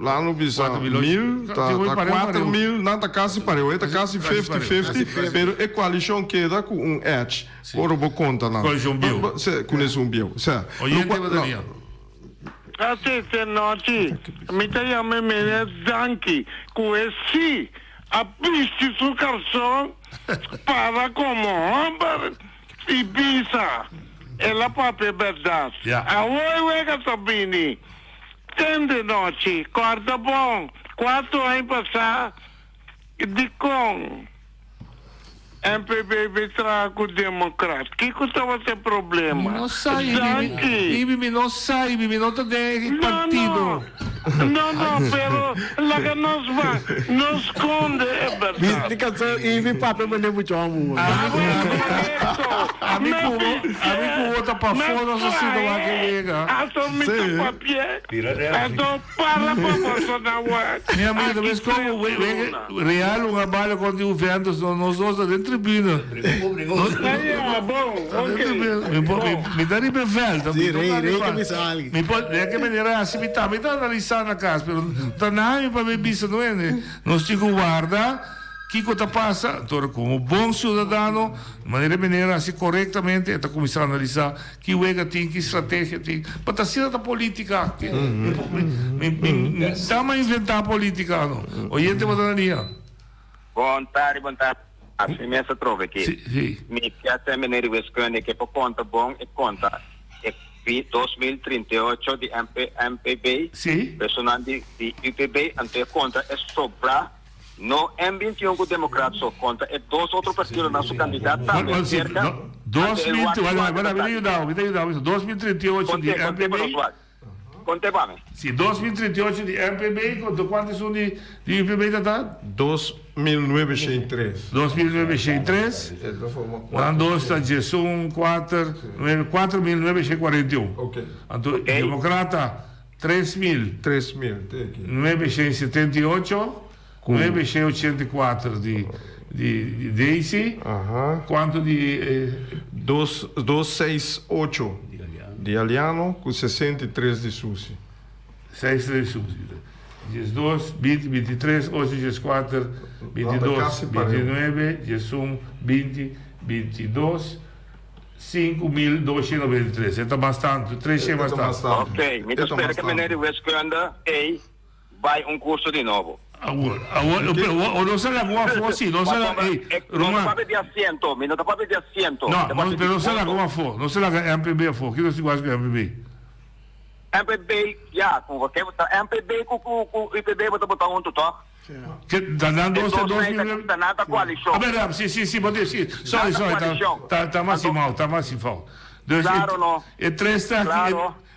lá no Bisa 1.000, tá 4 mil, não está quase pareu, está quase 50-50, mas a coalição queda com um edge. Por uma conta, não. Com um bio. Essa noite, me chama Danke, com esse abiste su calzón para como hombre y visa. Es la propia verdad. Ahora juega Sabini. Tende noche, quarta bom, 4 anos passar, de com MPB trago democrata. Que estava esse problema? Não sai, Ibi, não sai, Ibi, não tem partido. Não, pero la que nos va, nos esconde, é verdade. Di canção Ibi, papo, mas nem muito amor. Amigo, outra para fora, não sei se não vai chegar. Então, me dá papel. Então, para você na web. Minha amiga, mas como real, trabalho com o vento, nós dois da tribuna. Mi dá de bevelta. Sì, rei che mi salgi. Mi pode, é que maneira assim, me tá analisando na casa, pero tá nada para ver isso, não é? Nós temos que guardar. Kiko ta passa, então como bom cidadão, de maneira assim corretamente, está começando a analisar que uega tem, que estratégia tem, para ser da política, estamos a inventar política, não? Oyente Badania. Bom tarde. Assim mesmo trova aqui. Me piace maneira vescane que por conta bom e conta. 2038 de MPB, personal de UPB, ante conta é sobrar. No M21 com o democrata só conta, é 2 outros partidos nosso candidato também. 2038 de MPB. Conte para mim. Sim, 2038 de MPB, quantos são de UPB? 2.903. 2.903. Quando está de 4.941. Ok. Então, democrata, 3.978. 984 de Daisy, quanto de 268 de Aliano com 63 de Susi. 63 de Susi. 12, 20, 23, 8, 4, 22, 29, 21, 20, 22, 5.293. Está bastante, 3 é bastante. Ok, me espero que a menina Westgranda vai curso de novo. O não será alguma força, não será. Não pode de assento, não pode de assento. Não, pero não será alguma força, não será MPB a força. O que você gosta de MPB? MPB, já, com o que MPB com o IPB, você botar um total. Que está dando 2 nada coalição. Sim, pode ser. Sorry, está máximo. Claro, não. E 3 está aqui.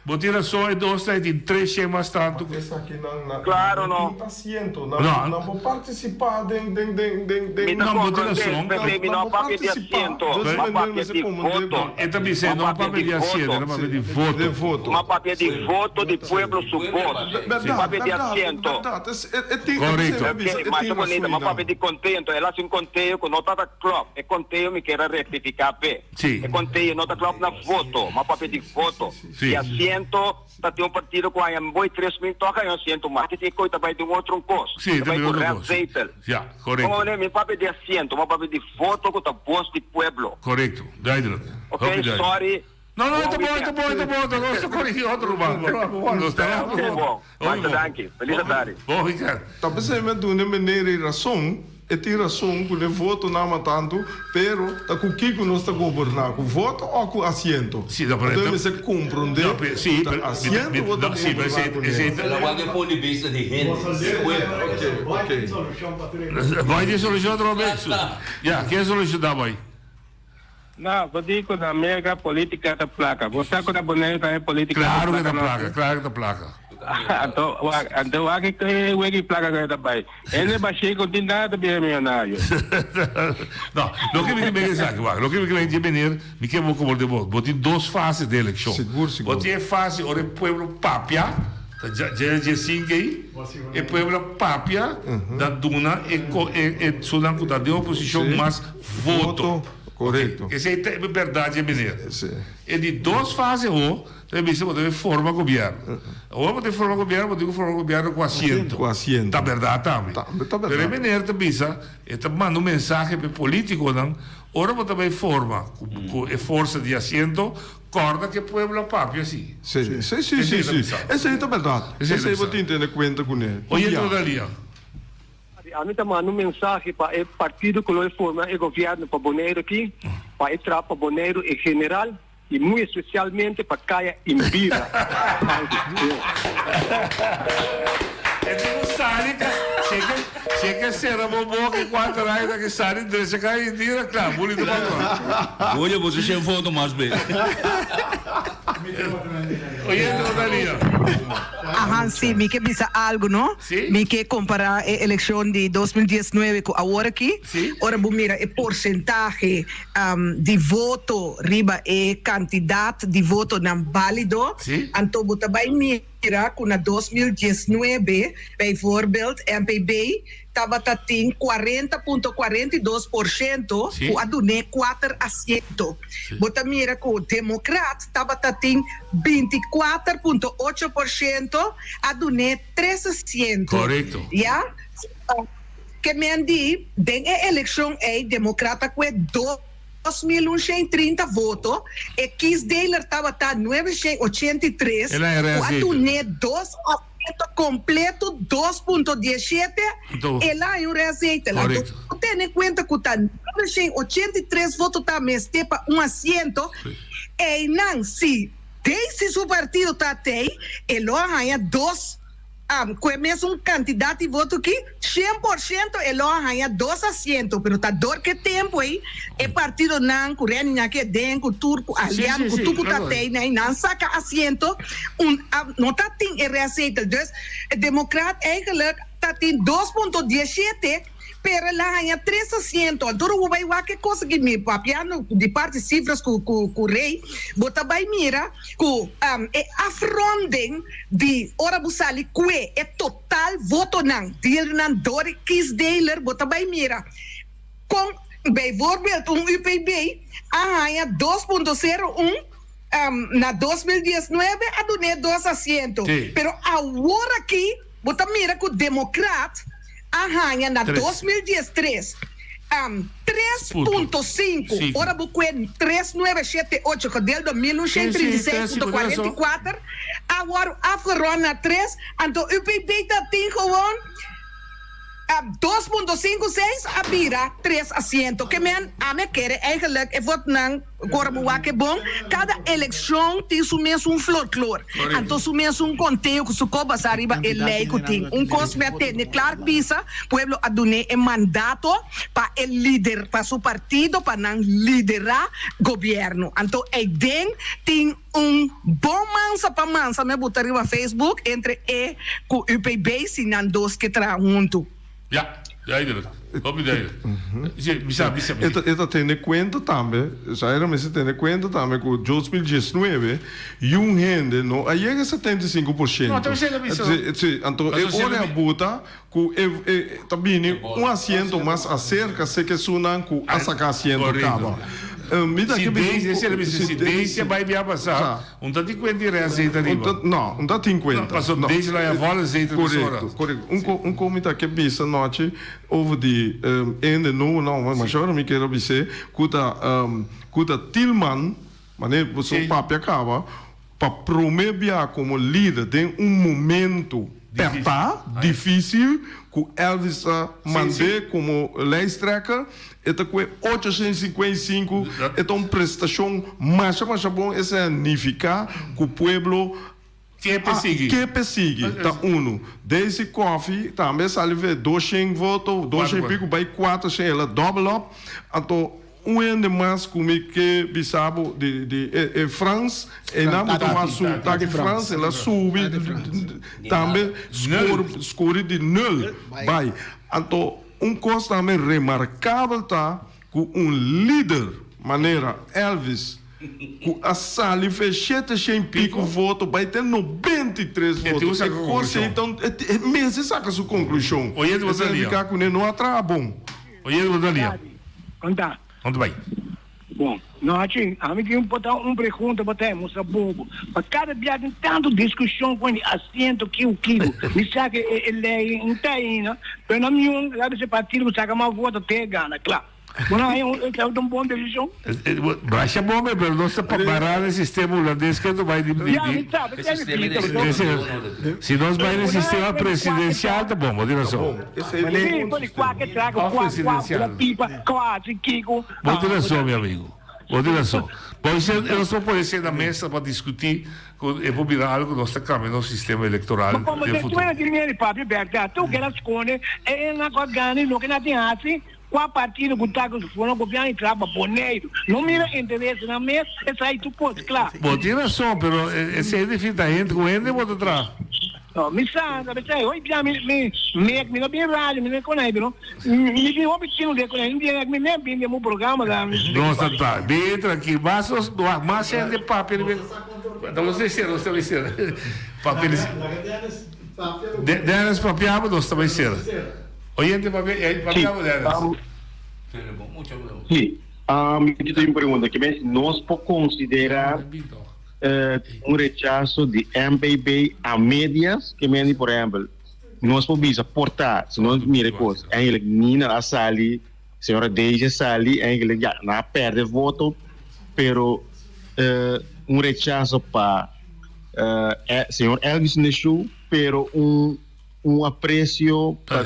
Botira só é dois, tem três schemas tanto. Claro, não. Não vou participar de não, botira só. Não papel de assento. Não papel de voto. É também sendo não papel de assento, não papel de voto. Não papel de voto de pueblo suposto. Papel de assento. Correto. Mas bonita, mas papel de contento. Ela se conteio com nota da club. É conteio me quer retificar bem. Sim. É conteio nota club na voto, mas papel de voto. E assento, tá tem um partido com a boi 3 mil toca e assento mais. Que tem coisa vai de um outro custo. Sim, também outro custo. Já, correto. Como me papel de assento, mas papel de voto com a voz de pueblo. Correto. Daí. Ok, sorry. Não, tá bom. Eu estou corrigindo outro banco. Bom, muito danke. Feliz tarde. Bom, Ricardo. Tá pensando de maneira razão, e tem razão que o voto não é tanto, pero tá com que nós está governar, com voto ou com assento? Sim, da para então você compreende? Sim, assento ou tá sim, mas ela vai pôr de vista de gente. Ok. Vai de solução outro momento. Já, que solução dá vai? Não, vou dizer que na América política da placa. Você que na Bonaire também política. Claro que da placa, claro que da placa. Então, aqui que o placa que também. Ele baixei com nada bem milionário. Não, lo que me quer dizer, lo que me quer dizer, me quer como de voto. Botem duas fases da eleição. Seguro. Botem a fase onde o povo papia, já cinco aí, e o povo papia da duna e sudan que da oposição mais voto. Correto. Essa é a verdade, mineiro. É de duas fases, você deve formar governo. Ou você formar governo, você formar governo com assento. Com assento. Tá verdade também. Tá verdade. Mas mineiro também, está mandando mensagem para político, não? Ora você também forma com força de assento, corda que o povo papia, sim. Sim. Essa aí tá verdade. Essa aí você entende conta com ele. Olha, Dalia. A mim está mandando mensagem para o partido que vai formar o governo para Bonaire aqui, para entrar para Bonaire em geral e muito especialmente para Caia Imbira. É tipo Sárica, chega a ser a boboca e 4 anos que Sárica deixa cair e tira, claro, bonito para nós. Olha, você já foto mais bem. Oye, Dalia. Sim, me quer dizer algo, não? Sim. Me quer comparar a eleição de 2019 com agora aqui. Sim. Ora, mira, o porcentagem de voto riba e quantidade de voto não válido. Sim. Então, você vai mirar com 2019, bijvoorbeeld, MPB, estava tem 40,42%, Sim. a Adune 4 assentos. Você mira com o Democrata, estava tem 24,8%, a Adune 3 assentos. Correto. Ja? Que me diz, den eleição é Democrata com 2.130 votos, e Kiesdeler estava 983, Ela era o Adune 2 completo 2,17 ela é um receita. Tendo em conta que está 83 votos também para um assento e não se desde o partido está tem ele ganha 2 com o mesmo candidato de voto que 100% ele ganha 2 assentos, pero está dor que tempo aí o partido não correndo que dentro turco aliado com tudo está tem não saca assento não está tem receita. Então o democrata eigenlijk está tem 2,17 pero ela ganha 3 assentos. Então o vai que coisa que me papiando de parte cifras com o rei bota vai mira com afrontem de ora busali que é total voto não dele não dore Kiesdeler bota vai mira com bijvoorbeeld UPB ganha 2,01 na 2019 a doné 2 assentos. Pero agora aqui bota mira com o democrata ganha na 2013 3,5 ora buque 3,978 que dele 1936,44 agora afgerond na 3 então o UPB tem gewoon 2.56 a bira 3 asientos. Que men a me quer eigenlijk e vot nang corboa que bom. Cada eleição tem su mesmo folclore. Então su mesmo conteúdo que su cobas arriba e lei que tem. Cosmete ne claro bisa pueblo adune e mandato para el líder para su partido para nang liderar governo. Então e den tem bom mansa para mansa me botar arriba Facebook entre e com UPB sinan dos que tra junto. Ja, duidelijk. Op duidelijk. Bisa. Esta tiene cuenta também, já me se tiene cuenta também que 2019 gente não aí é 75%. Não, então chega bisa. Sim, então olha a buta que também assento mais acerca se que sunan com essa assento cava. Se deze vai me passar, não está 50 reais aí arriba. Não, não está 50. Passou deze lá e a bola azeite de Correto. Comentário que bisa noite over die ende não, mas agora me quero dizer que Tilman, mas você papi acaba para promover como líder tem momento difícil que Elvis mandou como leistrekker. Esta com 855 é uma prestação mais bom, isso significa que o povo que persegue, tá Daisy Coffee também salve 200 votos, 200 pico, vai 400, ela double up, então de mais como que bisabo de France e não muito mais de France ela sube também score de 0 vai então coisa também remarcável tá com líder maneira Elvis que a sala fez 700 pico voto vai ter 93 votos então mesmo saca sua conclusão você ficar com ele não atrás bom onde vai? Bom, nós temos uma pergunta para mostrar bobo. Para cada dia tem tanta discussão com o assento que o quilo. Me sabe que ele não está aí, não? Mas não me lá desse partido, saca uma voto até gana, claro. Bueno, é uma boa decisão. Baixa bom, mas não se para parar o sistema holandês que não vai dividir. Se nós vai no sistema presidencial, tá bom, moderação. Moderação, meu amigo. Moderação. Pois nós só podemos ser na mesa para discutir e para virar algo que nós estamos no sistema eleitoral. Mas como tu é dinheiro, papi, verdade, tu quer escolher, é na coisa ganha, não que não tem assim. Qual partido que está com o governo e trabalha boneiro? Não mira interesse na mesa, essa aí tu pode, claro. Bom, tem razão, mas esse é difícil da gente com ele, pode entrar. Não, me sabe, oi, me não bem rádio, me não conhece, não? Me vi um pequeno de conhece, me nem bem no programa lá. Nossa, tá, bem tranquilo, mas é de papel. Então, não sei se você vai ser. Papel. Denas papiamo, nós também ser. Oyente, papiamo denas. Sim, eu tenho uma pergunta que nós podemos considerar rechazo de MPB a médias, que por exemplo, nós podemos portar, se nós miramos coisas, eigenlijk Nina Assali, senhora Deja Sali, eigenlijk já não perde voto, pero rechazo para senhor Elvis Neshu, pero aprecio para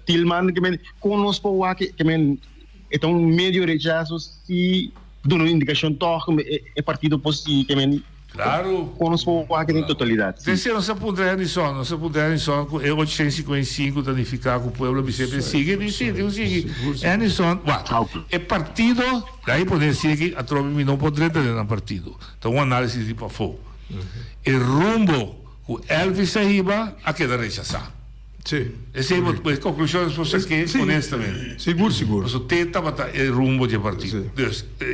Tilman, que conosco que então medio rechazo se dá uma indicação toca é partido positivo que claro conosco que tem totalidade se não se puder é 855 danificar com o povo me sempre sigue Anderson é partido daí poder dizer que a tropa não pode entrar no partido então uma análise de para fogo o rumbo o Elvis arriba a quedar rechazado. Sim. Essa é a conclusão que honestamente. Seguro. Você tenta botar o rumbo do partido.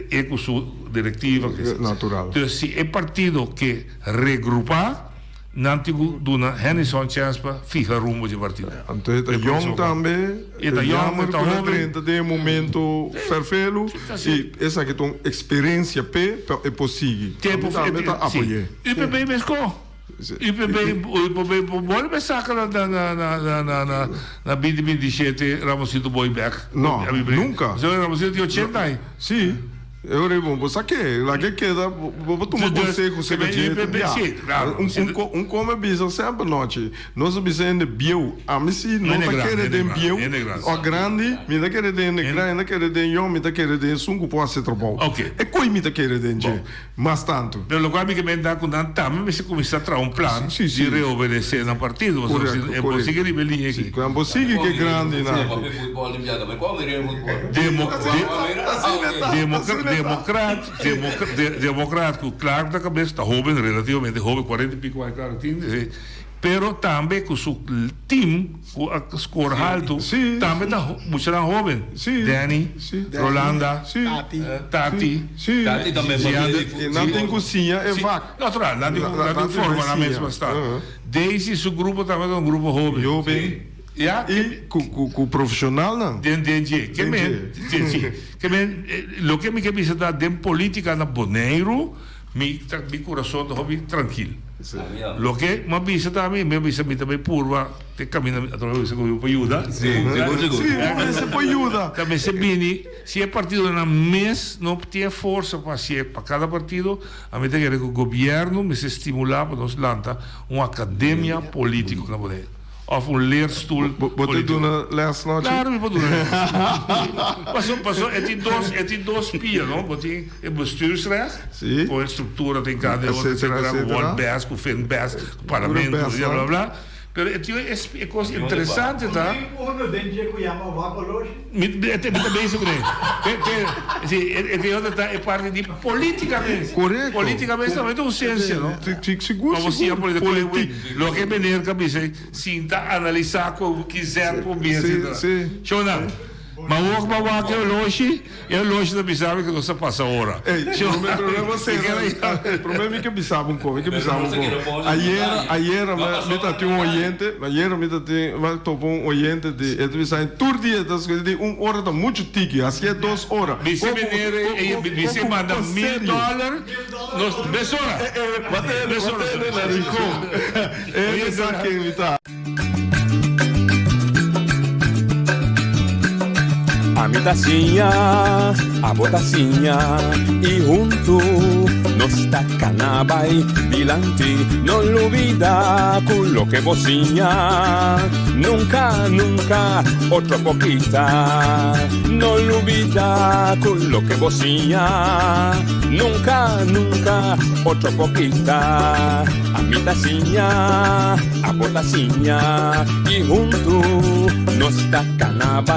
É com sua diretiva. Natural. Então, se é partido que regrupar, não tem uma Henderson chance para ficar o rumbo do partido. Então, é Young também. É Young, com 30 de momento perfeito. E essa que tem experiência é possível. Também está apoiando. E bem mesmo. IPB pode pensar que na 2027 Ramosito Boyback? Não, nunca. Ramosito de 80 aí? Sim. Eu digo, você sabe lá que queda, vou tomar conselho, você come bisa sempre noite. Nós observamos bio, a mim se não tá querendo bio, o grande, me tá querendo grande, não querendo eu, me tá querendo sunco pode ser trabalho. Ok. E coi me tá querendo, mas tanto. Pelo lugar que me dá com também, mas se começa a trazer plan de reobedecer no partido, é possível que ele aqui. É possível que é grande, não. Democrático, claro, da cabeça está jovem, relativamente jovem, 40 e pico anos, claro, pero também com o seu time, com a score alto, também está muito jovem. Danny, Rolanda, Tati. Tati também não tem cozinha, é vaca. Natural, não tem forma na mesma estado. Desde seu grupo também é um grupo jovem. E com o profissional não? Lo que me quer dar de política na Bonaire, meu coração está tranquilo. Lo que me avisa também, também purva, te caminha através do grupo ajuda. Sim, você pode ajudar. Também se bem, se é partido na mês, não tem força para cada partido, a mim tem que o governo me se estimular para nós lançar uma academia política na Bonaire. Of een leerstoel. Wat doen we les noche? Claro, we doen het. Passou, é de dois pias, não? Você é bestuursrecht, com a estrutura, tem cada one best, com fin best, com parlamento, blá blá. Pero é coisa interessante, tá? É parte de politicamente. Correto. Politicamente também tem ciência, não? Seguro. Lo que venir cabeça, sinta analisar como quiser por mim. Chona. Mas o longe da bizarra que você passa a hora. O problema é que bizarra um pouco, Ayer me tá tem oyente, vai topar oyente de, todo dia das coisas de hora tá muito tique, assim é 2 horas. Você manda $1,000, nós besora. É exato que me tá. A mi tacinha, a botacinha y junto nos tacanabay dilante, no lo olvida con lo que bocina, nunca, nunca otra poquita, no lo olvida con lo que bocina, nunca, nunca otra poquita, a mi tacinha, a botacinha y junto nos tacanabay